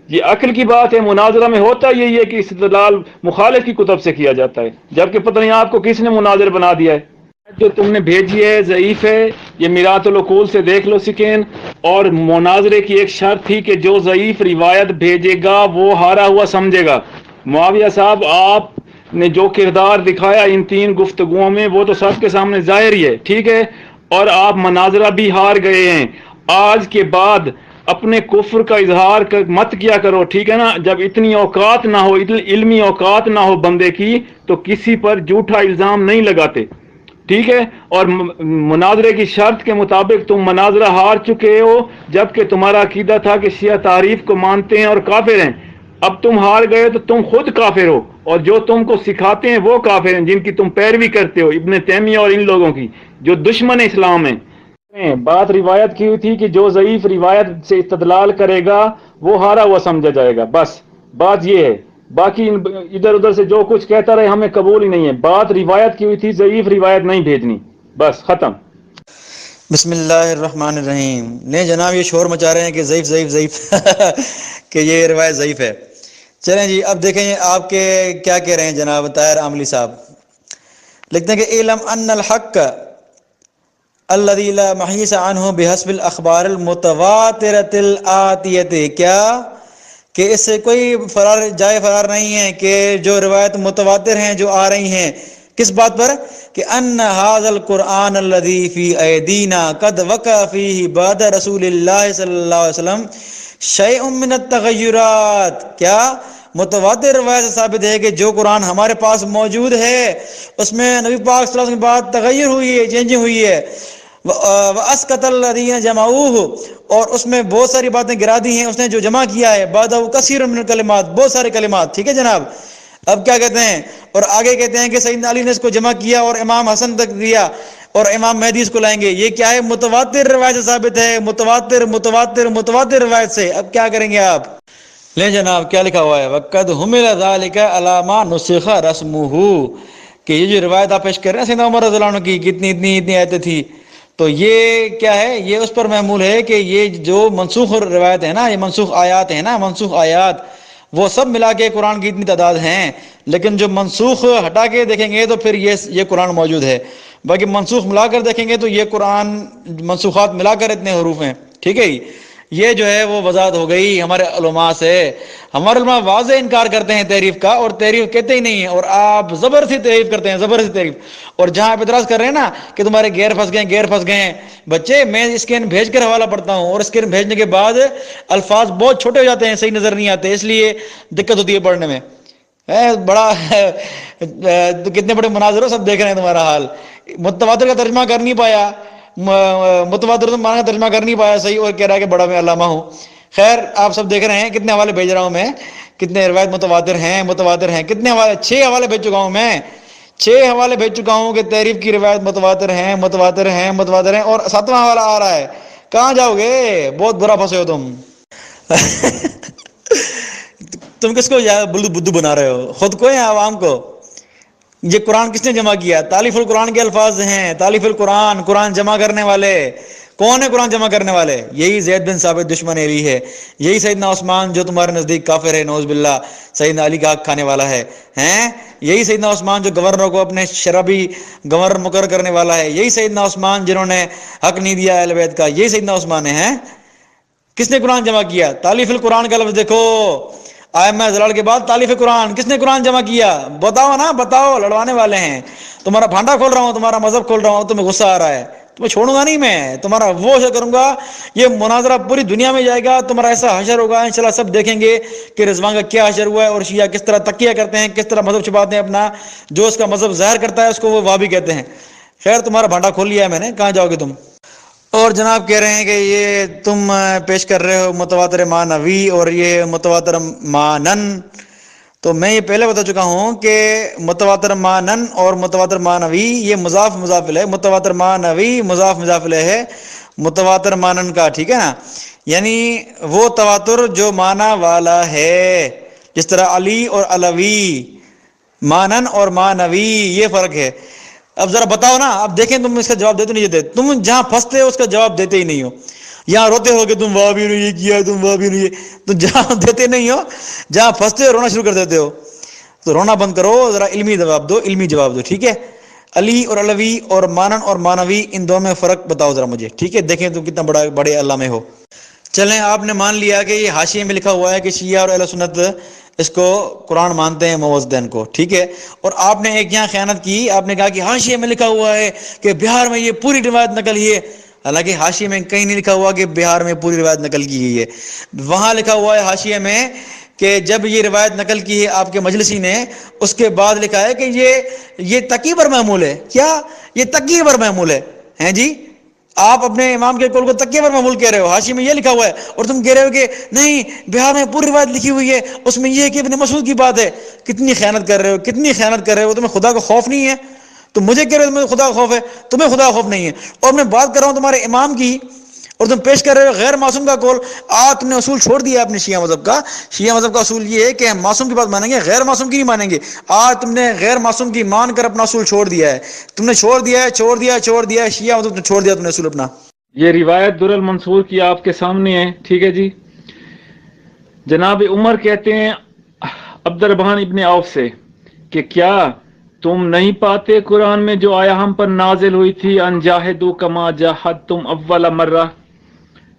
یہ عقل کی بات ہے. مناظرہ میں ہوتا یہی ہے کہ استدلال مخالف کی کتب سے کیا جاتا ہے، جبکہ پتہ نہیں آپ کو کس نے مناظر بنا دیا ہے. جو تم نے بھیجی ہے ضعیف ہے، یہ میرات العقول سے دیکھ لو سکین. اور مناظرے کی ایک شرط تھی کہ جو ضعیف روایت بھیجے گا وہ ہارا ہوا سمجھے گا. معاویہ صاحب، آپ نے جو کردار دکھایا ان 3 گفتگوؤں میں وہ تو سب کے سامنے ظاہر ہی ہے. ٹھیک ہے، اور آپ مناظرہ بھی ہار گئے ہیں. آج کے بعد اپنے کفر کا اظہار مت کیا کرو. ٹھیک ہے نا، جب اتنی اوقات نہ ہو، علمی اوقات نہ ہو بندے کی، تو کسی پر جھوٹا الزام نہیں لگاتے. ٹھیک ہے، اور مناظرے کی شرط کے مطابق تم مناظرہ ہار چکے ہو، جبکہ تمہارا عقیدہ تھا کہ شیعہ تعریف کو مانتے ہیں اور کافر ہیں. اب تم ہار گئے تو تم خود کافر ہو، اور جو تم کو سکھاتے ہیں وہ کافر ہیں جن کی تم پیروی کرتے ہو، ابن تیمیہ اور ان لوگوں کی جو دشمن اسلام ہیں. بات روایت کی ہوئی تھی کہ جو ضعیف روایت سے استدلال کرے گا وہ ہارا ہوا سمجھا جائے گا. بس بات یہ ہے. باقی ادھر ادھر سے جو کچھ کہتا رہے ہمیں قبول ہی نہیں ہے. بات روایت کی ہوئی تھی، ضعیف روایت نہیں بھیجنی. بس ختم. بسم اللہ الرحمن الرحیم. نہیں جناب، یہ شور مچا رہے ہیں کہ ضعیف ضعیف ضعیف کہ یہ روایت ضعیف ہے. چلیں جی اب دیکھیں آپ کے کیا کہہ رہے ہیں جناب طاہر عاملی صاحب. لکھتے ہیں کہ اعلم ان الحق الذي لا محيص عنه بحسب الاخبار المتواترة الآتية، کیا کہ اس سے کوئی فرار نہیں ہے کہ جو روایت متواتر ہیں جو آ رہی ہیں کس بات پر کہ ان هذا القرآن الذي في ايدينا قد وقع فيه بعد رسول الله صلی اللہ علیہ وسلم شیء من التغیرات، کیا متواتر روایت سے ثابت ہے کہ جو قرآن ہمارے پاس موجود ہے اس میں نبی پاک صلی اللہ علیہ وسلم کے بعد تغیر ہوئی ہے، چینجنگ ہوئی ہے. وَأَسْقَطَ الَّذِينَ جَمَعُوهُ، اور اس میں بہت ساری باتیں گرا دی ہیں اس نے جو جمع کیا ہے، بَعْدَهُ كَثِيرٌ مِّنَ الْكَلِمَاتِ، بہت سارے کلمات. ٹھیک ہے جناب. اب کیا کہتے ہیں اور آگے کہتے ہیں کہ سیدنا علی نے اس کو جمع کیا اور امام حسن تک دیا اور امام مہدی اس کو لائیں گے. یہ کیا ہے؟ متواتر روایت سے ثابت ہے، متواتر متواتر متواتر روایت سے. اب کیا کریں گے آپ؟ لیں جناب کیا لکھا ہوا ہے، وَقَدْ حُمِلَ ذَلِكَ عَلَىٰ مَا نُسِخَ رَسْمُهُ، کہ یہ جو روایت آپ پیش کر رہے ہیں سیدنا عمر رضی اللہ عنہ کی کتنی اتنی آیتیں تھی، تو یہ کیا ہے؟ یہ اس پر محمول ہے کہ یہ جو منسوخ روایت ہے نا، یہ منسوخ آیات ہیں نا، منسوخ آیات وہ سب ملا کے قرآن کی اتنی تعداد ہیں، لیکن جو منسوخ ہٹا کے دیکھیں گے تو پھر یہ قرآن موجود ہے. باقی منسوخ ملا کر دیکھیں گے تو یہ قرآن منسوخات ملا کر اتنے حروف ہیں. ٹھیک ہے. یہ جو ہے وہ وضاحت ہو گئی ہمارے علماء سے. ہمارے علماء واضح انکار کرتے ہیں تحریف کا، اور تحریف کہتے ہی نہیں ہیں، اور آپ زبردستی تحریف کرتے ہیں، زبردستی تحریف. اور جہاں آپ اعتراض کر رہے ہیں نا کہ تمہارے گیر پھنس گئے بچے، میں اسکین بھیج کر حوالہ پڑھتا ہوں، اور اسکین بھیجنے کے بعد الفاظ بہت چھوٹے ہو جاتے ہیں، صحیح نظر نہیں آتے، اس لیے دقت ہوتی ہے پڑھنے میں. بڑا کتنے بڑے مناظر ہو، سب دیکھ رہے ہیں تمہارا حال. متواتر کا ترجمہ کر نہیں پایا، متواتر معنی کا ترجمہ کر نہیں پایا صحیح، اور کہہ رہا ہے کہ بڑا میں علامہ ہوں. خیر آپ سب دیکھ رہے ہیں کتنے حوالے بھیج رہا ہوں میں، کتنے روایت متواتر ہیں، کتنے حوالے، 6 حوالے بھیج چکا ہوں میں، 6 حوالے بھیج چکا ہوں کہ تحریف کی روایت متواتر ہیں، اور 7واں حوالہ آ رہا ہے. کہاں جاؤ گے؟ بہت برا پھنسے ہو تم. تم کس کو بدھو بنا رہے ہو؟ خود کو یا عوام کو؟ یہ قرآن کس نے جمع کیا؟ تالیف القرآن کے الفاظ ہیں، تالیف القرآن، قرآن جمع کرنے والے کون ہے؟ قرآن جمع کرنے والے یہی زید بن ثابت دشمن علی ہے، یہی سیدنا عثمان جو تمہارے نزدیک کافر ہے نعوذ باللہ، سیدنا علی کا حق کھانے والا ہے، یہی سیدنا عثمان جو گورنر کو اپنے شرابی گورنر مقرر کرنے والا ہے، یہی سیدنا عثمان جنہوں نے حق نہیں دیا اہل بیت کا، یہی سیدنا عثمان ہے. کس نے قرآن جمع کیا؟ تالیف القرآن کا لفظ دیکھو، ائمہ زلال کے بعد تالیف قرآن کس نے قرآن جمع کیا؟ بتاؤ نا، بتاؤ. لڑوانے والے ہیں. تمہارا بھانڈا کھول رہا ہوں، تمہارا مذہب کھول رہا ہوں، تمہیں غصہ آ رہا ہے، تمہیں چھوڑوں گا نہیں میں، تمہارا وہ حشر کروں گا. یہ مناظرہ پوری دنیا میں جائے گا، تمہارا ایسا حشر ہوگا انشاءاللہ، سب دیکھیں گے کہ رضوان کا کیا حشر ہوا ہے، اور شیعہ کس طرح تقیہ کرتے ہیں، کس طرح مذہب چھپاتے ہیں اپنا. جو اس کا مذہب ظاہر کرتا ہے اس کو وہ وہابی کہتے ہیں. خیر تمہارا بھانڈا کھول لیا ہے میں نے، کہاں جاؤ گے تم؟ اور جناب کہہ رہے ہیں کہ یہ تم پیش کر رہے ہو متواتر معنوی اور یہ متواتر معنن. تو میں یہ پہلے بتا چکا ہوں کہ متواتر معنن اور متواتر معنوی یہ مضاف مضاف الیہ، متواتر معنوی مضاف مضاف الیہ ہے متواتر معنن کا. ٹھیک ہے نا؟ یعنی وہ تواتر جو معنی والا ہے، جس طرح علی اور علوی، معنن اور معنوی یہ فرق ہے. اب ذرا بتاؤ نا، اب دیکھیں تم اس کا جواب دیتے نہیں دیتے، تم جہاں پھنستے ہو اس کا جواب دیتے ہی نہیں ہو. یہاں روتے ہو کہ تم وہ بھی نہیں کیا، تم وہ بھی نہیں، تم جہاں دیتے نہیں ہو، جہاں پھنستے ہو رونا شروع کر دیتے ہو. تو رونا بند کرو، ذرا علمی جواب دو، علمی جواب دو. ٹھیک ہے؟ علی اور علوی اور مانن اور مانوی، ان دونوں میں فرق بتاؤ ذرا مجھے. ٹھیک ہے؟ دیکھیں تم کتنا بڑے علامہ ہو. چلیں آپ نے مان لیا کہ یہ حاشیے میں لکھا ہوا ہے کہ شیعہ اور اہل سنت اس کو قرآن مانتے ہیں موزدین کو. ٹھیک ہے؟ اور آپ نے ایک یہاں خیانت کی، آپ نے کہا کہ حاشیے میں لکھا ہوا ہے کہ بہار میں یہ پوری روایت نقل ہی ہے. حالانکہ حاشیے میں کہیں نہیں لکھا ہوا کہ بہار میں پوری روایت نقل کی گئی ہے. وہاں لکھا ہوا ہے حاشیے میں کہ جب یہ روایت نقل کی ہے آپ کے مجلسی نے، اس کے بعد لکھا ہے کہ یہ تقی پر محمول ہے. کیا یہ تقی پر محمول ہے؟ ہیں جی، آپ اپنے امام کے قول کو تقی پر محمول کہہ رہے ہو، حاشیے میں یہ لکھا ہوا ہے، اور تم کہہ رہے ہو کہ نہیں بہار میں پوری روایت لکھی ہوئی ہے، اس میں یہ کہ ابن مسعود کی بات ہے. کتنی خیانت کر رہے ہو، کتنی خیانت کر رہے ہو. تمہیں خدا کا خوف نہیں ہے؟ تو مجھے کہہ رہے ہو تمہیں خدا کا خوف ہے، تمہیں خدا کا خوف نہیں ہے. اور میں بات کر رہا ہوں تمہارے امام کی، اور تم پیش کر رہے ہو غیر معصوم کا قول. تم نے اصول چھوڑ دیا اپنے شیعہ مذہب کا. شیعہ مذہب کا اصول یہ ہے کہ ہم معصوم کی بات مانیں گے، غیر معصوم کی نہیں مانیں گے. تم نے غیر معصوم کی مان کر اپنا اصول چھوڑ دیا ہے. تم نے چھوڑ دیا ہے شیعہ مذہب نے چھوڑ دیا تم نے اصول اپنا. یہ روایت در المنصور کی آپ کے سامنے ہے. ٹھیک ہے جی. جناب عمر کہتے ہیں عبد الرحمن ابن عوف سے کہ کیا تم نہیں پاتے قرآن میں جو آیا ہم پر نازل ہوئی تھی ان جاہدوا کما جاہدتم اول مرہ؟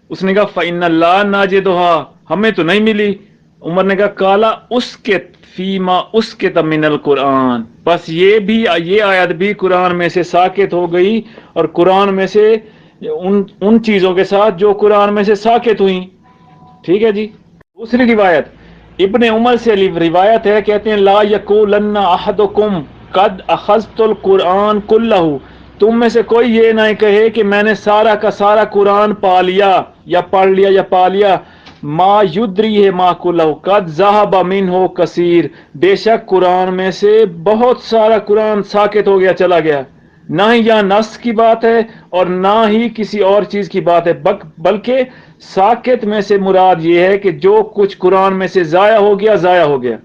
اس نے کہا فإن اللہ ناجدھا، ہمیں تو نہیں ملی۔ عمر نے کہا کالا اسکت فیما اسکت من القرآن، بس یہ آیت بھی قرآن میں سے ساکت ہو گئی، اور قرآن میں سے ان چیزوں کے ساتھ جو قرآن میں سے ساکت ہوئیں۔ ٹھیک ہے جی۔ دوسری روایت ابن عمر سے روایت ہے، کہتے ہیں لا یقولن احدکم قد اخذت القرآن کلہ، تم میں سے کوئی یہ نہ کہے کہ میں نے سارا کا سارا قرآن پا لیا یا پڑھ لیا یا پا لیا، ما یدری ہے ما کلہ قد ذہب منہ کثیر، بے شک قرآن میں سے بہت سارا قرآن ساکت ہو گیا، چلا گیا۔ نہ ہی یہاں نص کی بات ہے اور نہ ہی کسی اور چیز کی بات ہے، بلکہ ساکت میں سے مراد یہ ہے کہ جو کچھ قرآن میں سے ضائع ہو گیا ضائع ہو گیا،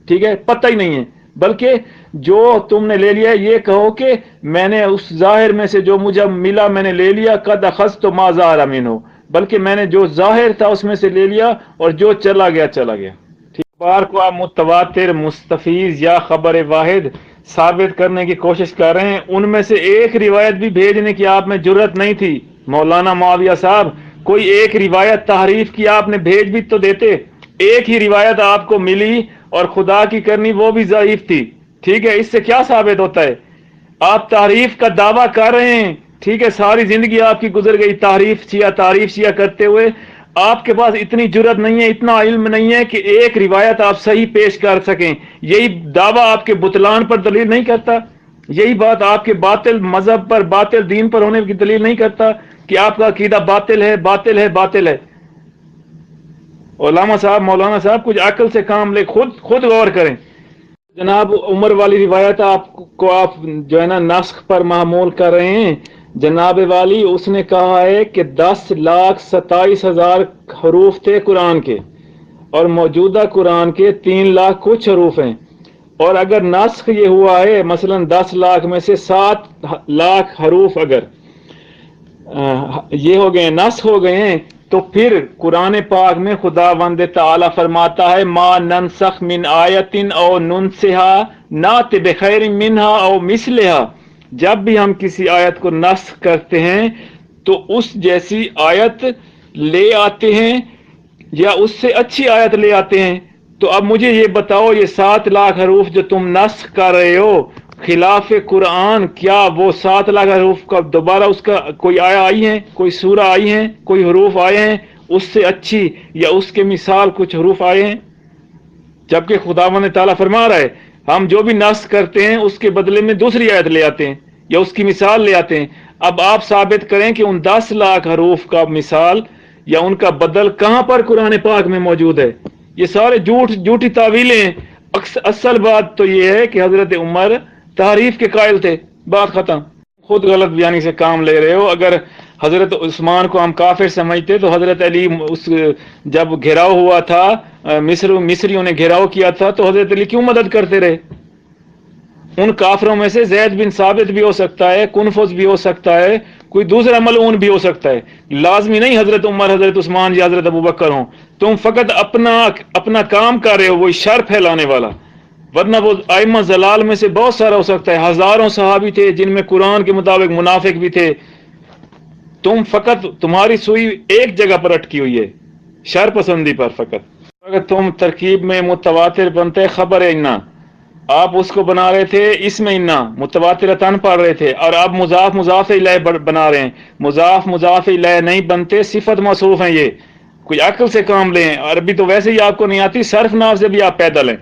ٹھیک ہے، پتہ ہی نہیں ہے، بلکہ جو تم نے لے لیا یہ کہو کہ میں نے اس ظاہر میں سے جو مجھے ملا میں نے لے لیا، قد اخذت ما ظاہر منہ، بلکہ میں نے جو ظاہر تھا اس میں سے لے لیا اور جو چلا گیا چلا گیا۔ بار کو آپ متواتر، مستفیض یا خبر واحد ثابت کرنے کی کوشش کر رہے ہیں، ان میں سے ایک روایت بھی بھیجنے کی آپ میں جرت نہیں تھی۔ مولانا معاویہ صاحب کوئی ایک روایت تحریف کی آپ نے بھیج بھی تو دیتے، ایک ہی روایت آپ کو ملی اور خدا کی کرنی وہ بھی ضعیف تھی، ٹھیک ہے، اس سے کیا ثابت ہوتا ہے؟ آپ تعریف کا دعویٰ کر رہے ہیں، ٹھیک ہے، ساری زندگی آپ کی گزر گئی تعریف شیعہ کرتے ہوئے، آپ کے پاس اتنی جرت نہیں ہے، اتنا علم نہیں ہے کہ ایک روایت آپ صحیح پیش کر سکیں۔ یہی دعویٰ آپ کے بطلان پر دلیل نہیں کرتا؟ یہی بات آپ کے باطل مذہب پر، باطل دین پر ہونے کی دلیل نہیں کرتا کہ آپ کا عقیدہ باطل ہے، باطل ہے، باطل ہے؟ علامہ صاحب، مولانا صاحب، کچھ عقل سے کام لے، خود غور کریں۔ جناب عمر والی روایت آپ جو ہے نا نسخ پر معمول کر رہے ہیں، جناب والی اس نے کہا ہے کہ 10,27,000 حروف تھے قرآن کے، اور موجودہ قرآن کے 3 لاکھ کچھ حروف ہیں، اور اگر نسخ یہ ہوا ہے مثلا 10 لاکھ میں سے 7 لاکھ حروف اگر یہ ہو گئے ہیں، نسخ ہو گئے ہیں، تو پھر قرآن پاک میں خداوند تعالی فرماتا ہے ما ننسخ من آیت او ننسہا نات بخیر منہا او مثلہا، جب بھی ہم کسی آیت کو نسخ کرتے ہیں تو اس جیسی آیت لے آتے ہیں یا اس سے اچھی آیت لے آتے ہیں۔ تو اب مجھے یہ بتاؤ، یہ 7 لاکھ حروف جو تم نسخ کر رہے ہو خلاف قرآن، کیا وہ 7 لاکھ حروف کا دوبارہ اس کا کوئی آیا آئی ہیں، کوئی سورہ آئی ہیں، کوئی حروف آئے ہیں اس سے اچھی، یا اس کے مثال کچھ حروف آئے ہیں؟ جبکہ خداوند تعالیٰ فرما رہا ہے ہم جو بھی نسخ کرتے ہیں اس کے بدلے میں دوسری آیت لے آتے ہیں یا اس کی مثال لے آتے ہیں۔ اب آپ ثابت کریں کہ ان 10 لاکھ حروف کا مثال یا ان کا بدل کہاں پر قرآن پاک میں موجود ہے؟ یہ سارے جھوٹی تعویلیں ہیں۔ اصل بات تو یہ ہے کہ حضرت عمر تحریف کے قائل تھے، بات ختم۔ خود غلط بیانی سے کام لے رہے ہو۔ اگر حضرت عثمان کو ہم کافر سمجھتے تو حضرت علی جب گھیراؤ ہوا تھا، مصریوں نے گھیراؤ کیا تھا، تو حضرت علی کیوں مدد کرتے رہے؟ ان کافروں میں سے زید بن ثابت بھی ہو سکتا ہے، کنفذ بھی ہو سکتا ہے، کوئی دوسرا ملعون بھی ہو سکتا ہے، لازمی نہیں حضرت عمر، حضرت عثمان یا حضرت ابوبکر ہوں۔ تم فقط اپنا کام کر رہے ہو، وہی شر پھیلانے والا، ورنہ وہ ائمہ ضلال میں سے بہت سارا ہو سکتا ہے، ہزاروں صحابی تھے جن میں قرآن کے مطابق منافق بھی تھے۔ تمہاری سوئی ایک جگہ پر اٹکی ہوئی ہے، شر پسندی پر فقط۔ اگر تم ترکیب میں متواتر بنتے خبر انا، آپ اس کو بنا رہے تھے اس میں انا متواترتن پڑھ رہے تھے، اور اب مضاف مضاف الیہ بنا رہے ہیں، مضاف مضاف الیہ نہیں بنتے، صفت موصوف ہیں۔ یہ کوئی عقل سے کام لیں، عربی تو ویسے ہی آپ کو نہیں آتی، صرف ناف سے بھی آپ پیدل ہیں۔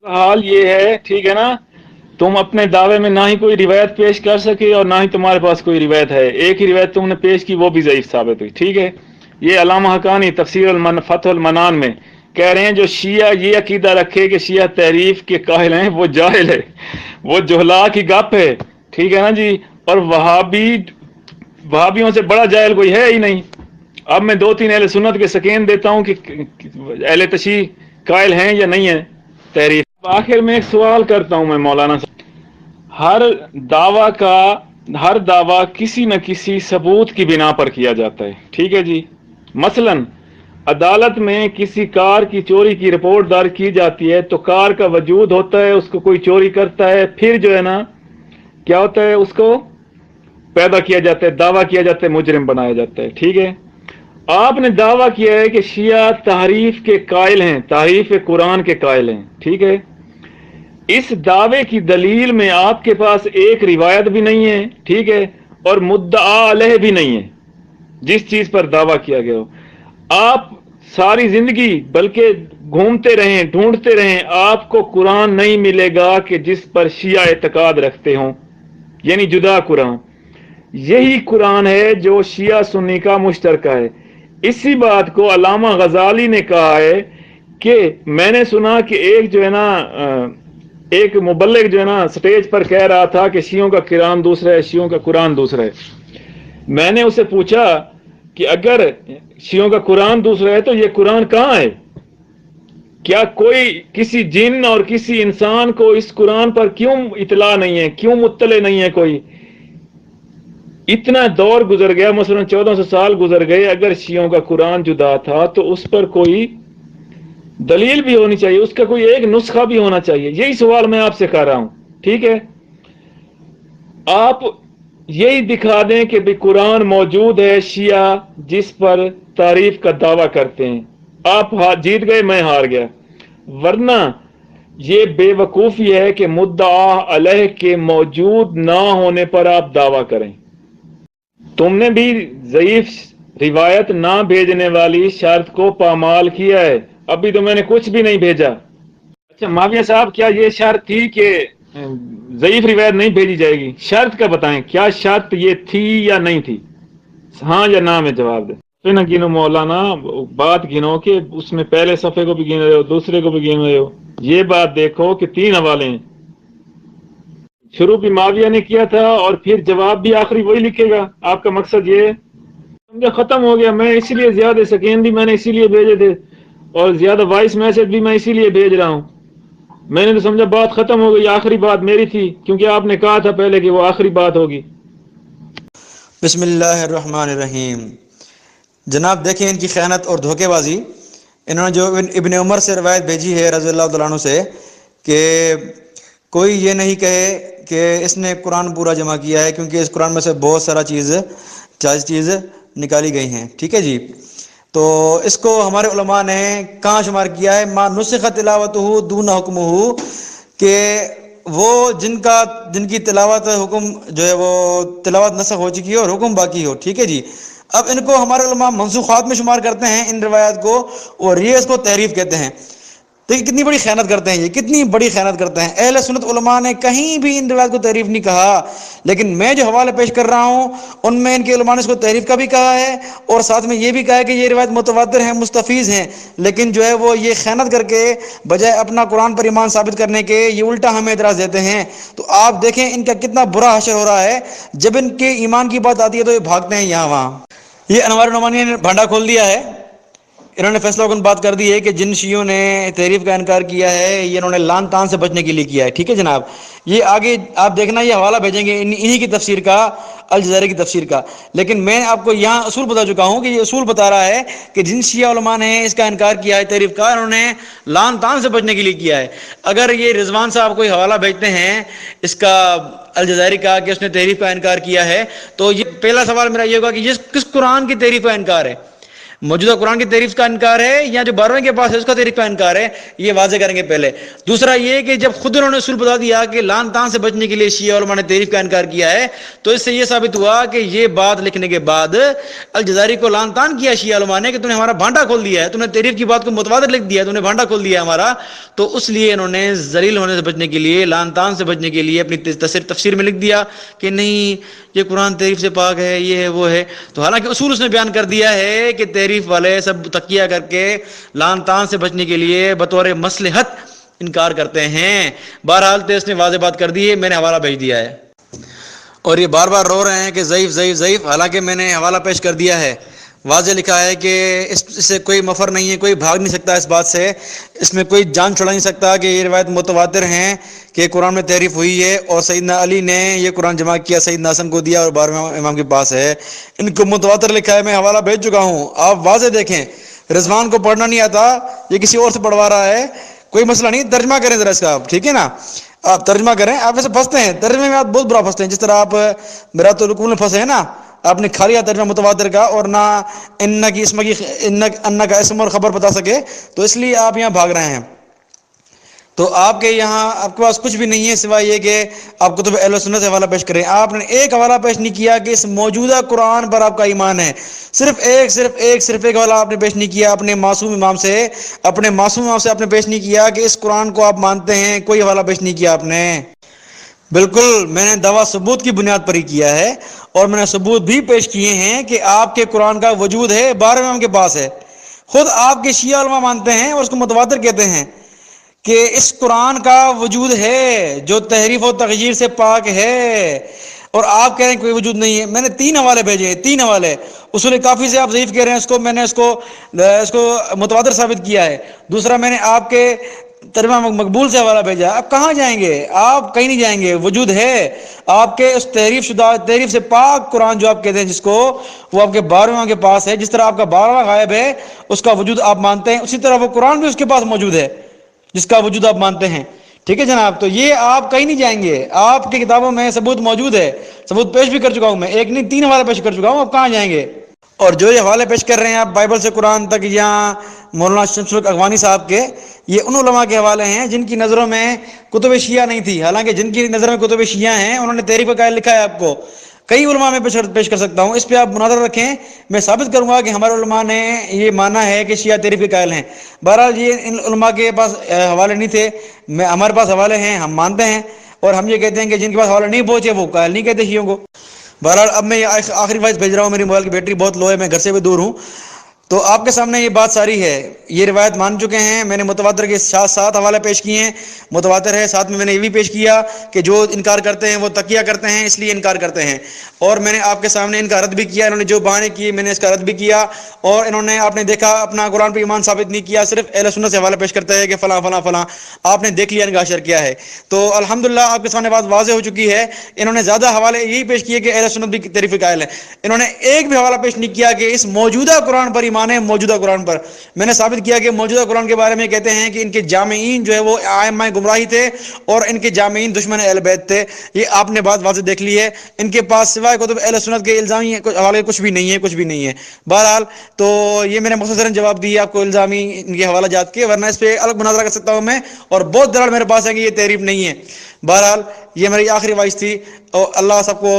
حال یہ ہے، ٹھیک ہے نا، تم اپنے دعوے میں نہ ہی کوئی روایت پیش کر سکے اور نہ ہی تمہارے پاس کوئی روایت ہے، ایک ہی روایت تم نے پیش کی وہ بھی ضعیف ثابت ہوئی، ٹھیک ہے۔ یہ علامہ حقانی تفسیر فتح المنان میں کہہ رہے ہیں جو شیعہ یہ عقیدہ رکھے کہ شیعہ تحریف کے قائل ہیں وہ جاہل ہے، وہ جہلا کی گپ ہے، ٹھیک ہے نا جی، اور وہابیوں سے بڑا جاہل کوئی ہے ہی نہیں۔ اب میں 2-3 اہل سنت کے سکین دیتا ہوں کہ اہل تشیع قائل ہیں یا نہیں ہیں تحریف۔ آخر میں ایک سوال کرتا ہوں میں مولانا صاحب، ہر دعویٰ کسی نہ کسی ثبوت کی بنا پر کیا جاتا ہے، ٹھیک ہے جی۔ مثلا عدالت میں کسی کار کی چوری کی رپورٹ درج کی جاتی ہے تو کار کا وجود ہوتا ہے، اس کو کوئی چوری کرتا ہے، پھر جو ہے نا کیا ہوتا ہے، اس کو پیدا کیا جاتا ہے، دعویٰ کیا جاتا ہے، مجرم بنایا جاتا ہے. ٹھیک ہے، آپ نے دعویٰ کیا ہے کہ شیعہ تحریف کے قائل ہیں، تحریف قرآن کے قائل ہیں. ٹھیک ہے، اس دعوے کی دلیل میں آپ کے پاس ایک روایت بھی نہیں ہے، ٹھیک ہے، اور مدعا علیہ بھی نہیں ہے جس چیز پر دعویٰ کیا گیا ہو. آپ ساری زندگی بلکہ گھومتے رہیں، ڈھونڈتے رہیں، آپ کو قرآن نہیں ملے گا کہ جس پر شیعہ اعتقاد رکھتے ہوں، یعنی جدا قرآن. یہی قرآن ہے جو شیعہ سنی کا مشترکہ ہے. اسی بات کو علامہ غزالی نے کہا ہے کہ میں نے سنا کہ ایک جو ہے نا ایک مبلغ جو ہے نا سٹیج پر کہہ رہا تھا کہ شیعوں کا قرآن دوسرا ہے، شیعوں کا قرآن دوسرا ہے. میں نے اسے پوچھا کہ اگر شیعوں کا قرآن دوسرا ہے تو یہ قرآن کہاں ہے؟ کیا کوئی کسی جن اور کسی انسان کو اس قرآن پر کیوں اطلاع نہیں ہے، کیوں مطلع نہیں ہے کوئی؟ اتنا دور گزر گیا، مثلا 1400 سال گزر گئے، اگر شیعوں کا قرآن جدا تھا تو اس پر کوئی دلیل بھی ہونی چاہیے، اس کا کوئی ایک نسخہ بھی ہونا چاہیے. یہی سوال میں آپ سے کر رہا ہوں. ٹھیک ہے، آپ یہی دکھا دیں کہ بھی قرآن موجود ہے، شیعہ جس پر تعریف کا دعویٰ کرتے ہیں. آپ جیت گئے، میں ہار گیا. ورنہ یہ بے وقوفی ہے کہ مدعا علیہ کے موجود نہ ہونے پر آپ دعویٰ کریں. تم نے بھی ضعیف روایت نہ بھیجنے والی شرط کو پامال کیا ہے. ابھی تو میں نے کچھ بھی نہیں بھیجا. اچھا معاویہ صاحب، کیا یہ شرط تھی کہ ضعیف روایت نہیں بھیجی جائے گی؟ شرط کا بتائیں، کیا شرط یہ تھی یا نہیں تھی؟ ہاں یا نہ میں جواب دیں. پھر نہ گنو مولانا، بات گنو کہ اس میں پہلے صفحے کو بھی گن رہے ہو، دوسرے کو بھی گن رہے ہو. یہ بات دیکھو کہ 3 حوالے ہیں. شروع بھی معاویہ نے کیا تھا اور پھر جواب بھی آخری وہی لکھے گا. آپ کا مقصد یہ سمجھا؟ ختم ہو گیا. میں اسی لیے زیادہ سیکنڈ بھی میں نے اسی لیے بھیجے تھے اور زیادہ وائس میسج بھی میں اسی لیے بھیج رہا ہوں. میں نے تو سمجھا بات ختم ہو گئی، آخری بات میری تھی کیونکہ آپ نے کہا تھا پہلے کہ وہ آخری بات ہوگی. بسم اللہ الرحمن الرحیم. جناب دیکھیں ان کی خیانت اور دھوکے بازی. انہوں نے جو ابن عمر سے روایت بھیجی ہے رضی اللہ تعالیٰ عنہ سے کہ کوئی یہ نہیں کہے کہ اس نے قرآن پورا جمع کیا ہے، کیونکہ اس قرآن میں سے بہت سارا چیز نکالی گئی ہیں. ٹھیک ہے جی، تو اس کو ہمارے علماء نے کہاں شمار کیا ہے؟ ما نسخ تلاوتہ دون حکمہ، کہ وہ جن کی تلاوت حکم جو ہے وہ تلاوت نسخ ہو چکی ہے اور حکم باقی ہو. ٹھیک ہے جی، اب ان کو ہمارے علماء منسوخات میں شمار کرتے ہیں ان روایات کو، اور یہ اس کو تحریف کہتے ہیں. تو یہ کتنی بڑی خیانت کرتے ہیں، یہ کتنی بڑی خیانت کرتے ہیں. اہل سنت علماء نے کہیں بھی ان روایات کو تحریف نہیں کہا، لیکن میں جو حوالے پیش کر رہا ہوں ان میں ان کے علماء نے اس کو تحریف کا بھی کہا ہے اور ساتھ میں یہ بھی کہا ہے کہ یہ روایت متواتر ہیں، مستفیض ہیں. لیکن جو ہے وہ یہ خیانت کر کے بجائے اپنا قرآن پر ایمان ثابت کرنے کے یہ الٹا ہمیں اعتراض دیتے ہیں. تو آپ دیکھیں ان کا کتنا برا حشر ہو رہا ہے. جب ان کے ایمان کی بات آتی ہے تو یہ بھاگتے ہیں یہاں وہاں. یہ انوار نعمانی نے بھانڈا کھول دیا ہے. انہوں نے فیصلہ کن بات کر دی ہے کہ جن شیعوں نے تحریف کا انکار کیا ہے یہ انہوں نے لان تان سے بچنے کے لیے کیا ہے. ٹھیک ہے جناب، یہ آگے آپ دیکھنا، یہ حوالہ بھیجیں گے انہی کی تفسیر کا، الجزائری کی تفسیر کا. لیکن میں آپ کو یہاں اصول بتا چکا ہوں کہ یہ اصول بتا رہا ہے کہ جن شیعہ علماء نے اس کا انکار کیا ہے تحریف کا، انہوں نے لان تان سے بچنے کے لیے کیا ہے. اگر یہ رضوان صاحب کوئی حوالہ بھیجتے ہیں اس کا الجزائری کا کہ اس نے تحریف کا انکار کیا ہے، تو یہ پہلا سوال میرا یہ ہوگا کہ یہ کس قرآن کی تحریف کا انکار ہے؟ موجودہ قرآن کی تحریف کا انکار ہے یا جو 12ویں کے پاس ہے اس کا تحریف کا انکار ہے؟ یہ واضح کریں گے پہلے. دوسرا یہ کہ جب خود انہوں نے اصول بتا دیا کہ لان تان سے بچنے کے لیے شیعہ علماء نے تحریف کا انکار کیا ہے، تو اس سے یہ ثابت ہوا کہ یہ بات لکھنے کے بعد الجزائری کو لان تان کیا شیعہ علماء نے کہ تم نے ہمارا بھانڈا کھول دیا ہے، تم نے تحریف کی بات کو متواتر لکھ دیا ہے، تم نے بھانڈا کھول دیا ہے ہمارا. تو اس لیے انہوں نے ذلیل ہونے سے بچنے کے لیے، لان تان سے بچنے کے لیے اپنی تفسیر میں لکھ دیا کہ نہیں یہ قرآن تحریف سے پاک ہے، یہ ہے وہ ہے. تو حالانکہ اصول اس نے بیان کر دیا ہے کہ تحریف والے سب تقیہ کر کے لان تان سے بچنے کے لیے بطور مصلحت انکار کرتے ہیں. بہرحال تو اس نے واضح بات کر دی ہے، میں نے حوالہ بھیج دیا ہے اور یہ بار بار رو رہے ہیں کہ ضعیف ضعیف ضعیف، حالانکہ میں نے حوالہ پیش کر دیا ہے. واضح لکھا ہے کہ اس سے کوئی مفر نہیں ہے، کوئی بھاگ نہیں سکتا اس بات سے، اس میں کوئی جان چھڑا نہیں سکتا کہ یہ روایت متواتر ہیں کہ قرآن میں تحریف ہوئی ہے اور سیدنا علی نے یہ قرآن جمع کیا، سیدنا حسن کو دیا اور 12ویں امام کے پاس ہے. ان کو متواتر لکھا ہے، میں حوالہ بھیج چکا ہوں. آپ واضح دیکھیں رضوان کو پڑھنا نہیں آتا، یہ کسی اور سے پڑھوا رہا ہے، کوئی مسئلہ نہیں، ترجمہ کریں ذرا اس کا آپ، ٹھیک ہے نا، آپ ترجمہ کریں. آپ ویسے پھنستے ہیں ترجمے میں، آپ بہت برا پھنستے ہیں، جس طرح آپ میرات الرکوع میں پھنسے ہیں نا، آپ نے کھا لیا ترجمہ متواتر کا اور نہ ان کی اسم کی ان کا اسم اور خبر بتا سکے، تو اس لیے آپ یہاں بھاگ رہے ہیں. تو آپ کے یہاں آپ کے پاس کچھ بھی نہیں ہے سوائے یہ کہ آپ کتب اہل سنت سے حوالہ پیش کریں. آپ نے ایک حوالہ پیش نہیں کیا کہ اس موجودہ قرآن پر آپ کا ایمان ہے، صرف ایک حوالہ آپ نے پیش نہیں کیا اپنے معصوم امام سے آپ نے پیش نہیں کیا کہ اس قرآن کو آپ مانتے ہیں، کوئی حوالہ پیش نہیں کیا آپ نے. بالکل میں نے دعویٰ ثبوت کی بنیاد پر ہی کیا ہے، اور میں نے ثبوت بھی پیش کیے ہیں کہ آپ کے قرآن کا وجود ہے، 12 امام کے پاس ہے. خود آپ کے شیعہ علماء مانتے ہیں اور اس کو متواتر کہتے ہیں کہ اس قرآن کا وجود ہے جو تحریف و تغییر سے پاک ہے، اور آپ کہہ رہے ہیں کوئی وجود نہیں ہے. میں نے 3 حوالے بھیجے ہیں، 3 حوالے. اصول کافی سے آپ ضعیف کہہ رہے ہیں، میں نے اس کو متواتر ثابت کیا ہے. دوسرا میں نے آپ کے ترجمہ مقبول سے حوالہ بھیجا. آپ کہاں جائیں گے؟ آپ کہیں نہیں جائیں گے، وجود ہے آپ کے اس تحریف سے پاک قرآن جو آپ کہتے ہیں جس کو، وہ آپ کے 12 کے پاس ہے. جس طرح آپ کا 12 غائب ہے، اس کا وجود آپ مانتے ہیں، اسی طرح وہ قرآن بھی اس کے پاس موجود ہے جس کا وجود آپ مانتے ہیں. ٹھیک ہے جناب، تو یہ آپ کہیں نہیں جائیں گے، آپ کی کتابوں میں ثبوت موجود ہے، ثبوت پیش بھی کر چکا ہوں میں، ایک نہیں 3 حوالے پیش کر چکا ہوں. آپ کہاں جائیں گے؟ اور جو یہ حوالے پیش کر رہے ہیں آپ بائبل سے قرآن تک، یا مولانا شمس الحق اخوانی صاحب کے، یہ ان علماء کے حوالے ہیں جن کی نظروں میں کتب شیعہ نہیں تھی. حالانکہ جن کی نظر میں کتب شیعہ ہیں، انہوں نے تحریف قائل لکھا ہے. آپ کو کئی علماء میں پیش کر سکتا ہوں، اس پہ آپ مناظرہ رکھیں، میں ثابت کروں گا کہ ہمارے علماء نے یہ مانا ہے کہ شیعہ تحریف کے قائل ہیں. بہرحال یہ ان علماء کے پاس حوالے نہیں تھے، ہمارے پاس حوالے ہیں، ہم مانتے ہیں، اور ہم یہ کہتے ہیں کہ جن کے پاس حوالے نہیں پہنچے وہ قائل نہیں کہتے شیعوں کو. بہرحال اب میں یہ آخری وائس بھیج رہا ہوں، میری موبائل کی بیٹری بہت لو ہے، میں گھر سے بھی دور ہوں. تو آپ کے سامنے یہ بات ساری ہے، یہ روایت مان چکے ہیں. میں نے متواتر کے 7 حوالے پیش کیے ہیں، متواتر ہے. ساتھ میں نے یہ بھی پیش کیا کہ جو انکار کرتے ہیں وہ تقیہ کرتے ہیں، اس لیے انکار کرتے ہیں. اور میں نے آپ کے سامنے ان کا رد بھی کیا، انہوں نے جو بہانے کیے میں نے اس کا رد بھی کیا. اور انہوں نے، آپ نے دیکھا، اپنا قرآن پہ ایمان ثابت نہیں کیا، صرف اہل سنت سے حوالہ پیش کرتا ہے کہ فلاں فلاں فلاں. آپ نے دیکھ لیا ان کا اشر کیا ہے. تو الحمدللہ آپ کے سامنے بات واضح ہو چکی ہے. انہوں نے زیادہ حوالے یہی پیش کیے کہ اہل سنت بھی تحریف قائل ہے. انہوں نے ایک بھی حوالہ پیش نہیں کیا کہ اس موجودہ قرآن پر ایمان ہے. موجودہ قرآن پر میں نے ثابت کیا کہ موجودہ قرآن کے بارے میں کہتے ہیں کہ ان کے جامعین جو ہے وہ ائمہ گمراہی تھے، اور ان کے جامعین دشمن اہل بیت تھے. یہ آپ نے بات واضح دیکھ لی ہے. ان کے پاس سوائے کتب اہل سنت کے الزامی حوالے کچھ بھی نہیں ہے، کچھ بھی نہیں ہے. بہرحال تو یہ میں نے مختصراً جواب دیا آپ کو الزامی ان کے حوالہ جات کے، ورنہ اس پہ الگ مناظرہ کر سکتا ہوں میں، اور بہت دلائل میرے پاس ہے کہ یہ تحریف نہیں ہے. بہرحال یہ میری آخری وائس تھی، اور اللہ سب کو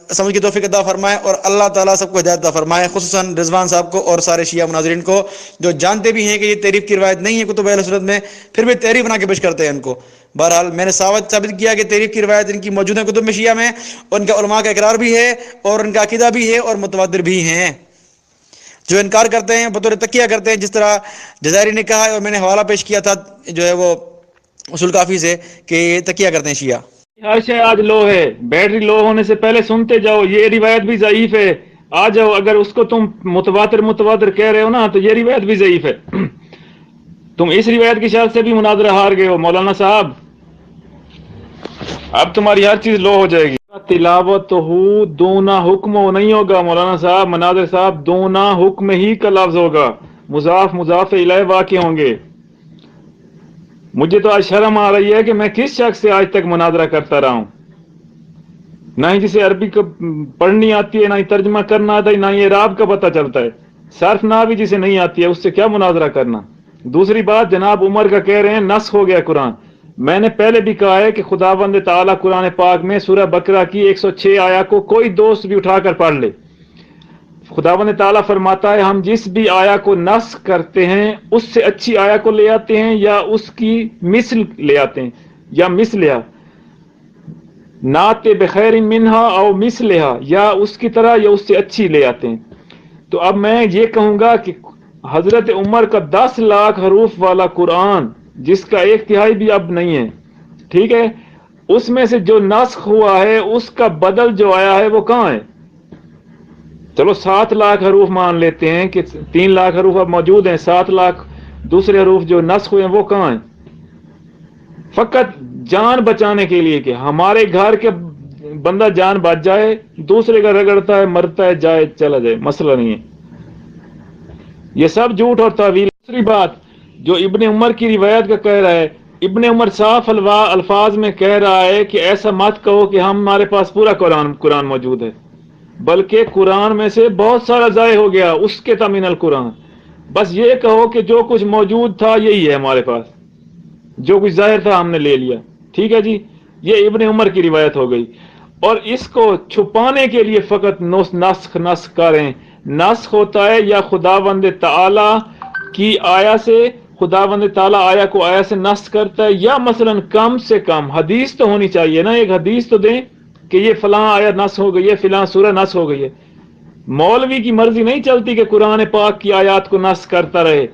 سمجھ کی توفیق عطا فرمائے، اور اللہ تعالیٰ سب کو ہدایت عطا فرمائے، خصوصاً رضوان صاحب کو اور سارے شیعہ مناظرین کو جو جانتے بھی ہیں کہ یہ تحریف کی روایت نہیں ہے کتب اہل سنت میں، پھر بھی تحریف بنا کے پیش کرتے ہیں ان کو. بہرحال میں نے ثابت کیا کہ تحریف کی روایت ان کی موجود ہے کتب میں شیعہ میں، اور ان کا علماء کا اقرار بھی ہے، اور ان کا عقیدہ بھی ہے، اور متواتر بھی ہیں. جو انکار کرتے ہیں بطور تقیہ کرتے ہیں، جس طرح جزائری نے کہا ہے، اور میں نے حوالہ پیش کیا تھا جو ہے وہ اصول کافی سے، کہ یہ تقیہ کرتے ہیں شیعہ. ہر شے آج لو ہے، بیٹری لو ہونے سے پہلے سنتے جاؤ، یہ روایت بھی ضعیف ہے. آ جاؤ، اگر اس کو تم متواتر کہہ رہے ہو نا، تو یہ روایت بھی ضعیف ہے. تم اس روایت کی شاہد سے بھی مناظرہ ہار گئے ہو مولانا صاحب. اب تمہاری ہر چیز لو ہو جائے گی. تلاوت ہو دونا حکم نہیں ہوگا مولانا صاحب، مناظر صاحب، دونا حکم ہی کا لفظ ہوگا، مضاف الیہ واقع ہوں گے. مجھے تو آج شرم آ رہی ہے کہ میں کس شخص سے آج تک مناظرہ کرتا رہا ہوں، نہ ہی جسے عربی کو پڑھنی آتی ہے، نہ ہی ترجمہ کرنا آتا ہے، نہ ہی اعراب کا پتہ چلتا ہے، صرف نہ بھی جسے نہیں آتی ہے، اس سے کیا مناظرہ کرنا. دوسری بات، جناب عمر کا کہہ رہے ہیں نسخ ہو گیا قرآن. میں نے پہلے بھی کہا ہے کہ خداوند تعالیٰ قرآن پاک میں سورہ بقرہ کی 106 آیا کو کوئی دوست بھی اٹھا کر پڑھ لے. خداوند تعالیٰ فرماتا ہے ہم جس بھی آیا کو نسخ کرتے ہیں اس سے اچھی آیا کو لے آتے ہیں، یا اس کی مثل لے آتے ہیں، یا مثلہا نات بخیر منہا او مثلہا، یا اس کی طرح یا اس سے اچھی لے آتے ہیں. تو اب میں یہ کہوں گا کہ حضرت عمر کا 10 لاکھ حروف والا قرآن، جس کا 1/3 بھی اب نہیں ہے، ٹھیک ہے، اس میں سے جو نسخ ہوا ہے اس کا بدل جو آیا ہے وہ کہاں ہے؟ چلو 7 لاکھ حروف مان لیتے ہیں کہ 3 لاکھ حروف اب موجود ہیں، 7 لاکھ دوسرے حروف جو نسخ ہوئے ہیں وہ کہاں ہیں؟ فقط جان بچانے کے لیے کہ ہمارے گھر کے بندہ جان بچ جائے، دوسرے کا رگڑتا ہے، مرتا ہے، جائے چلا جائے، مسئلہ نہیں ہے. یہ سب جھوٹ اور تعویل. دوسری بات جو ابن عمر کی روایت کا کہہ رہا ہے، ابن عمر صاف الفاظ میں کہہ رہا ہے کہ ایسا مت کہو کہ ہمارے پاس پورا قرآن موجود ہے، بلکہ قرآن میں سے بہت سارا ضائع ہو گیا، اس کے تمین القرآن. بس یہ کہو کہ جو کچھ موجود تھا یہی ہے ہمارے پاس، جو کچھ ظاہر تھا ہم نے لے لیا. ٹھیک ہے جی، یہ ابن عمر کی روایت ہو گئی. اور اس کو چھپانے کے لیے فقط نسخ کریں. نسخ ہوتا ہے یا خداوند تعالی کی آیا سے، خداوند تعالی آیا کو آیا سے نسخ کرتا ہے، یا مثلا کم سے کم حدیث تو ہونی چاہیے نا، ایک حدیث تو دیں کہ یہ فلاں آیا نسخ ہو گئی ہے، فلاں سورہ نسخ ہو گئی ہے. مولوی کی مرضی نہیں چلتی کہ قرآن پاک کی آیات کو نسخ کرتا رہے.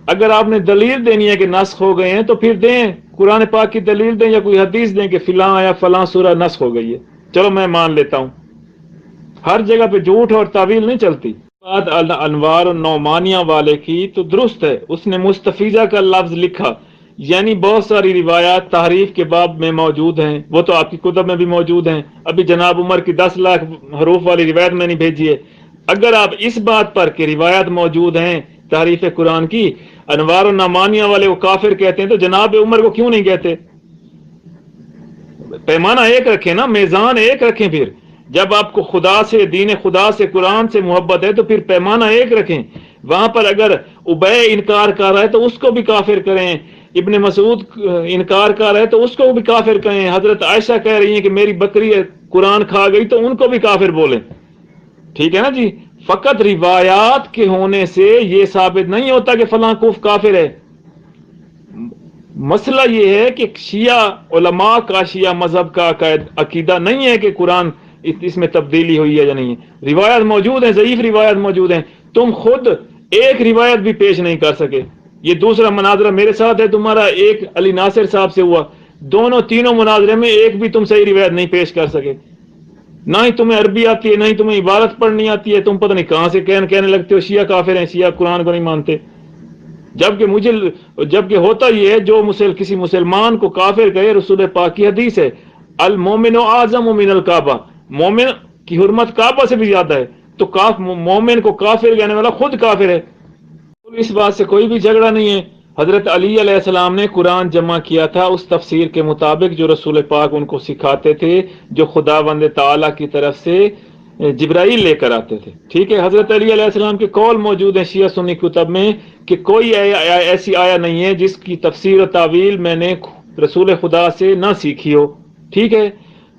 اگر آپ نے دلیل دینی ہے کہ نسخ ہو گئے ہیں تو پھر دیں، قرآن پاک کی دلیل دیں یا کوئی حدیث دیں کہ فلاں آیا فلاں سورہ نسخ ہو گئی ہے. چلو میں مان لیتا ہوں. ہر جگہ پہ جھوٹ اور تعویل نہیں چلتی. بات انوار النعمانیہ والے کی تو درست ہے، اس نے مستفیضہ کا لفظ لکھا، یعنی بہت ساری روایات تحریف کے باب میں موجود ہیں، وہ تو آپ کی کتب میں بھی موجود ہیں. ابھی جناب عمر کی 10 لاکھ حروف والی روایت میں نہیں بھیجی ہے. اگر آپ اس بات پر کہ روایت موجود ہیں تحریف قرآن کی، انوار النعمانیہ والے وہ کافر کہتے ہیں، تو جناب عمر کو کیوں نہیں کہتے؟ پیمانہ ایک رکھیں نا، میزان ایک رکھیں. پھر جب آپ کو خدا سے، دین خدا سے، قرآن سے محبت ہے تو پھر پیمانہ ایک رکھیں. وہاں پر اگر ابے انکار کر رہا ہے تو اس کو بھی کافر کریں، ابن مسعود انکار کر رہا ہے تو اس کو بھی کافر کریں، حضرت عائشہ کہہ رہی ہیں کہ میری بکری قرآن کھا گئی تو ان کو بھی کافر بولیں. ٹھیک ہے نا جی. فقط روایات کے ہونے سے یہ ثابت نہیں ہوتا کہ فلاں کفر کافر ہے. مسئلہ یہ ہے کہ شیعہ علماء کا، شیعہ مذہب کا عقیدہ نہیں ہے کہ قرآن اس میں تبدیلی ہوئی ہے یا نہیں ہے. روایت موجود ہیں، ضعیف روایت موجود ہیں. تم خود ایک روایت بھی پیش نہیں کر سکے. یہ دوسرا مناظرہ میرے ساتھ ہے تمہارا، ایک علی ناصر صاحب سے ہوا، تینوں مناظرے میں ایک بھی تم صحیح روایت نہیں پیش کر سکے. نہ ہی تمہیں عربی آتی ہے، نہ ہی تمہیں عبارت پڑھنی آتی ہے. تم پتہ نہیں کہاں سے کہنے لگتے ہو شیعہ کافر ہیں، شیعہ قرآن کو نہیں مانتے. جبکہ ہوتا یہ ہے، جو کسی مسلمان کو کافر کہے، رسول پاک کی حدیث ہے، المومن اعظم من الکعبہ، مومن کی حرمت کعبہ سے بھی زیادہ ہے. تو مومن کو کافر کہنے والا خود کافر ہے. اس بات سے کوئی بھی جھگڑا نہیں ہے. حضرت علی علیہ السلام نے قرآن جمع کیا تھا اس تفسیر کے مطابق جو رسول پاک ان کو سکھاتے تھے، جو خداوند تعالیٰ کی طرف سے جبرائیل لے کر آتے تھے. ٹھیک ہے. حضرت علی علیہ السلام کے قول موجود ہیں شیعہ سنی کتب میں کہ کوئی ایسی آیا نہیں ہے جس کی تفسیر و تعویل میں نے رسول خدا سے نہ سیکھی ہو. ٹھیک ہے.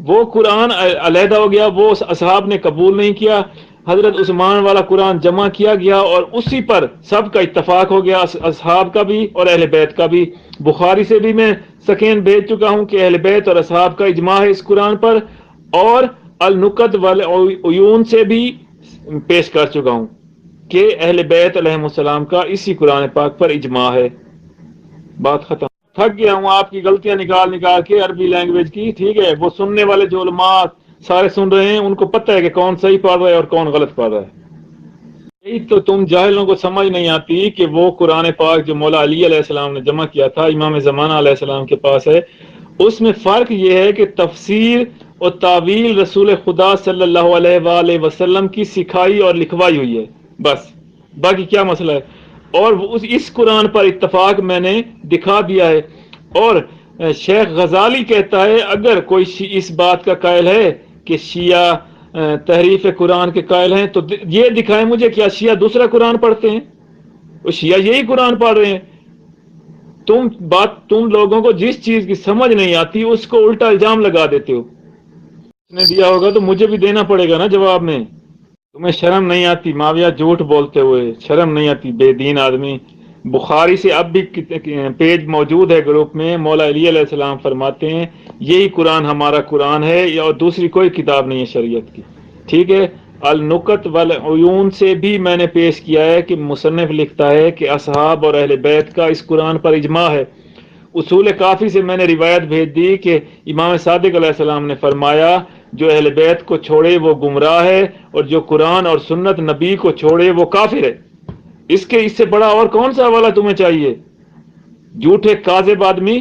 وہ قرآن علیحدہ ہو گیا، وہ اصحاب نے قبول نہیں کیا. حضرت عثمان والا قرآن جمع کیا گیا اور اسی پر سب کا اتفاق ہو گیا، اصحاب کا بھی اور اہل بیت کا بھی. بخاری سے بھی میں سکین بھیج چکا ہوں کہ اہل بیت اور اصحاب کا اجماع ہے اس قرآن پر، اور النکت والعیون سے بھی پیش کر چکا ہوں کہ اہل بیت علیہ السلام کا اسی قرآن پاک پر اجماع ہے. بات ختم. تھک گیا ہوں آپ کی غلطیاں نکال کے عربی لینگویج کی. ٹھیک ہے. وہ سننے والے جو علماء سارے سن رہے ہیں ان کو پتہ ہے کہ کون صحیح پڑھ رہا ہے اور کون غلط پڑھ رہا ہے. یہی تو تم جاہلوں کو سمجھ نہیں آتی کہ وہ قرآن پاک جو مولا علی علیہ السلام نے جمع کیا تھا، امام زمانہ علیہ السلام کے پاس ہے. اس میں فرق یہ ہے کہ تفسیر اور تعویل رسول خدا صلی اللہ علیہ وآلہ وسلم کی سکھائی اور لکھوائی ہوئی ہے، بس. باقی کیا مسئلہ ہے؟ اور اس قرآن پر اتفاق میں نے دکھا دیا ہے. اور شیخ غزالی کہتا ہے اگر کوئی اس بات کا قائل ہے کہ شیعہ تحریف قرآن کے قائل ہیں تو یہ دکھائیں مجھے کیا شیعہ دوسرا قرآن پڑھتے ہیں؟ وہ شیعہ یہی قرآن پڑھ رہے ہیں. تم لوگوں کو جس چیز کی سمجھ نہیں آتی اس کو الٹا الزام لگا دیتے ہو. اس نے دیا ہوگا تو مجھے بھی دینا پڑے گا نا جواب میں. تمہیں شرم نہیں آتی معاویہ جھوٹ بولتے ہوئے؟ شرم نہیں آتی بے دین آدمی. بخاری سے اب بھی پیج موجود ہے گروپ میں، مولا علی علیہ السلام فرماتے ہیں یہی قرآن ہمارا قرآن ہے اور دوسری کوئی کتاب نہیں ہے شریعت کی. ٹھیک ہے. النکت والعیون سے بھی میں نے پیش کیا ہے کہ مصنف لکھتا ہے کہ اصحاب اور اہل بیت کا اس قرآن پر اجماع ہے. اصول کافی سے میں نے روایت بھیج دی کہ امام صادق علیہ السلام نے فرمایا جو اہل بیت کو چھوڑے وہ گمراہ ہے اور جو قرآن اور سنت نبی کو چھوڑے وہ کافر ہے. اس سے بڑا اور کون سا حوالہ تمہیں چاہیے؟ جھوٹے کاذب آدمی.